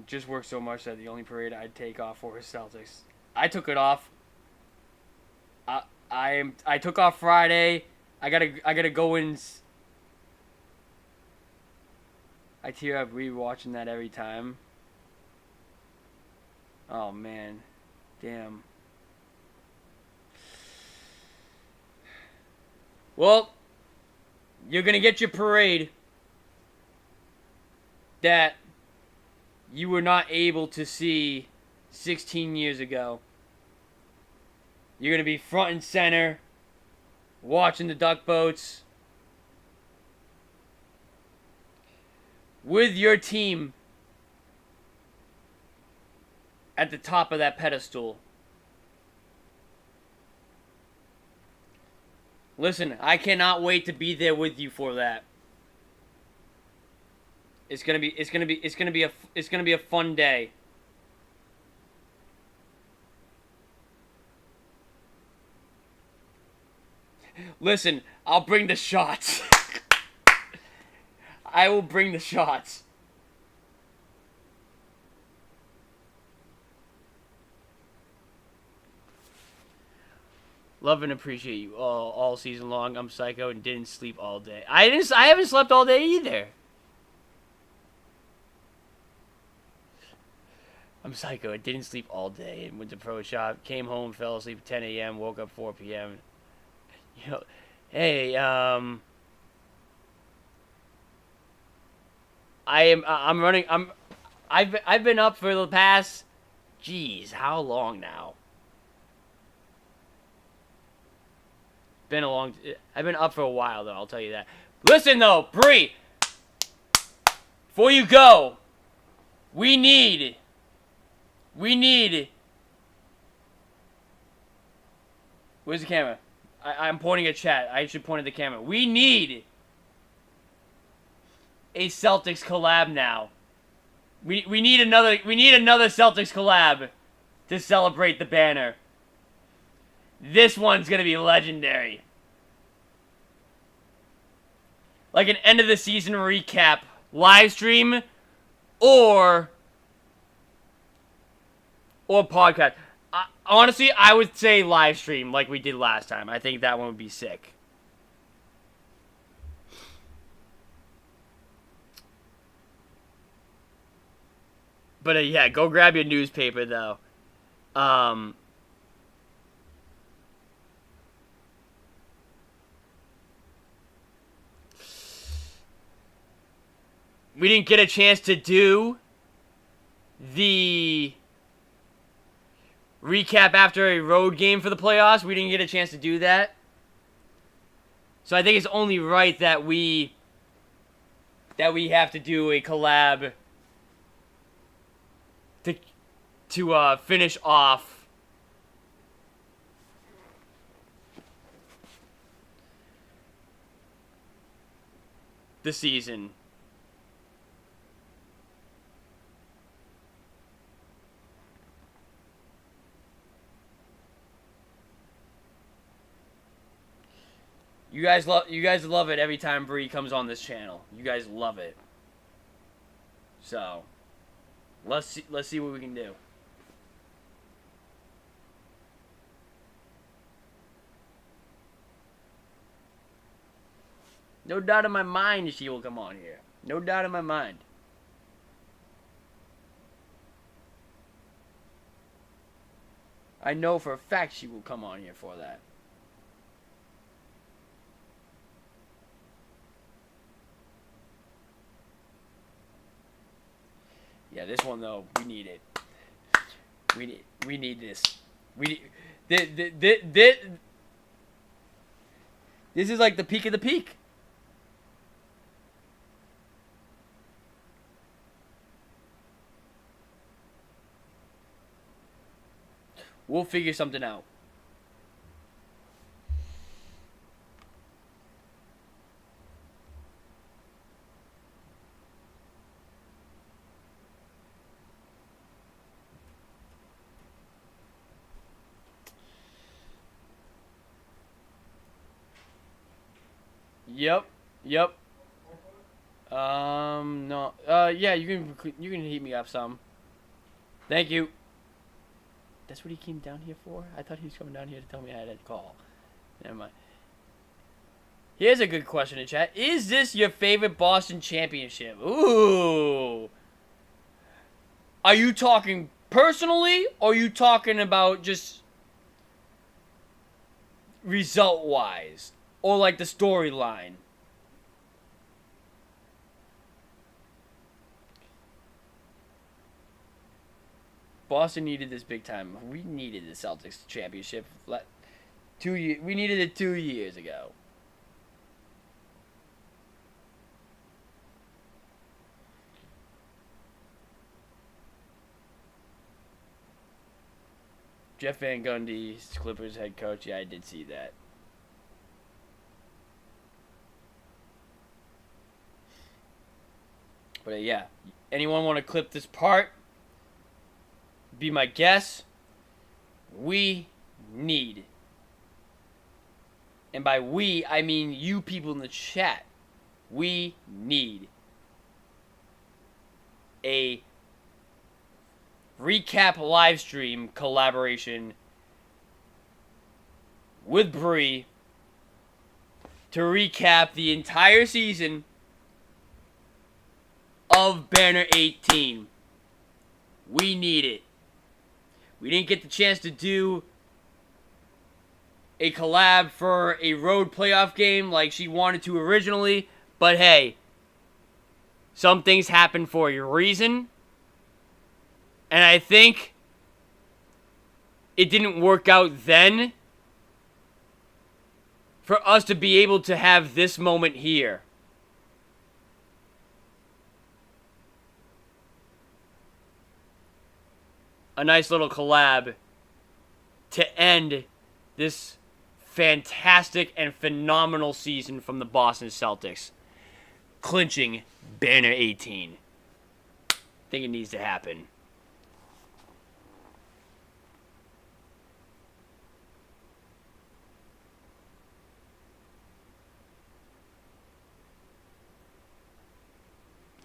Just worked so much that the only parade I'd take off for is Celtics. I took it off. I took off Friday. I gotta go in. I tear up rewatching that every time. Oh man, damn. Well, you're gonna get your parade that you were not able to see 16 years ago. You're going to be front and center, watching the duck boats, with your team at the top of that pedestal. Listen, I cannot wait to be there with you for that. It's gonna be a fun day. Listen, I'll bring the shots. I will bring the shots. Love and appreciate you all season long. I'm psycho and didn't sleep all day. I haven't slept all day either. I'm psycho. I didn't sleep all day and went to pro shop. Came home, fell asleep at 10 a.m. Woke up 4 p.m. You know, hey, I've been up for the past, geez, how long now? I've been up for a while though. I'll tell you that. Listen though, Bree, before you go, we need. Where's the camera? I'm pointing at chat. I should point at the camera. We need a Celtics collab now. We need another Celtics collab to celebrate the banner. This one's gonna be legendary. Like an end of the season recap live stream or podcast. Honestly, I would say live stream like we did last time. I think that one would be sick. But yeah, go grab your newspaper though. We didn't get a chance to do the recap after a road game for the playoffs. We didn't get a chance to do that. So I think it's only right that we have to do a collab to finish off the season. You guys love it every time Bree comes on this channel. You guys love it. So, let's see what we can do. No doubt in my mind she will come on here. No doubt in my mind. I know for a fact she will come on here for that. Yeah, this one though, we need it. We need this. This is like the peak of the peak. We'll figure something out. Yep. No. Yeah, you can heat me up some. Thank you. That's what he came down here for? I thought he was coming down here to tell me I had to call. Never mind. Here's a good question in chat. Is this your favorite Boston championship? Ooh. Are you talking personally, or are you talking about just result-wise? Or like the storyline? Boston needed this big time. We needed the Celtics championship. We needed it 2 years ago. Jeff Van Gundy, Clippers head coach. Yeah, I did see that. But yeah, anyone want to clip this part? Be my guest. We need, and by we, I mean you people in the chat, we need a recap live stream collaboration with Bree to recap the entire season of Banner 18. We need it. We didn't get the chance to do a collab for a road playoff game like she wanted to originally, but hey, some things happen for a reason, and I think it didn't work out then for us to be able to have this moment here. A nice little collab to end this fantastic and phenomenal season from the Boston Celtics, clinching Banner 18. I think it needs to happen.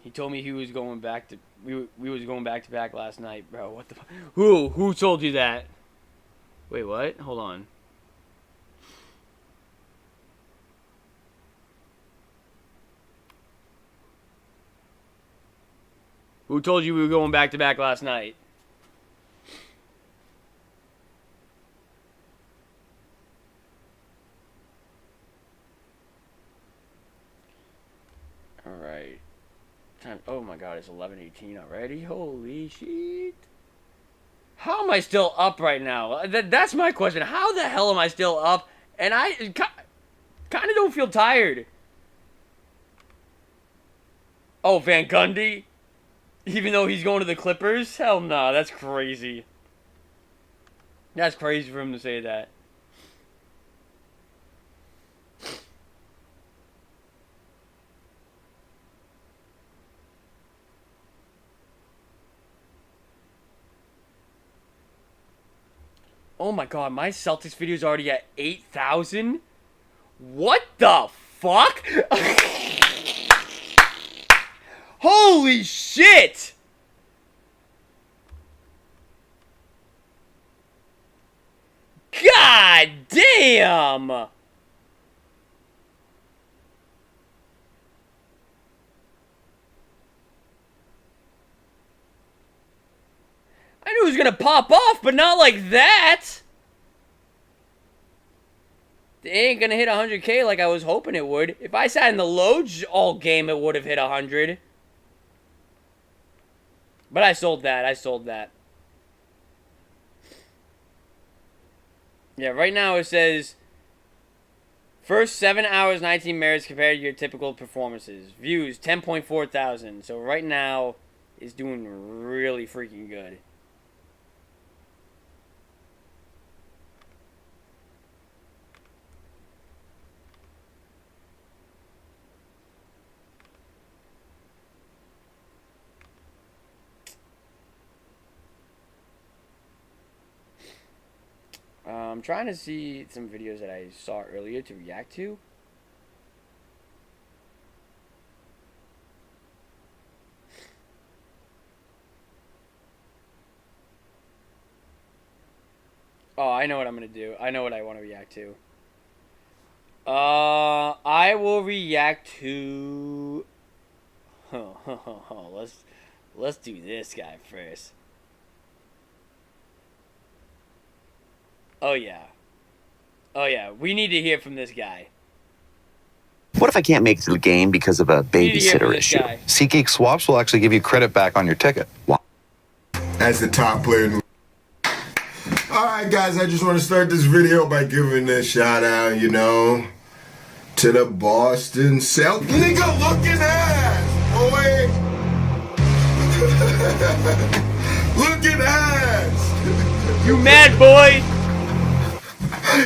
He told me he was going back to we was going back to back last night, bro. What the Who told you that? Wait, what? Hold on. Who told you we were going back to back last night? All right. Oh my god, it's 11:18 already. Holy shit. How am I still up right now? That's my question. How the hell am I still up? And I kind of don't feel tired. Oh, Van Gundy? Even though he's going to the Clippers? Hell no, that's crazy. That's crazy for him to say that. Oh my god, my Celtics video is already at 8,000? What the fuck? Holy shit! God damn! I knew it was gonna pop off, but not like that! It ain't gonna hit 100K like I was hoping it would. If I sat in the loads all game, it would have hit 100. But I sold that. Yeah, right now it says first 7 hours, 19 minutes compared to your typical performances. Views, 10.4 thousand. So right now, it's doing really freaking good. I'm trying to see some videos that I saw earlier to react to. Oh, I know what I'm gonna do. I know what I want to react to. I will react to. Let's do this guy first. Oh yeah. Oh yeah. We need to hear from this guy. What if I can't make it to the game because of a babysitter issue? SeatGeek swaps will actually give you credit back on your ticket. Wow. As the top player. Alright guys, I just want to start this video by giving a shout out, you know, to the Boston Celtics. Nigga looking ass, boy. Looking ass. You mad, boy?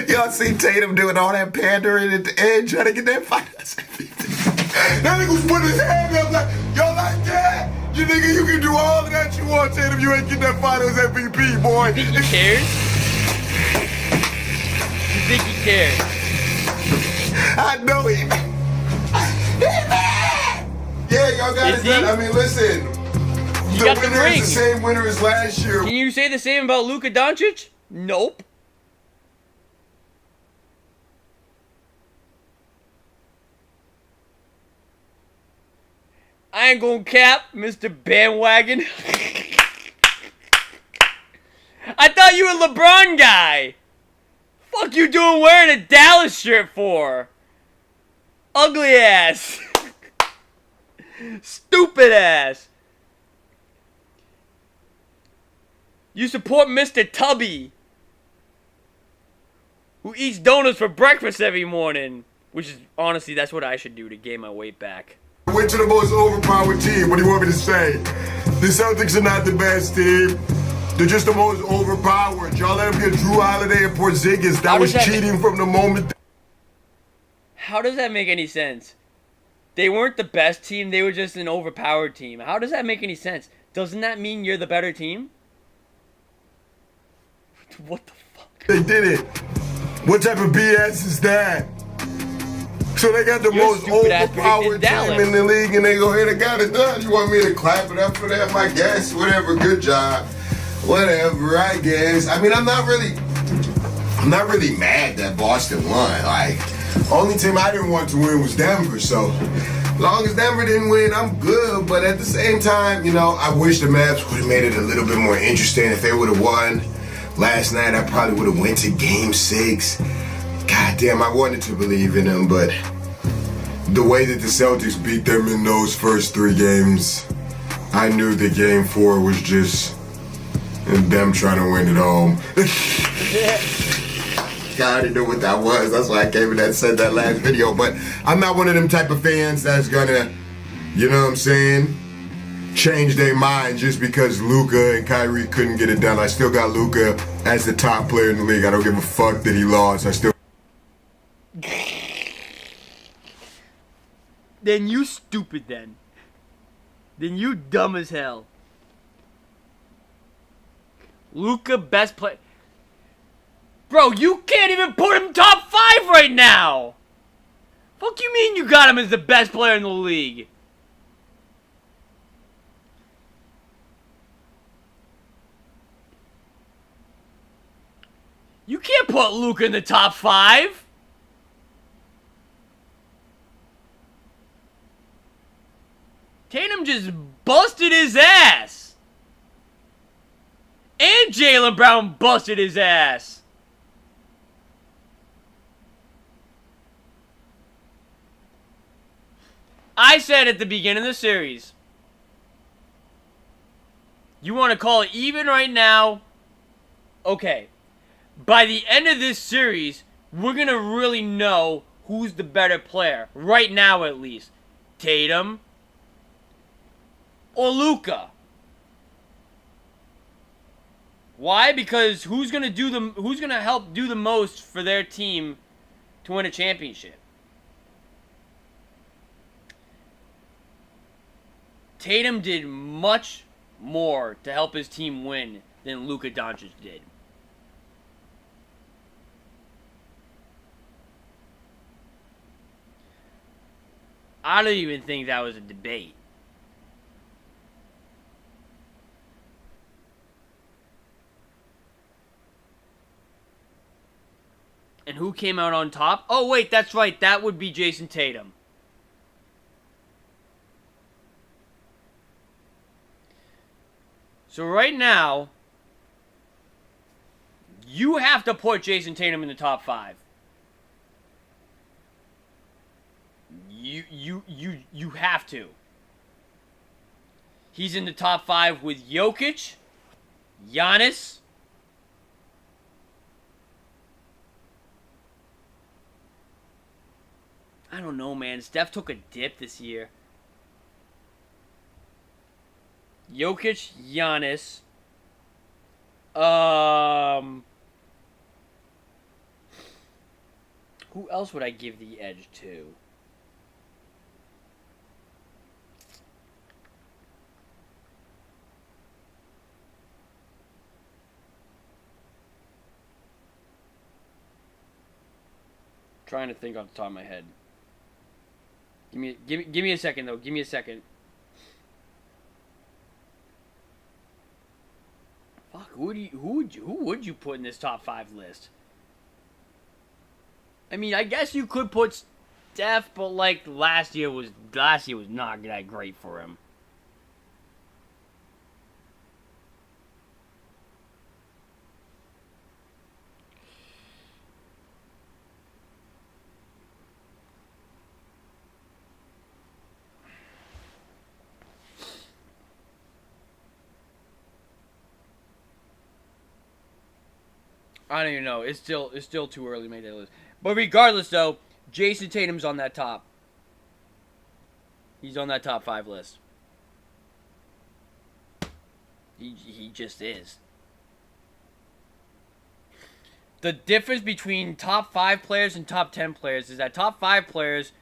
Y'all see Tatum doing all that pandering at the end, trying to get that finals MVP. That nigga was putting his hand up like, yo, like that? You nigga, you can do all of that you want, Tatum. You ain't get that finals MVP, boy. You think he cares? You think he cares? I know he. Yeah, y'all got it done. I mean, listen. You got the winner ring. is the same winner as last year. Can you say the same about Luka Doncic? Nope. I ain't gonna cap, Mr. Bandwagon. I thought you were a LeBron guy. Fuck you doing wearing a Dallas shirt for? Ugly ass. Stupid ass. You support Mr. Tubby, who eats donuts for breakfast every morning. Which is, honestly, that's what I should do to gain my weight back. Went to the most overpowered team. What do you want me to say? The Celtics are not the best team. They're just the most overpowered. Y'all let them get Drew Holiday and Porzingis. That was cheating from the moment. How does that make any sense? They weren't the best team. They were just an overpowered team. How does that make any sense? Doesn't that mean you're the better team? What the fuck? They did it. What type of BS is that? So they got the most overpowered team in the league, and they go ahead and got it done. You want me to clap it up for them? I guess. Whatever. Good job. Whatever. I guess. I mean, I'm not really mad that Boston won. Like, only team I didn't want to win was Denver. So, as long as Denver didn't win, I'm good. But at the same time, you know, I wish the Mavs would have made it a little bit more interesting. If they would have won last night, I probably would have went to Game 6. God damn, I wanted to believe in them, but the way that the Celtics beat them in those first 3 games, I knew that Game 4 was just them trying to win it home. I already knew what that was. That's why I came in and said that last video. But I'm not one of them type of fans that's gonna, you know what I'm saying, change their mind just because Luka and Kyrie couldn't get it done. I still got Luka as the top player in the league. I don't give a fuck that he lost. I still. Then you stupid then. Then you dumb as hell. Luka best play. Bro, you can't even put him top 5 right now. Fuck you mean you got him as the best player in the league? You can't put Luka in the top 5. Tatum just busted his ass. And Jaylen Brown busted his ass. I said at the beginning of the series, you want to call it even right now? Okay. by the end of this series, we're going to really know who's the better player. Right now, at least. Tatum or Luka. Why? Because who's going to help do the most for their team to win a championship? Tatum did much more to help his team win than Luka Doncic did. I don't even think that was a debate. And who came out on top? Oh, wait, that's right. That would be Jason Tatum. So right now, you have to put Jason Tatum in the top 5. You have to. He's in the top 5 with Jokic, Giannis, I don't know, man. Steph took a dip this year. Jokic, Giannis. Who else would I give the edge to? Trying to think off the top of my head. Give me a second though. Give me a second. Fuck, who would you put in this top 5 list? I mean, I guess you could put Steph, but like last year was not that great for him. I don't even know. It's still too early to make that list. But regardless, though, Jason Tatum's on that top. He's on that top 5 list. He just is. The difference between top 5 players and top 10 players is that top 5 players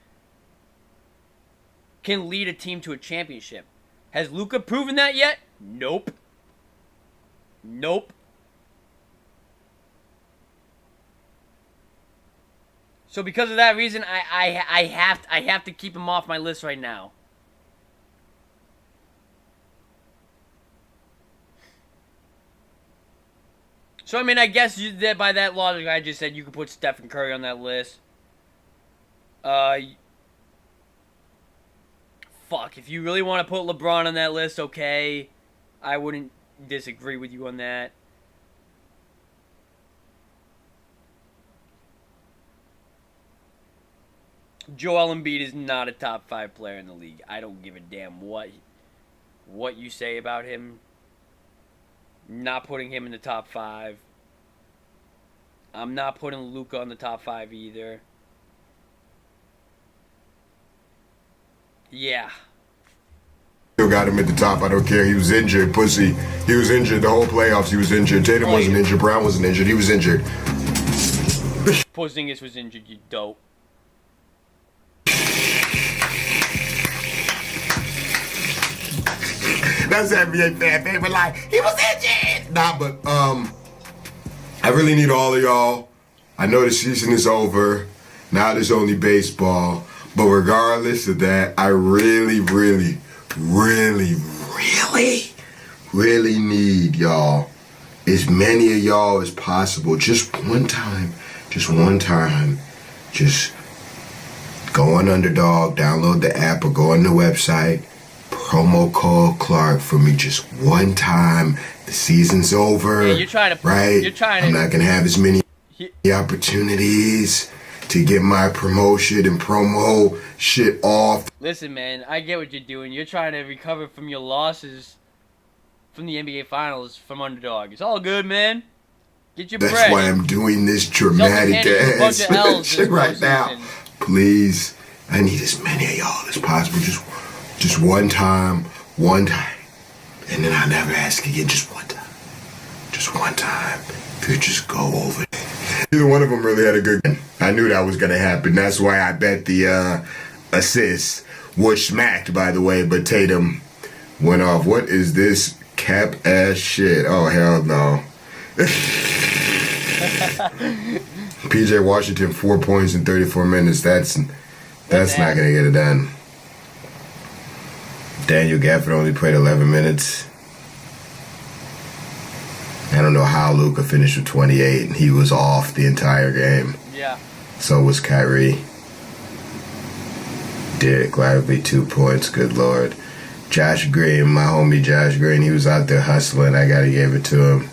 can lead a team to a championship. Has Luka proven that yet? Nope. Nope. So because of that reason, I have to keep him off my list right now. So I mean, I guess by that logic, I just said you could put Stephen Curry on that list. Fuck, if you really want to put LeBron on that list, okay. I wouldn't disagree with you on that. Joel Embiid is not a top 5 player in the league. I don't give a damn what you say about him. Not putting him in the top 5. I'm not putting Luka on the top 5 either. Yeah. Still got him at the top. I don't care. He was injured, pussy. He was injured the whole playoffs. He was injured. Tatum wasn't injured. Brown wasn't injured. He was injured. Porzingis was injured, you dope. That's NBA fan favorite line. He was injured. Nah, but I really need all of y'all. I know the season is over. Now there's only baseball. But regardless of that, I really need y'all. As many of y'all as possible. Just one time. Just go on Underdog, download the app, or go on the website. Promo code Clark for me just one time. The season's over. Yeah, you're trying to, right? I'm not gonna have as many opportunities to get my promotion and promo shit off. Listen, man, I get what you're doing. You're trying to recover from your losses from the NBA Finals from Underdog. It's all good, man. Get your That's bread. why I'm doing this dramatic ass shit right now. Please, I need as many of y'all as possible. Just one time, and then I'll never ask again. Just one time. Just one time. If you just go over it. Neither one of them really had a good game. I knew that was going to happen. That's why I bet the assists were smacked, by the way, but Tatum went off. What is this cap ass shit? Oh, hell no. PJ Washington, 4 points in 34 minutes. That's not going to get it done. Daniel Gafford only played 11 minutes. I don't know how Luka finished with 28. He was off the entire game. Yeah. So was Kyrie. Derek Lively, 2 points. Good Lord. Josh Green, my homie Josh Green, he was out there hustling. I got to give it to him.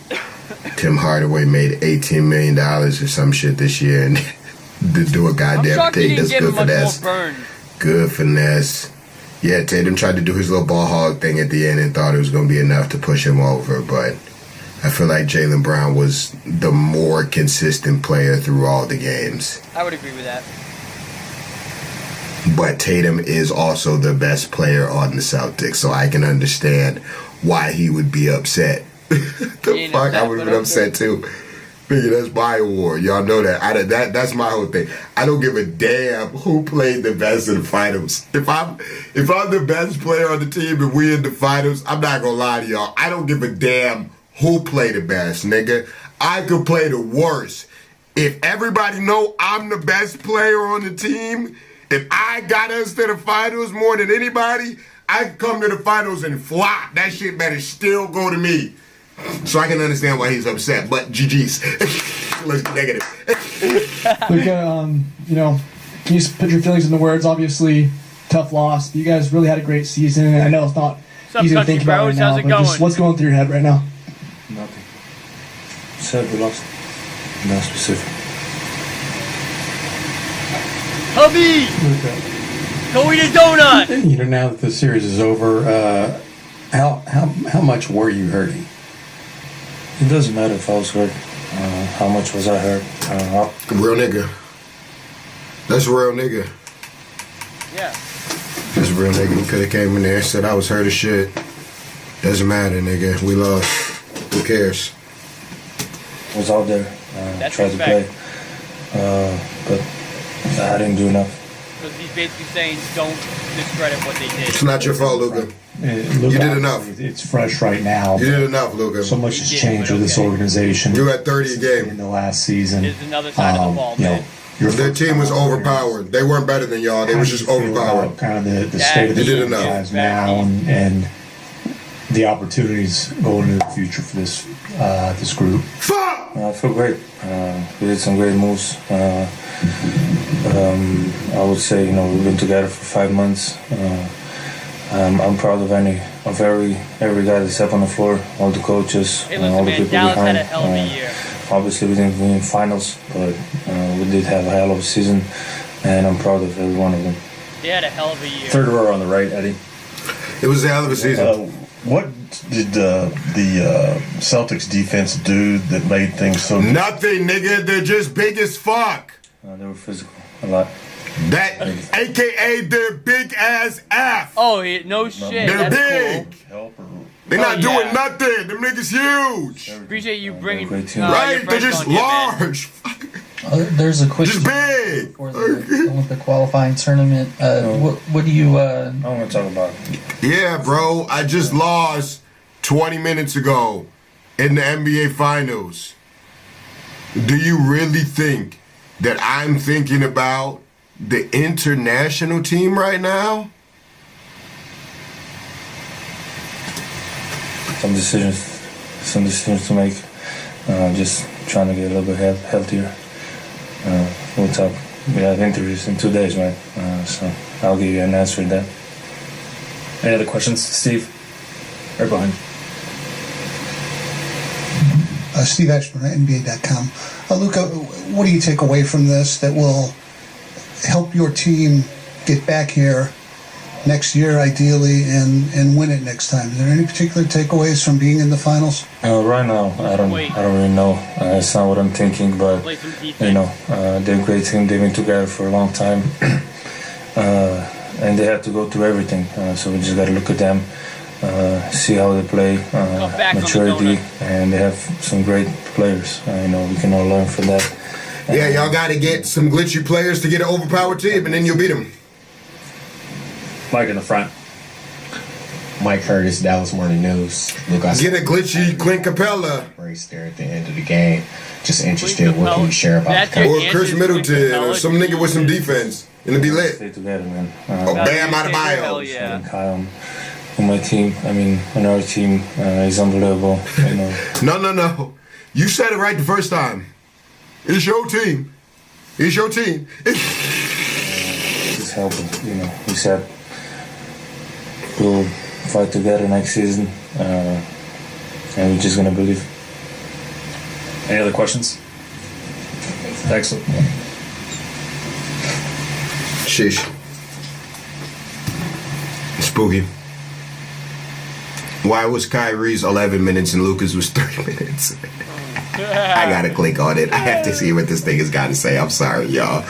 Tim Hardaway made $18 million or some shit this year and to do a goddamn thing. That's good finesse. Good finesse. Yeah, Tatum tried to do his little ball hog thing at the end and thought it was going to be enough to push him over, but I feel like Jaylen Brown was the more consistent player through all the games. I would agree with that. But Tatum is also the best player on the Celtics, so I can understand why he would be upset. The fuck, I would have been upset too. Nigga, that's my award. Y'all know that. That's my whole thing. I don't give a damn who played the best in the finals. If I'm the best player on the team and we in the finals, I'm not gonna lie to y'all. I don't give a damn who played the best, nigga. I could play the worst. If everybody know I'm the best player on the team, if I got us to the finals more than anybody, I could come to the finals and flop. That shit better still go to me. So I can understand why he's upset, but GG's. Let's be negative. Luka, can you put your feelings into words? Obviously, tough loss. You guys really had a great season. I know it's not easy to think about right now, but just what's going through your head right now? Nothing. Said we lost. Not specific. Hubby! Go eat a donut! Now that the series is over, how much were you hurting? It doesn't matter if I was hurt. How much was I hurt? Real nigga. That's a real nigga. Yeah. That's a real nigga. He could have came in there and said I was hurt as shit. Doesn't matter, nigga. We lost. Who cares? I was out there. Tried to play. But I didn't do enough. Because he's basically saying don't discredit what they did. It's not your fault, Luka. You did enough. It's fresh right now. You did enough, Luka. So much has changed with this organization. You had 30 a game in the last season. There's another side of the ball, man. Their team was overpowered. They weren't better than y'all. They was just overpowered. Kind of the state of the franchise now, and the opportunities going into the future for this group. I feel great. We did some great moves. I would say we've been together for 5 months. I'm proud of every guy that's up on the floor, all the coaches, all the people Dallas behind. had a hell of a year. Obviously, we didn't win finals, but we did have a hell of a season, and I'm proud of every one of them. They had a hell of a year. Third row on the right, Eddie. It was a hell of a season. What did the Celtics defense do that made things so... Nothing, nigga. They're just big as fuck. They were physical a lot. That, a.k.a. they're big as F. Oh, no shit. They're That's big. Cool. They're not doing nothing. Them niggas huge. Appreciate you bringing right, they're just large. There's a question just big. For the Olympic qualifying tournament. What do you... I want to talk about it. Yeah, bro. I just lost 20 minutes ago in the NBA Finals. Do you really think that I'm thinking about the international team right now? Some decisions to make. Just trying to get a little bit healthier. We'll talk. We have interviews in 2 days, right? So I'll give you an answer to that. Any other questions, Steve? Right behind. Steve Ashburn, NBA.com. Luka, what do you take away from this that will help your team get back here next year, ideally, and win it next time. Is there any particular takeaways from being in the finals? Right now, I don't really know. It's not what I'm thinking, but they're a great team. They've been together for a long time, and they have to go through everything. So we just got to look at them, see how they play, maturity, and they have some great players. We can all learn from that. Yeah, y'all got to get some glitchy players to get an overpowered team, and then you'll beat them. Mike in the front. Mike Curtis, Dallas Morning News. Get a glitchy Clint Capella. Race there at the end of the game. Just interested, what can you share about the Or Chris Middleton, or some nigga with some defense. And it'll be lit. Stay together, man. Bam Adebayo. And Kyle on my team, on our team, is unbelievable. No. You said it right the first time. It's your team. It's your team. Just helping, we said we'll fight together next season, and we're just gonna believe. Any other questions? Excellent. Sheesh. Spooky. Why was Kyrie's 11 minutes and Luka's was 30 minutes? I gotta click on it. I have to see what this thing has got to say. I'm sorry, y'all.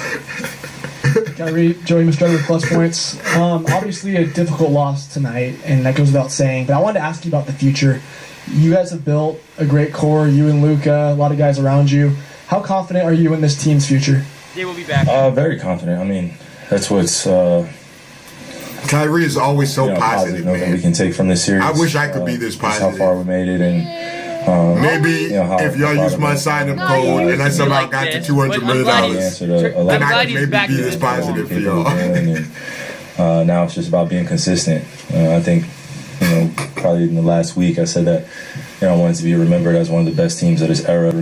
Kyrie, Joey Moscato with plus points. Obviously a difficult loss tonight, and that goes without saying. But I wanted to ask you about the future. You guys have built a great core, you and Luka, a lot of guys around you. How confident are you in this team's future? They will be back. Very confident. That's what's... Kyrie is always so positive, man. We can take from this series. I wish I could be this positive. How far we made it, and maybe if y'all use my sign-up code and I somehow got to $200 million, then I could maybe be this positive for y'all. Now it's just about being consistent. I think, probably in the last week I said that, I wanted to be remembered as one of the best teams of this era.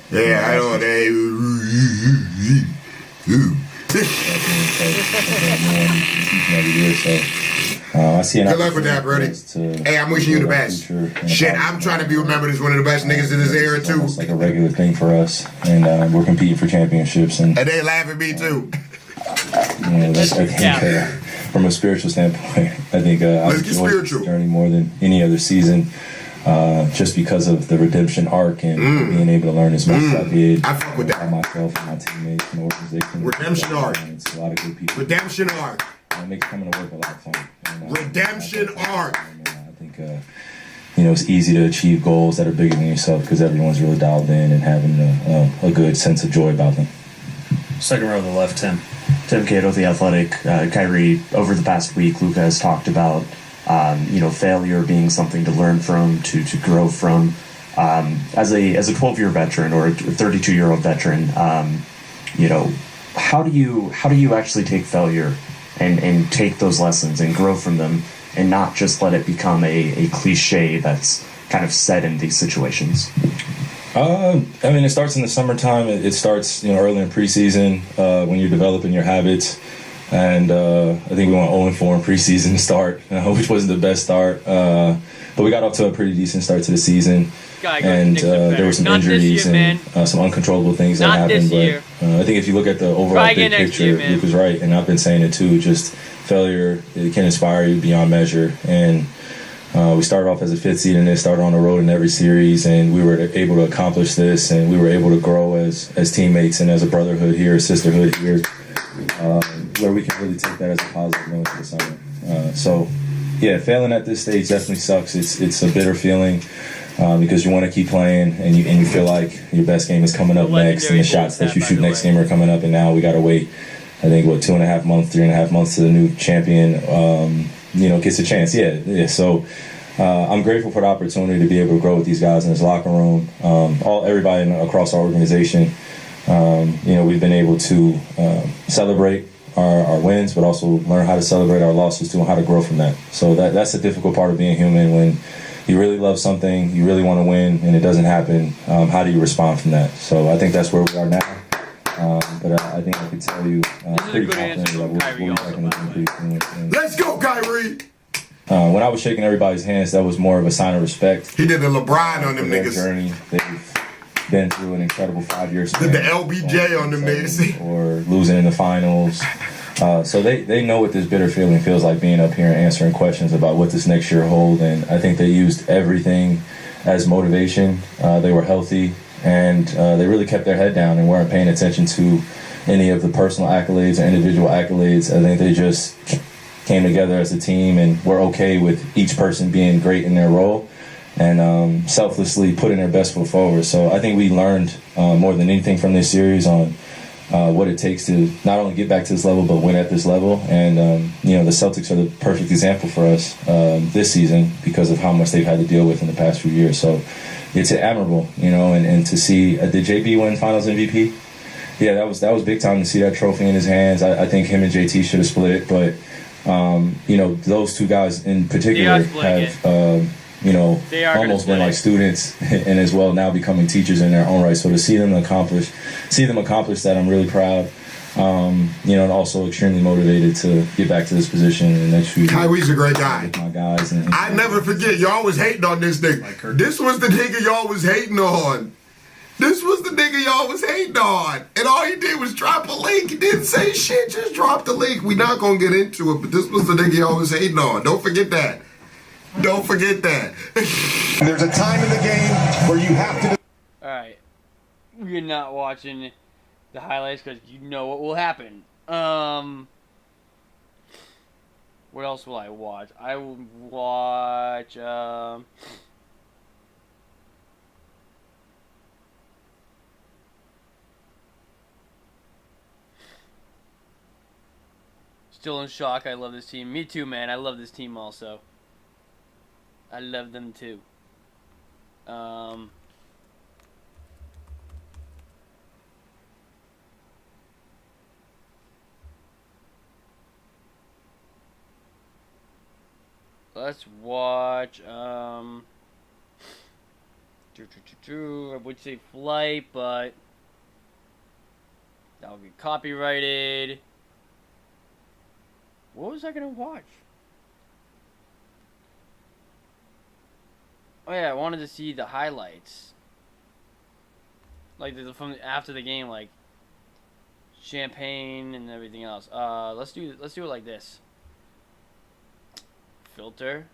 Yeah, I know. I see Good luck with that, Brody. Hey, I'm wishing you the best. Shit, I'm trying to be remembered as one of the best niggas in this era, too. It's like a regular thing for us, and we're competing for championships. And they laugh at me, too. From a spiritual standpoint, I think I've enjoyed this journey more than any other season, just because of the redemption arc and being able to learn as much as I did. I fuck with that. Myself and my teammates and organization. Redemption arc. It's a lot of good people. Redemption arc. It makes coming to work a lot of fun. Redemption arc. I think it's easy to achieve goals that are bigger than yourself because everyone's really dialed in and having a good sense of joy about them. Second row to the left, Tim. Tim Cato, The Athletic. Kyrie, over the past week, Luka has talked about failure being something to learn from, to grow from. As a 12-year veteran or a 32-year-old veteran, how do you actually take failure and take those lessons and grow from them and not just let it become a cliche that's kind of set in these situations? It starts in the summertime. It starts, early in preseason when you're developing your habits. And I think we went 0-4 in preseason start, which wasn't the best start. But we got off to a pretty decent start to the season. And there were some injuries and some uncontrollable things that happened. But I think if you look at the overall big picture, Luke was right. And I've been saying it too, just failure, it can inspire you beyond measure. And we started off as a 5th seed and then started on the road in every series. And we were able to accomplish this. And we were able to grow as teammates and as a brotherhood here, a sisterhood here. Where we can really take that as a positive note for the summer. Failing at this stage definitely sucks. It's a bitter feeling because you want to keep playing and you feel like your best game is coming up next and the shots that you shoot next game are coming up, and now we got to wait, I think, 2.5 months, 3.5 months to the new champion gets a chance. So I'm grateful for the opportunity to be able to grow with these guys in this locker room, everybody across our organization. We've been able to celebrate our wins, but also learn how to celebrate our losses too and how to grow from that. So that's the difficult part of being human. When you really love something, you really want to win, and it doesn't happen, how do you respond from that? So I think that's where we are now. But I think I can tell you pretty confident that we'll be back in the team pretty soon. Let's go, Kyrie! When I was shaking everybody's hands, that was more of a sign of respect. He did the LeBron on them niggas. Journey. They've been through an incredible 5 years. Did the LBJ on them niggas. Or losing in the finals. So they know what this bitter feeling feels like, being up here and answering questions about what this next year holds. And I think they used everything as motivation. They were healthy, and they really kept their head down and weren't paying attention to any of the personal accolades or individual accolades. I think they just came together as a team and were okay with each person being great in their role and selflessly putting their best foot forward. So I think we learned more than anything from this series on what it takes to not only get back to this level but win at this level. And the Celtics are the perfect example for us this season because of how much they've had to deal with in the past few years. So it's admirable, and to see did JB win Finals MVP? Yeah, that was big time to see that trophy in his hands. I think him and JT should have split it, but those two guys in particular have almost been like students and as well now becoming teachers in their own right. So to see them accomplish that, I'm really proud. And also extremely motivated to get back to this position in the next few years. Kyrie's a great guy. With my guys. I never forget, y'all was hating on this nigga. This was the nigga y'all was hating on. This was the nigga y'all was hating on. And all he did was drop a link. He didn't say shit, just dropped the link. We not gonna get into it, but this was the nigga y'all was hating on. Don't forget that. Don't forget that. There's a time in the game where you have to... Alright. We're not watching the highlights because you know what will happen. What else will I watch? I will watch, Still in shock. I love this team. Me too, man. I love this team also. I love them too. Let's watch, I would say Flight, but that would be copyrighted. What was I gonna watch? Oh yeah, I wanted to see the highlights, like from after the game, like champagne and everything else. Let's do it like this. Filter.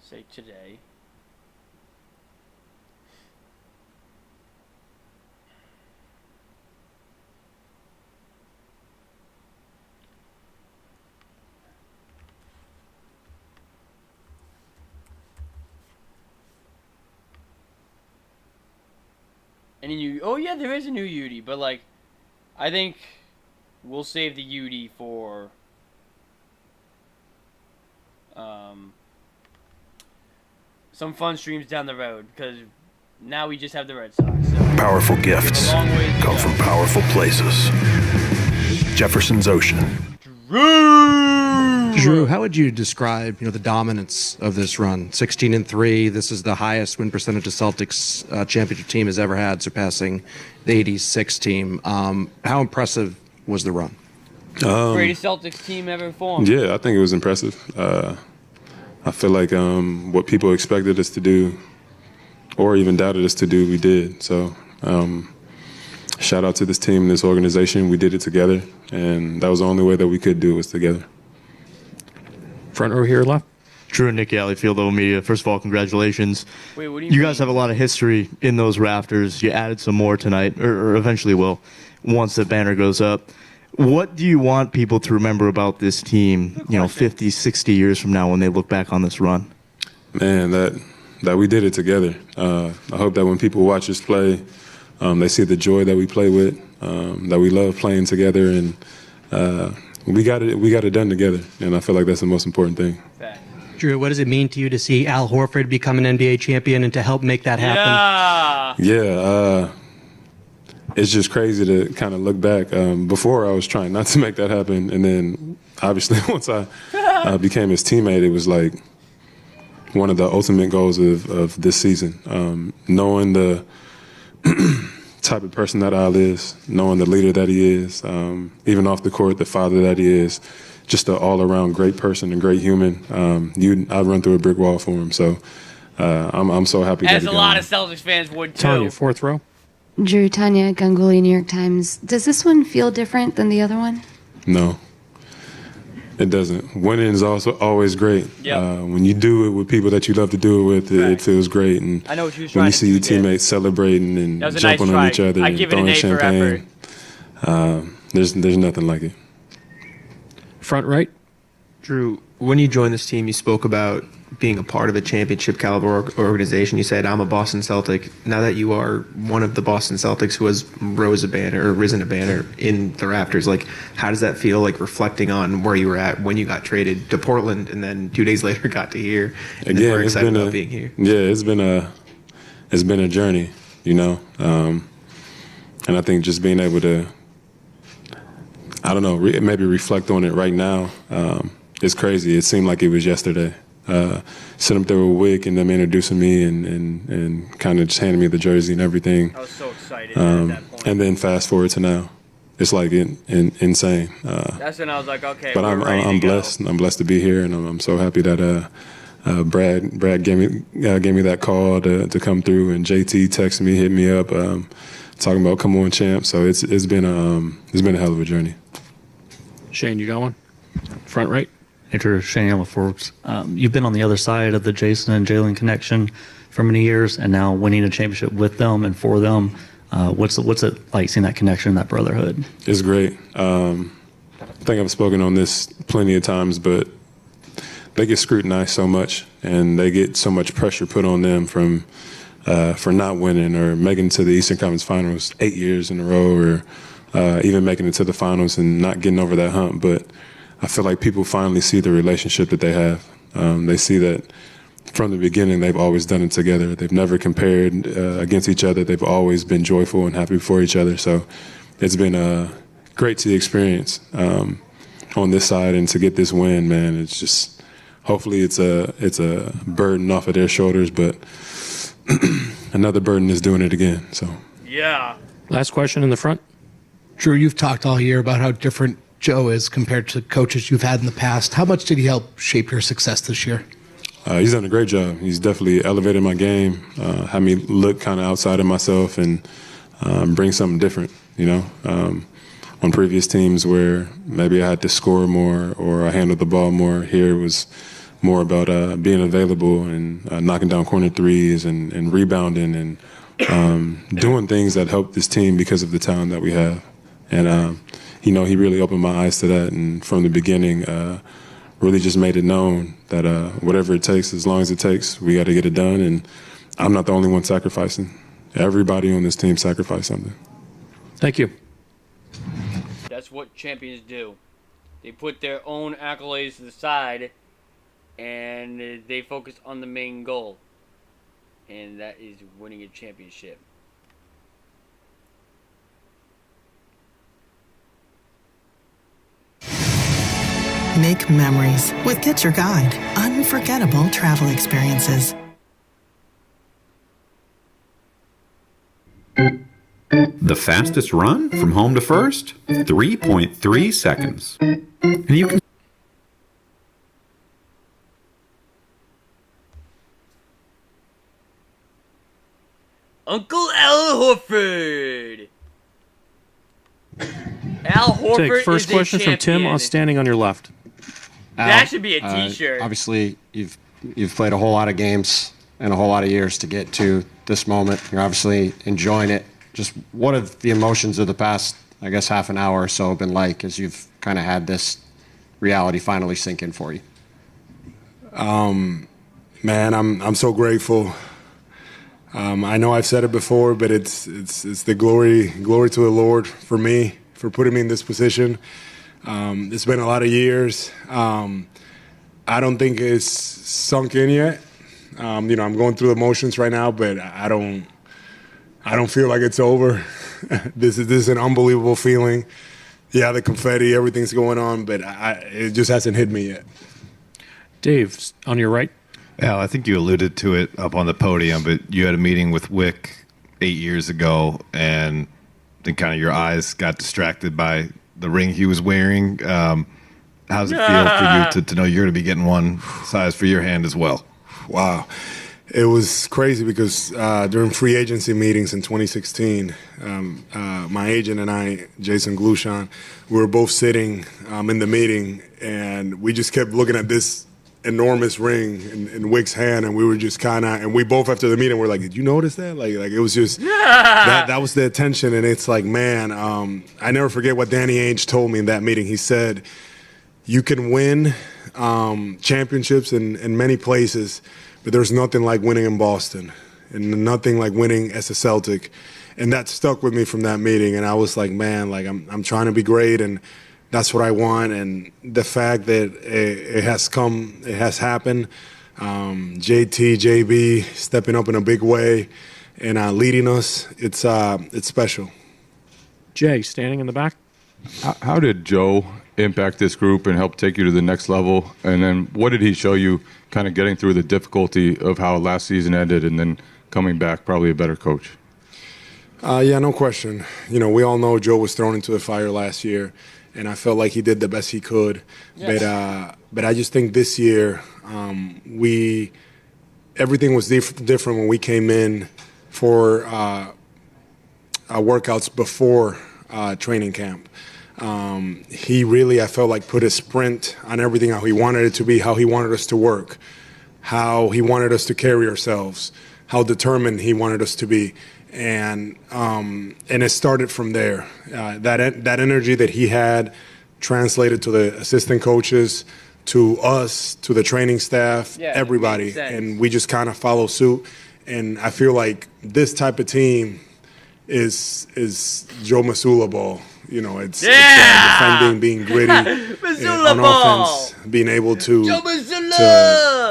Say today. Any new? Oh yeah, there is a new UD, but like, I think we'll save the UD for some fun streams down the road, because now we just have the Red Sox. So Powerful gifts come from powerful places. Jefferson's Ocean. Drew, how would you describe, the dominance of this run? 16-3. This is the highest win percentage a Celtics championship team has ever had, surpassing the '86 team. How impressive was the run? Greatest Celtics team ever formed. Yeah, I think it was impressive. I feel like what people expected us to do, or even doubted us to do, we did. So, shout out to this team and this organization. We did it together, and that was the only way that we could do it was together. Front row here left. Drew and Nicky Alley, Field Level Media. First of all, congratulations. Wait, what do you guys have a lot of history in those rafters. You added some more tonight, or eventually will, once the banner goes up. What do you want people to remember about this team, 50, 60 years from now when they look back on this run? Man, that we did it together. I hope that when people watch us play, they see the joy that we play with, that we love playing together, and we got it done together. And I feel like that's the most important thing. Drew, what does it mean to you to see Al Horford become an NBA champion and to help make that happen? Yeah, it's just crazy to kind of look back. Before I was trying not to make that happen, and then obviously once I became his teammate, it was like one of the ultimate goals of this season. Knowing the type of person that Al is, knowing the leader that he is, even off the court, the father that he is, just an all-around great person and great human. I'd run through a brick wall for him. So I'm so happy. As that a lot of Celtics fans would too. Tanya, fourth row. Drew, Tanya, Ganguly, New York Times. Does this one feel different than the other one? No, it doesn't. Winning is also always great. Yep. When you do it with people that you love to do it with, it feels great. And I know what you was when you trying to see your do there. teammates celebrating and That was a jumping nice on try. each other I and give it an throwing A for champagne, there's nothing like it. Front right. Drew, when you joined this team, you spoke about being a part of a championship caliber organization. You said, I'm a Boston Celtic. Now that you are one of the Boston Celtics who has risen a banner in the rafters, like, how does that feel, like, reflecting on where you were at when you got traded to Portland and then 2 days later got to here? And then we're excited about being here. Yeah, it's been a journey, you know. And I think just being able to, I don't know, maybe reflect on it right now, it's crazy. It seemed like it was yesterday. Sitting up there with Wick and them introducing me and kind of just handing me the jersey and everything. I was so excited at that point. And then fast forward to now. It's like insane. That's when I was like, okay, but I'm blessed. I'm blessed to be here, and I'm so happy that Brad gave me that call to come through, and JT texted me, hit me up, talking about come on, champ. So it's been a hell of a journey. Shane, you got one? Front right. Enter Shane with Forbes. You've been on the other side of the Jason and Jalen connection for many years, and now winning a championship with them and for them. What's it like seeing that connection, that brotherhood? It's great. I think I've spoken on this plenty of times, but they get scrutinized so much, and they get so much pressure put on them from for not winning or making it to the Eastern Conference Finals 8 years in a row, or even making it to the finals and not getting over that hump. But I feel like people finally see the relationship that they have. They see that from the beginning they've always done it together. They've never compared against each other. They've always been joyful and happy for each other. So it's been great to experience on this side, and to get this win, man. It's just, hopefully it's a burden off of their shoulders, but another burden is doing it again. So yeah. Last question in the front. Drew, you've talked all year about how different Joe is compared to coaches you've had in the past. How much did he help shape your success this year? He's done a great job. He's definitely elevated my game, had me look kind of outside of myself and bring something different, you know. On previous teams where maybe I had to score more or I handled the ball more, here it was more about being available and knocking down corner threes and rebounding and doing things that help this team because of the talent that we have. And you know, he really opened my eyes to that, and from the beginning, really just made it known that whatever it takes, as long as it takes, we got to get it done. And I'm not the only one sacrificing. Everybody on this team sacrificed something. Thank you. That's what champions do. They put their own accolades to the side, and they focus on the main goal, and that is winning a championship. Make memories with Get Your Guide. Unforgettable travel experiences. The fastest run from home to first? 3.3 seconds. And you can... Uncle Al Horford. Al Horford Take first is question a from Tim, champion. standing on your left. That should be a T-shirt. Obviously, you've played a whole lot of games and a whole lot of years to get to this moment. You're obviously enjoying it. Just what have the emotions of the past, I guess, half an hour or so been like as you've kind of had this reality finally sink in for you? Man, I'm so grateful. I know I've said it before, but it's the glory to the Lord for me, for putting me in this position. It's been a lot of years. I don't think it's sunk in yet. I'm going through emotions right now, but I don't feel like it's over. This is an unbelievable feeling. Yeah, the confetti, everything's going on, but it just hasn't hit me yet. Dave, on your right. Al, I think you alluded to it up on the podium, but you had a meeting with Wick 8 years ago, and then kind of your eyes got distracted by the ring he was wearing. How does it feel for you to know you're going to be getting one size for your hand as well? Wow. It was crazy because during free agency meetings in 2016, my agent and I, Jason Glushan, we were both sitting in the meeting, and we just kept looking at this enormous ring in Wick's hand, and we were just and we both after the meeting were like, did you notice that? Like it was just, that was the attention, and it's like, man, I never forget what Danny Ainge told me in that meeting. He said, you can win championships in many places, but there's nothing like winning in Boston and nothing like winning as a Celtic. And that stuck with me from that meeting. And I was like, man, like I'm trying to be great, and that's what I want. And the fact that it has happened, JT, JB stepping up in a big way and leading us, it's special. Jay, standing in the back. How did Joe impact this group and help take you to the next level? And then what did he show you kind of getting through the difficulty of how last season ended and then coming back probably a better coach? Yeah, no question. You know, we all know Joe was thrown into the fire last year, and I felt like he did the best he could. Yes. But I just think this year everything was different when we came in for workouts before training camp. He really, I felt like, put a sprint on everything, how he wanted it to be, how he wanted us to work, how he wanted us to carry ourselves, how determined he wanted us to be. And it started from there. That energy that he had translated to the assistant coaches, to us, to the training staff, everybody. And we just kind of follow suit. And I feel like this type of team is Joe Mazzulla ball. You know, it's defending, being gritty, on offense, being able to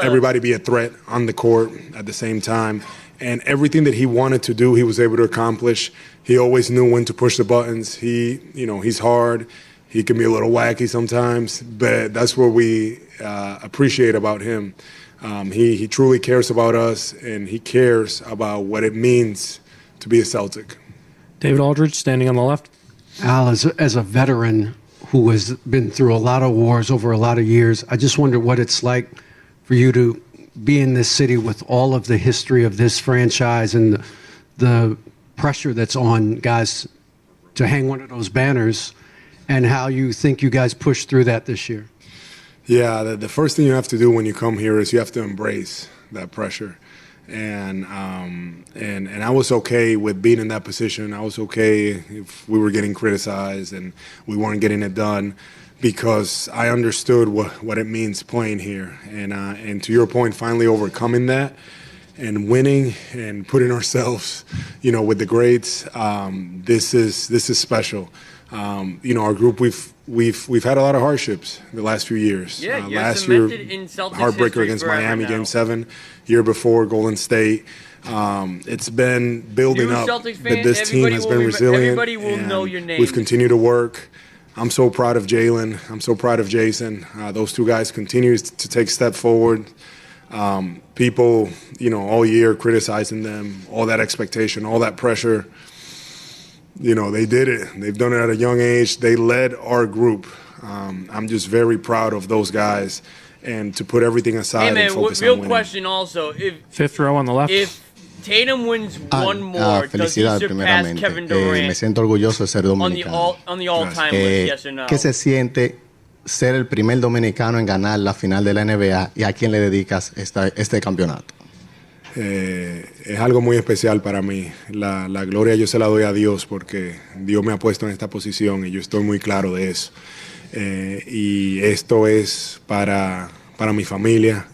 everybody be a threat on the court at the same time. And everything that he wanted to do, he was able to accomplish. He always knew when to push the buttons. He's hard. He can be a little wacky sometimes, but that's what we appreciate about him. He truly cares about us, and he cares about what it means to be a Celtic. David Aldridge, standing on the left. Al, as a veteran who has been through a lot of wars over a lot of years, I just wonder what it's like for you to be in this city with all of the history of this franchise and the pressure that's on guys to hang one of those banners, and how you think you guys pushed through that this year. Yeah, the first thing you have to do when you come here is you have to embrace that pressure. And I was okay with being in that position. I was okay if we were getting criticized and we weren't getting it done, because I understood what it means playing here. And to your point, finally overcoming that and winning and putting ourselves, with the greats. This is special. Our group, we've had a lot of hardships the last few years. Yeah, last year, in Celtics heartbreaker against Miami, Game 7. Year before, Golden State. It's been building up, but this team has been resilient. Everybody will know your name. We've continued to work. I'm so proud of Jalen. I'm so proud of Jason. Those two guys continue to take a step forward. People, all year criticizing them, all that expectation, all that pressure. They did it. They've done it at a young age. They led our group. I'm just very proud of those guys, and to put everything aside and focus on winning. Real question also. Fifth row on the left. If Tatum wins one more, does he surpass Kevin Durant me siento orgulloso de ser dominicano. on the all-time list, yes or no? ¿Qué se siente ser el primer dominicano en ganar la final de la NBA y a quién le dedicas este campeonato? Es algo muy especial para mí. La gloria yo se la doy a Dios, porque Dios me ha puesto en esta posición y yo estoy muy claro de eso. Y esto es para mi familia,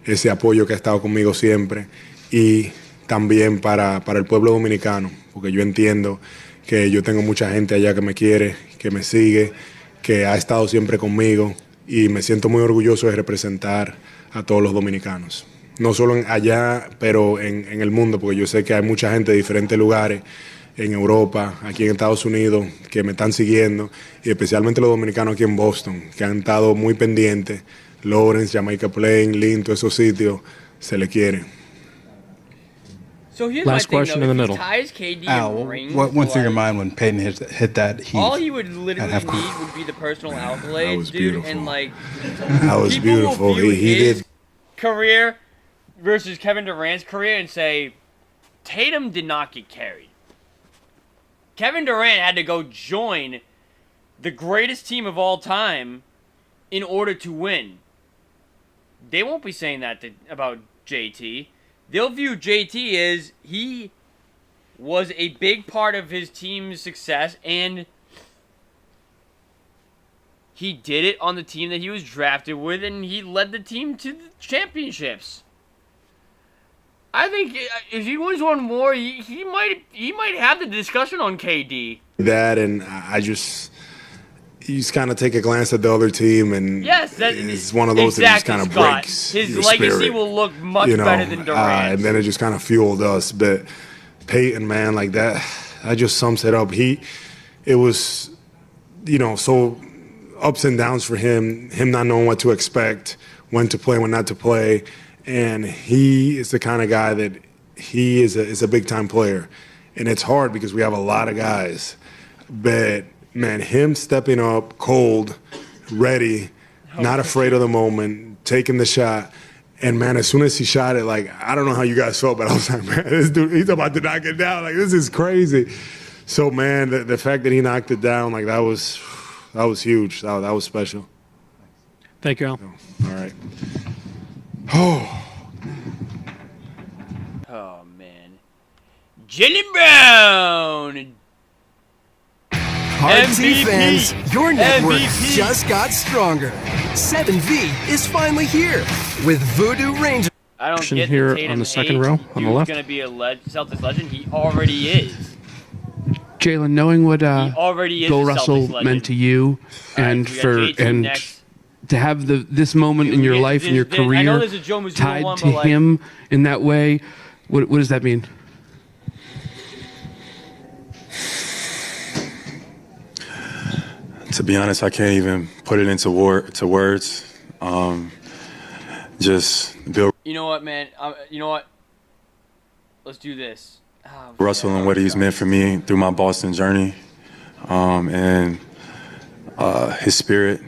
ese apoyo que ha estado conmigo siempre, y también para el pueblo dominicano, porque yo entiendo que yo tengo mucha gente allá que me quiere, que me sigue, que ha estado siempre conmigo, y me siento muy orgulloso de representar a todos los dominicanos. No solo allá, pero en el mundo, porque yo sé que hay mucha gente de diferentes lugares, en Europa, aquí en Estados Unidos, que me están siguiendo, y especialmente los dominicanos aquí en Boston, que han estado muy pendientes. Lawrence, Jamaica Plain, Lynn, todos esos sitios, se le quiere. So here's Last my question thing, in the though. middle. If he ties KD Al, in rings, what went through your mind when Peyton hit that heat? all he would literally need would be the personal accolades, was dude, beautiful. and That was people beautiful. Will view He his did. career versus Kevin Durant's career and say, Tatum did not get carried. Kevin Durant had to go join the greatest team of all time in order to win. They won't be saying that about JT. They'll view JT as he was a big part of his team's success, and he did it on the team that he was drafted with, and he led the team to the championships. I think if he wins one more, he might have the discussion on KD. That, and you just kind of take a glance at the other team, and yes, it's one of those that just kind of breaks his your legacy spirit, will look much better than Durant. And then it just kind of fueled us. But Peyton, man, like that just sums it up. It was, so ups and downs for him not knowing what to expect, when to play, when not to play. And he is the kind of guy that he is a big-time player. And it's hard because we have a lot of guys. But, man, him stepping up cold, ready, not afraid of the moment, taking the shot. And, man, as soon as he shot it, like, I don't know how you guys felt, but I was like, man, this dude, he's about to knock it down. Like, this is crazy. So, man, the fact that he knocked it down, like, that was huge. That was special. Thank you, Al. All right. Oh, man. Jaylen Brown! Hard T MVP. fans, your network MVP. just got stronger. 7V is finally here with Voodoo Ranger. I don't get here Tatum on the second hate. row on the left. He's going to be a Celtics legend. He already is. Jalen, knowing what already is Bill a Russell Celtics legend. meant to you, and we got JT next. to have this moment in your life and your I know career there's a Joe Mazzulla tied one, to but, like, him in that way, what does that mean? To be honest, I can't even put it into words. Just Bill You know what, man? You know what? Let's do this. Oh, Russell and what he's meant for me through my Boston journey, and his spirit,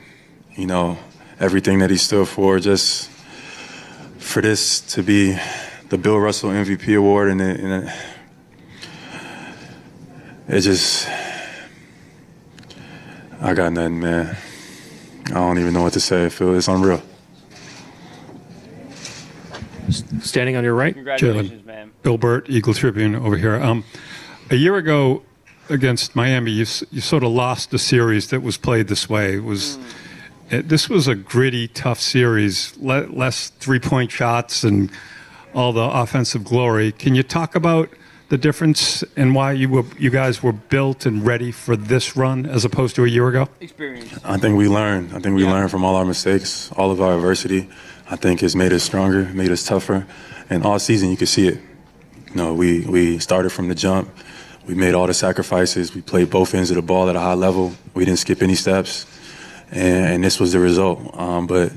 everything that he stood for, just for this to be the Bill Russell MVP award, and it just, I got nothing, man. I don't even know what to say. It's unreal. Standing on your right, Congratulations, man. Bill Burt, Eagle Tribune over here. A year ago against Miami, you sort of lost a series that was played this way. This was a gritty, tough series, less three-point shots and all the offensive glory. Can you talk about the difference and why you guys were built and ready for this run as opposed to a year ago? Experience. I think we learned. Learned from all our mistakes, all of our adversity. I think it's made us stronger, made us tougher. And all season, you could see it. We started from the jump. We made all the sacrifices. We played both ends of the ball at a high level. We didn't skip any steps. And this was the result. But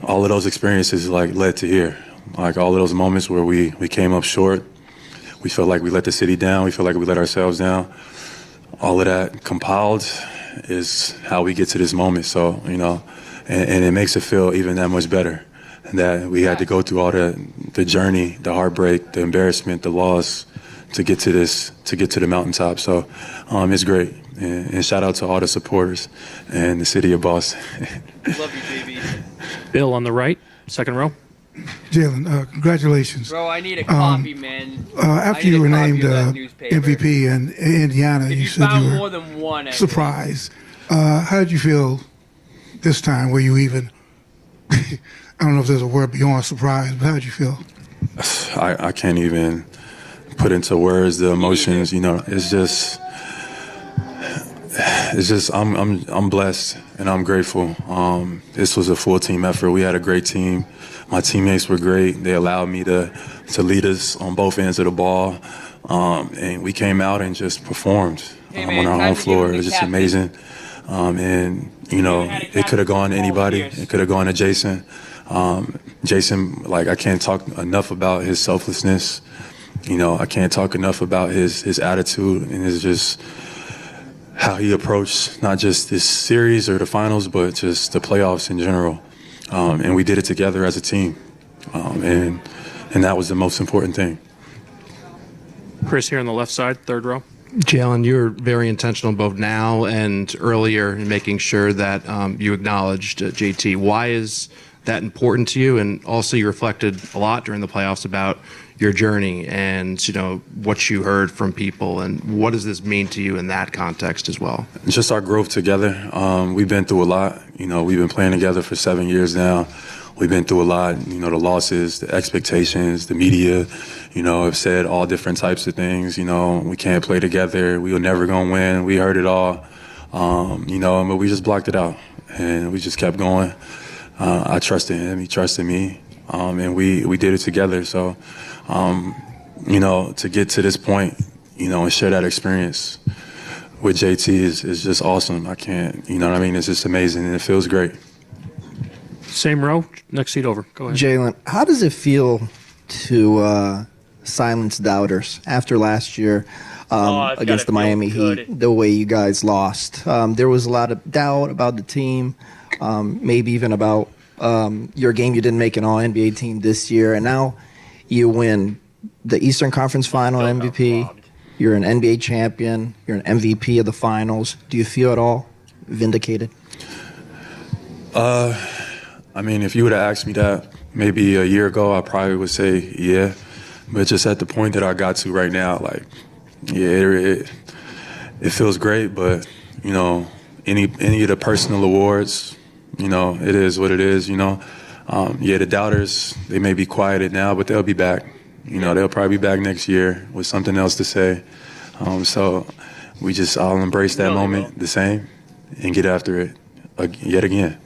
all of those experiences led to here. All of those moments where we came up short. We felt like we let the city down. We felt like we let ourselves down. All of that compiled is how we get to this moment. So, and it makes it feel even that much better. That we had to go through all the journey, the heartbreak, the embarrassment, the loss to get to the mountaintop. So it's great. And shout out to all the supporters and the city of Boston. Love you, baby. Bill on the right, second row. Jalen, congratulations. Bro, I need a copy, man. After you were named MVP in Indiana, you said you were more than one. surprised. How did you feel this time? Were you even, I don't know if there's a word beyond surprise, but how did you feel? I can't even put into words the emotions. It's just I'm blessed and I'm grateful. This was a full team effort. We had a great team. My teammates were great. They allowed me to lead us on both ends of the ball, and we came out and just performed on our home floor. It was just amazing. And it could have gone to anybody. It could have gone to Jason. Jason, I can't talk enough about his selflessness. I can't talk enough about his attitude and his just how he approached not just this series or the finals, but just the playoffs in general. And we did it together as a team. And and that was the most important thing. Chris here on the left side, third row. Jalen, you're very intentional both now and earlier in making sure that you acknowledged JT. Why is that important to you? And also, you reflected a lot during the playoffs about your journey and what you heard from people. And what does this mean to you in that context as well? It's just our growth together. We've been through a lot. We've been playing together for 7 years now. We've been through a lot, the losses, the expectations, the media, have said all different types of things. We can't play together. We were never going to win. We heard it all, but we just blocked it out and we just kept going. I trusted him. He trusted me, and we did it together. So, to get to this point, and share that experience with JT is just awesome. I can't, it's just amazing and it feels great. Same row, next seat over. Go ahead. Jalen, how does it feel to silence doubters after last year against the Miami Heat, the way you guys lost? There was a lot of doubt about the team, maybe even about your game. You didn't make an All-NBA team this year, and now you win the Eastern Conference Final MVP. You're an NBA champion. You're an MVP of the finals. Do you feel at all vindicated? If you would have asked me that maybe a year ago, I probably would say yeah. But just at the point that I got to right now, it feels great. But any of the personal awards, it is what it is. The doubters, they may be quieted now, but they'll be back. They'll probably be back next year with something else to say. So we just all embrace that moment the same and get after it yet again.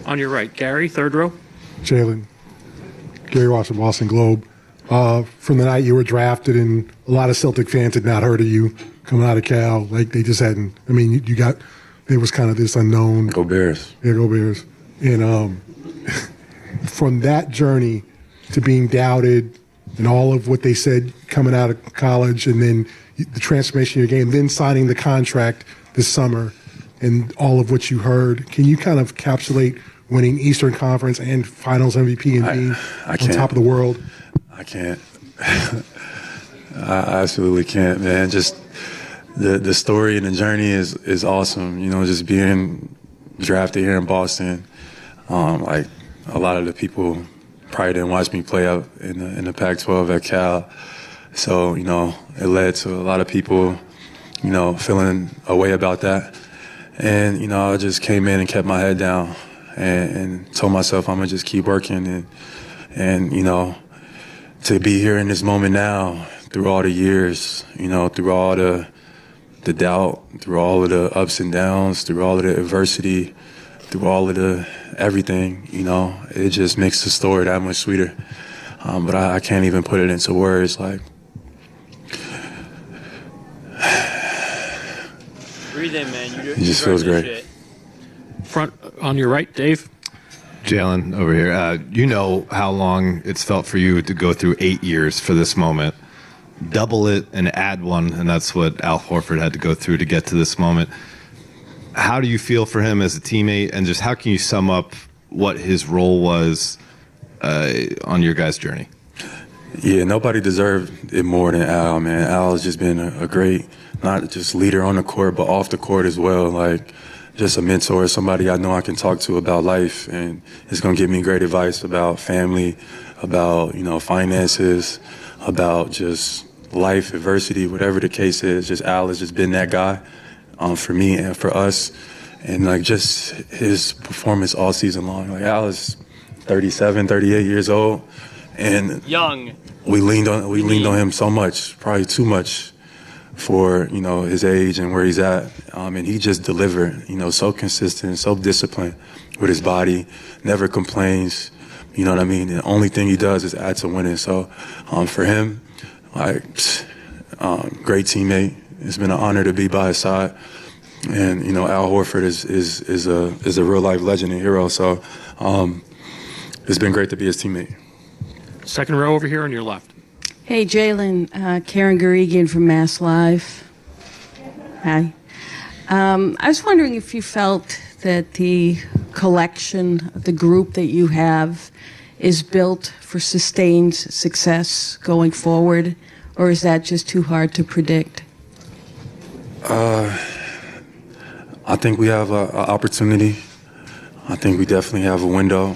On your right, Gary, third row. Jalen, Gary Watson, Boston Globe. From the night you were drafted, and a lot of Celtic fans had not heard of you coming out of Cal. They just hadn't. There was kind of this unknown. Go Bears. Yeah, go Bears. And from that journey to being doubted and all of what they said coming out of college, and then the transformation of your game, then signing the contract this summer, and all of what you heard, can you kind of encapsulate winning Eastern Conference and Finals MVP and being on top of the world? I can't. I absolutely can't, man. Just the story and the journey is awesome. Just being drafted here in Boston. A lot of the people probably didn't watch me play up in the Pac-12 at Cal. So, it led to a lot of people, feeling a way about that. And, I just came in and kept my head down and told myself I'm going to just keep working. And to be here in this moment now, through all the years, through all the doubt, through all of the ups and downs, through all of the adversity, through all of the everything, it just makes the story that much sweeter. But I can't even put it into words. Breathe in, man. It just feels great. Front on your right, Dave. Jalen, over here. You know how long it's felt for you to go through 8 years for this moment. Double it and add one, and that's what Al Horford had to go through to get to this moment. How do you feel for him as a teammate, and just how can you sum up what his role was on your guys' journey? Yeah, nobody deserved it more than Al, man. Al has just been a great, not just leader on the court, but off the court as well. Just a mentor, somebody I know I can talk to about life, and it's going to give me great advice about family, about, finances, about just life, adversity, whatever the case is. Just Al has just been that guy for me and for us. And, just his performance all season long. Al is 37, 38 years old. And young. We leaned on him so much, probably too much for, his age and where he's at. And he just delivered, so consistent, so disciplined with his body, never complains, you know what I mean? The only thing he does is add to winning. So for him, great teammate. It's been an honor to be by his side. And, Al Horford is a real life legend and hero. So it's been great to be his teammate. Second row over here on your left. Hey, Jalen, Karen Garrigan from Mass Live. Hi. I was wondering if you felt that the collection, the group that you have, is built for sustained success going forward, or is that just too hard to predict? I think we have an opportunity. I think we definitely have a window.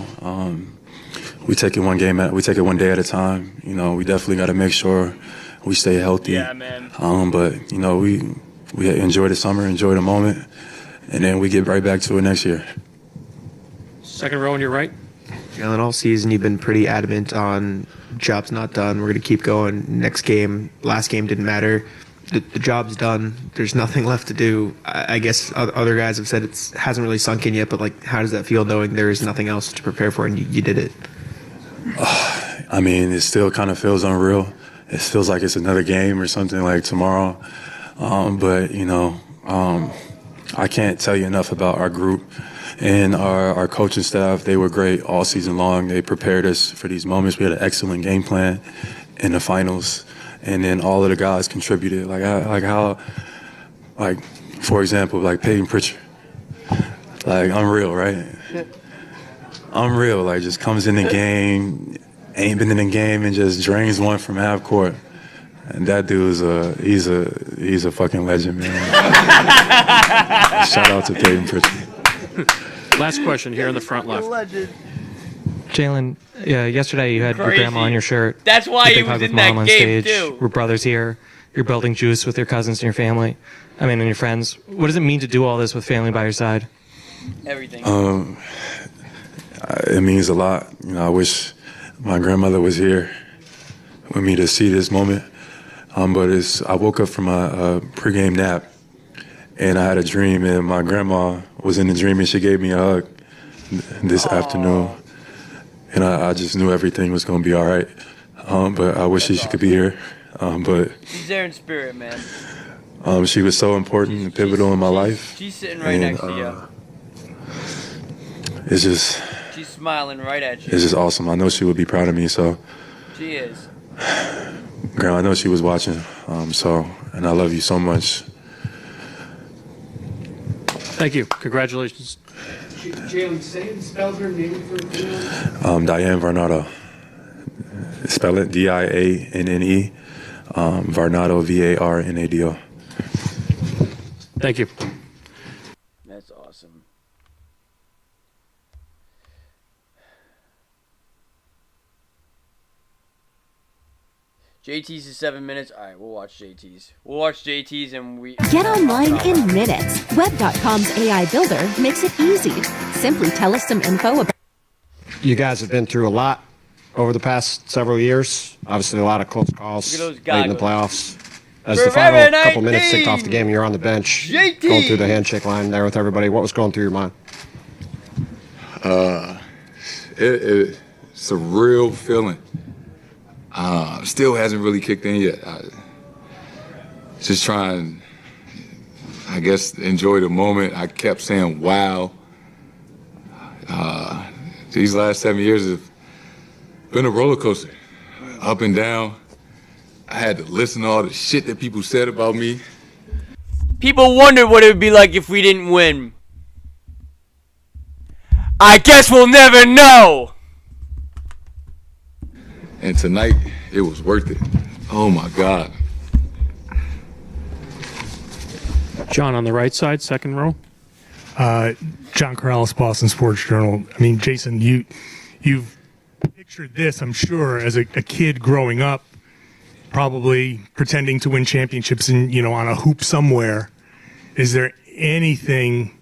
We take it one day at a time. You know, we definitely got to make sure we stay healthy. Yeah, man. But you know, we enjoy the summer, enjoy the moment, and then we get right back to it next year. Second row on your right. Jalen, all season you've been pretty adamant on job's not done. We're going to keep going. Next game, last game didn't matter. The job's done. There's nothing left to do. I guess other guys have said it hasn't really sunk in yet, but like, how does that feel knowing there is nothing else to prepare for and you did it? I mean, it still kind of feels unreal. It feels like it's another game or something like tomorrow. But, you know, I can't tell you enough about our group and our coaching staff. They were great all season long. They prepared us for these moments. We had an excellent game plan in the finals. And then all of the guys contributed. For example, like Peyton Pritchard. Like, unreal, right? Unreal. Like, just comes in the game, ain't been in the game, and just drains one from half court. And that dude's he's a fucking legend, man. Shout out to Peyton Pritchard. Last question here in the front left. Jalen, yesterday you had your grandma on your shirt. That's why a he big was hug in with that Mom on game, stage. too. We're brothers here. You're building juice with your cousins and your family. I mean, and your friends. What does it mean to do all this with family by your side? Everything. It means a lot. You know, I wish my grandmother was here with me to see this moment. But I woke up from a pregame nap, and I had a dream, and my grandma was in the dream, and she gave me a hug this afternoon. And I just knew everything was going to be all right. But I wish she could be here. But She's there in spirit, man. she was so important and pivotal in my life. She's sitting right next to you. It's just... She's smiling right at you. It's just awesome. I know she would be proud of me, so... She is. Girl, I know she was watching. And I love you so much. Thank you. Congratulations. Jalen, say and spell her name for everyone. Diane Varnado. Spell it Dianne. Varnado, Varnado. Thank you. That's awesome. JT's is 7 minutes. All right, we'll watch JT's. We'll watch JT's and we... Get online in minutes. Web.com's AI builder makes it easy. Simply tell us some info about... You guys have been through a lot over the past several years. Obviously, a lot of close calls late in the playoffs. As the final couple minutes ticked off the game, you're on the bench, going through the handshake line there with everybody. What was going through your mind? It's a real feeling. Still hasn't really kicked in yet. Just trying, I guess, enjoy the moment. I kept saying, wow. These last 7 years have been a roller coaster, up and down. I had to listen to all the shit that people said about me. People wondered what it would be like if we didn't win. I guess we'll never know. And tonight, it was worth it. Oh my God. John on the right side, second row. John Corrales, Boston Sports Journal. I mean, Jason, you've pictured this, I'm sure, as a kid growing up, probably pretending to win championships and, on a hoop somewhere. Is there anything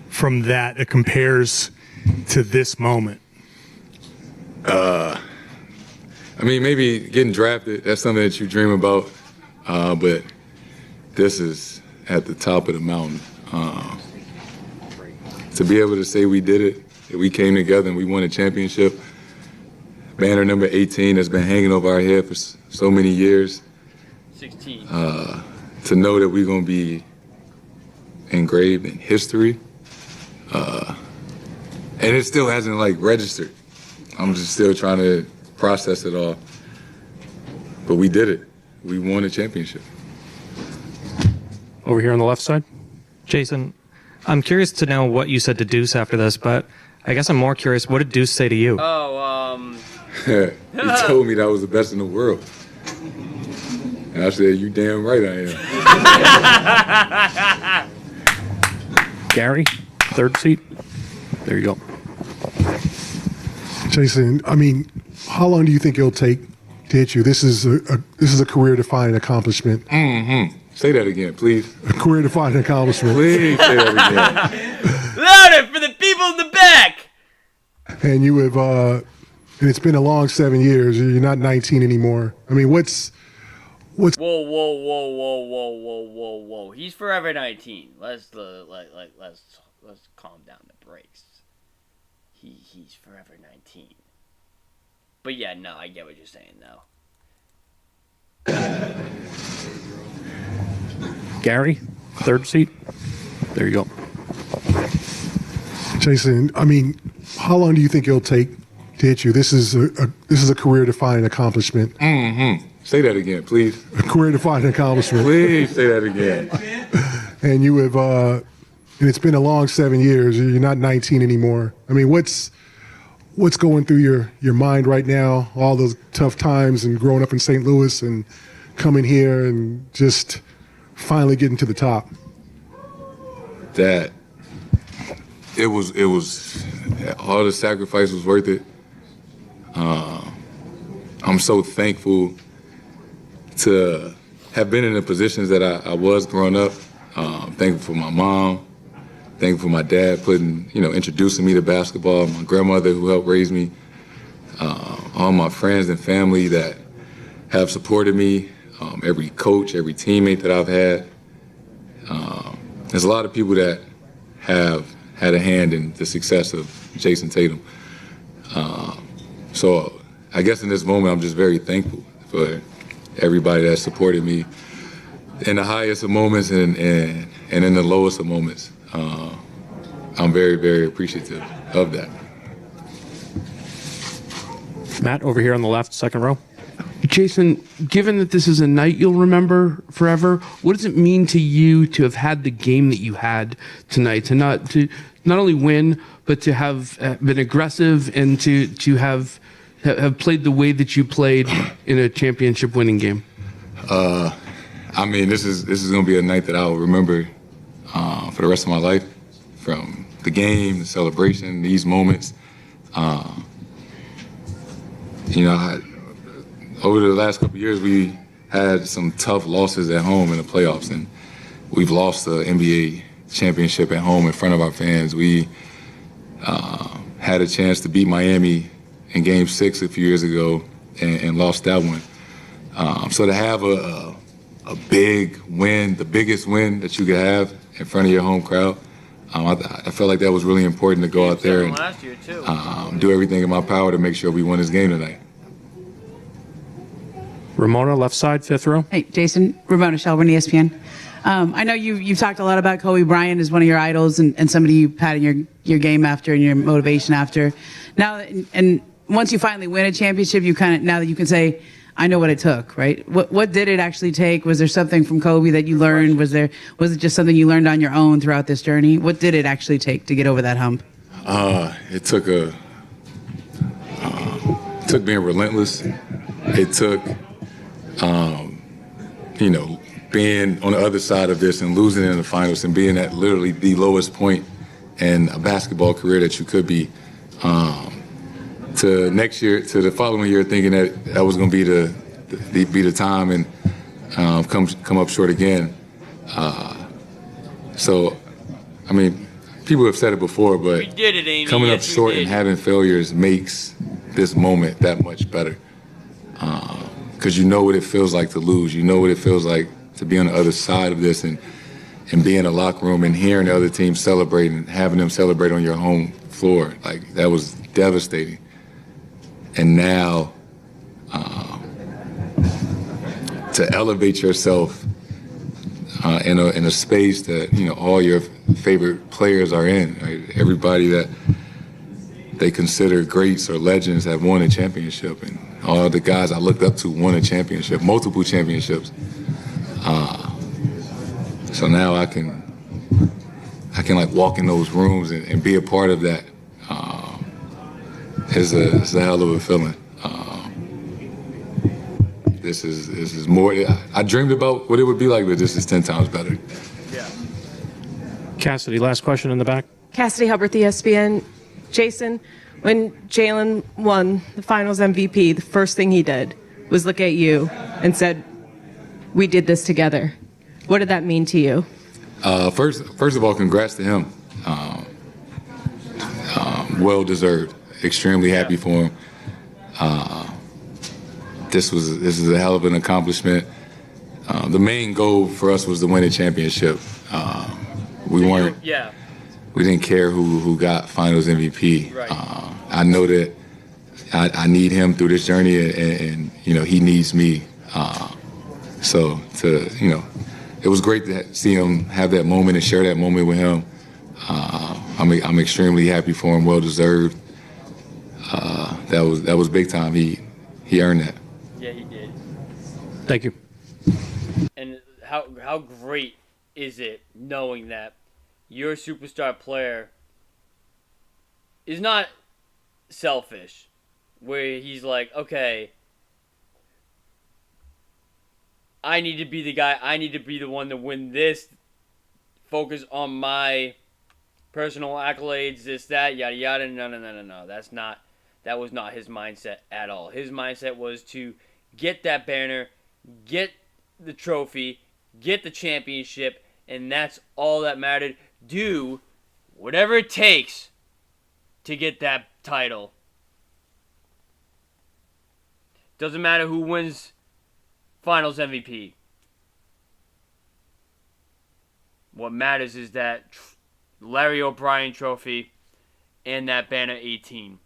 from that compares to this moment? I mean, maybe getting drafted, that's something that you dream about. But this is at the top of the mountain. To be able to say we did it, that we came together and we won a championship. Banner number 18 that's been hanging over our head for so many years. 16. To know that we're going to be engraved in history. And it still hasn't, registered. I'm just still trying to process it all. But we did it. We won a championship. over here on the left side. Jason, I'm curious to know what you said to Deuce after this, but I guess I'm more curious, what did Deuce say to you? He told me that I was the best in the world. And I said, you damn right I am. Gary, third seat. There you go. Jason, I mean, how long do you think it'll take to hit you? This is a career-defining accomplishment. Mm-hmm. Say that again, please. A career-defining accomplishment. Please say that again. Louder for the people in the back. And you have, and it's been a long 7 years. You're not 19 anymore. I mean, what's? Whoa, whoa, whoa, whoa, whoa, whoa, whoa, whoa! He's forever 19. Let's calm down the brakes. He's forever 19. But yeah, no, I get what you're saying though. Gary, third seat. There you go. Jason, I mean, how long do you think it'll take to hit you? This is a career-defining accomplishment. Mm-hmm. Say that again, please. A career-defining accomplishment. Please say that again. And you have, and it's been a long 7 years. You're not 19 anymore. I mean, what's going through your mind right now? All those tough times and growing up in St. Louis and coming here and just finally getting to the top. That it was all the sacrifice was worth it. I'm so thankful to have been in the positions that I was growing up. Thankful for my mom. Thankful for my dad introducing me to basketball. My grandmother who helped raise me. All my friends and family that have supported me. Every coach, every teammate that I've had. There's a lot of people that have had a hand in the success of Jason Tatum. So I guess in this moment, I'm just very thankful for everybody that supported me in the highest of moments and in the lowest of moments. I'm very, very appreciative of that. Matt, over here on the left, second row. Jason, given that this is a night you'll remember forever, what does it mean to you to have had the game that you had tonight, to not only win, but to have been aggressive and to have played the way that you played in a championship-winning game? I mean, this is going to be a night that I'll remember for the rest of my life, from the game, the celebration, these moments. Over the last couple of years, we had some tough losses at home in the playoffs, and we've lost the NBA championship at home in front of our fans. We had a chance to beat Miami in Game 6 a few years ago and lost that one. So to have a big win, the biggest win that you could have in front of your home crowd, I felt like that was really important to go out there and do everything in my power to make sure we won this game tonight. Ramona, left side, fifth row. Hey, Jason, Ramona Shelburne, ESPN. I know you've talked a lot about Kobe Bryant as one of your idols and somebody you've had in your game after and your motivation after. Now, and once you finally win a championship, now that you can say, I know what it took, right? What did it actually take? Was there something from Kobe that you learned? Was it just something you learned on your own throughout this journey? What did it actually take to get over that hump? It took being relentless. It took, being on the other side of this and losing in the finals and being at literally the lowest point in a basketball career that you could be. To next year, to the following year, thinking that was going to be the time and come up short again. So, I mean, people have said it before, but We did it, Amy. coming up Yes, we short did. and having failures makes this moment that much better. Because you know what it feels like to lose. You know what it feels like to be on the other side of this and be in a locker room and hearing the other team celebrate and having them celebrate on your home floor. Like, that was devastating. And now, to elevate yourself in a space that all your favorite players are in, right? Everybody that they consider greats or legends have won a championship, and all the guys I looked up to won a championship, multiple championships. So now I can like walk in those rooms and be a part of that. It's a hell of a feeling. This is more. I dreamed about what it would be like, but this is 10 times better. Cassidy, last question in the back. Cassidy Hubbard, ESPN. Jason, when Jalen won the Finals MVP, the first thing he did was look at you and said, "We did this together." What did that mean to you? First of all, congrats to him. Well deserved. Extremely happy for him. This is a hell of an accomplishment. The main goal for us was to win a championship. We didn't care who got Finals MVP. Right. I know that I need him through this journey, and he needs me. So it was great to see him have that moment and share that moment with him. I'm extremely happy for him. Well deserved. That was big time. He earned that. Yeah, he did. Thank you. And how great is it knowing that your superstar player is not selfish, where he's like, okay, I need to be the guy, I need to be the one to win this, focus on my personal accolades, this, that, yada, yada. No. That was not his mindset at all. His mindset was to get that banner, get the trophy, get the championship, and that's all that mattered. Do whatever it takes to get that title. Doesn't matter who wins Finals MVP. What matters is that Larry O'Brien trophy and that banner 18.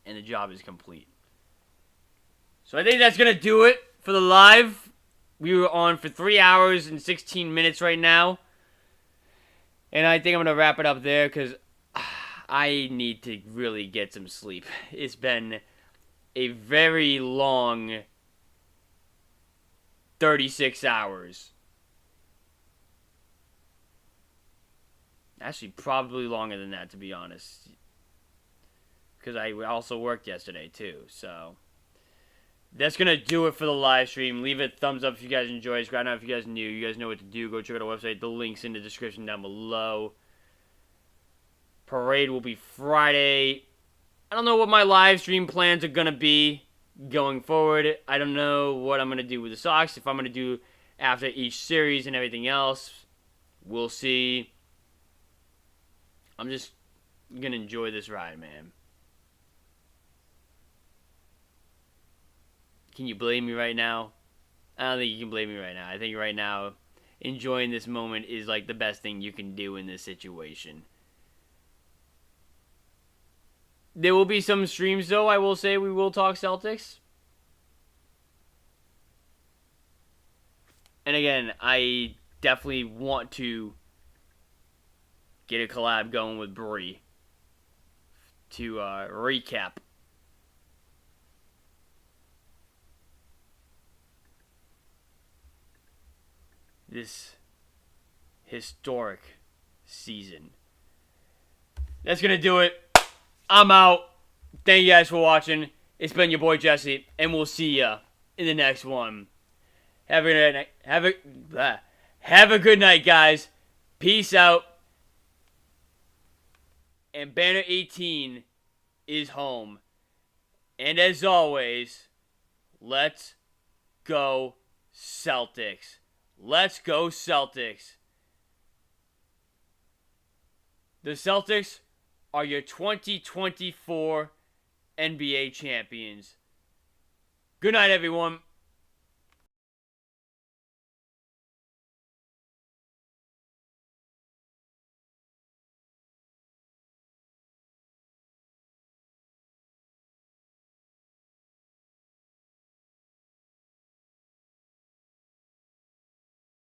And the job is complete. So I think that's going to do it for the live. We were on for 3 hours and 16 minutes right now. And I think I'm going to wrap it up there because I need to really get some sleep. It's been a very long 36 hours. Actually, probably longer than that, to be honest. Because I also worked yesterday, too. So, that's going to do it for the live stream. Leave a thumbs up if you guys enjoyed. Subscribe now if you guys are new. You guys know what to do. Go check out our website. The link's in the description down below. Parade will be Friday. I don't know what my live stream plans are going to be going forward. I don't know what I'm going to do with the Sox. If I'm going to do after each series and everything else. We'll see. I'm just going to enjoy this ride, man. Can you blame me right now? I don't think you can blame me right now. I think right now, enjoying this moment is like the best thing you can do in this situation. There will be some streams, though. I will say we will talk Celtics. And again, I definitely want to get a collab going with Bree to recap this historic season. That's going to do it. I'm out. Thank you guys for watching. It's been your boy Jesse, and we'll see ya in the next one. Have a good night. Have a good night, guys. Peace out. And Banner 18 is home. And as always, let's go Celtics. Let's go Celtics. The Celtics are your 2024 NBA champions. Good night, everyone.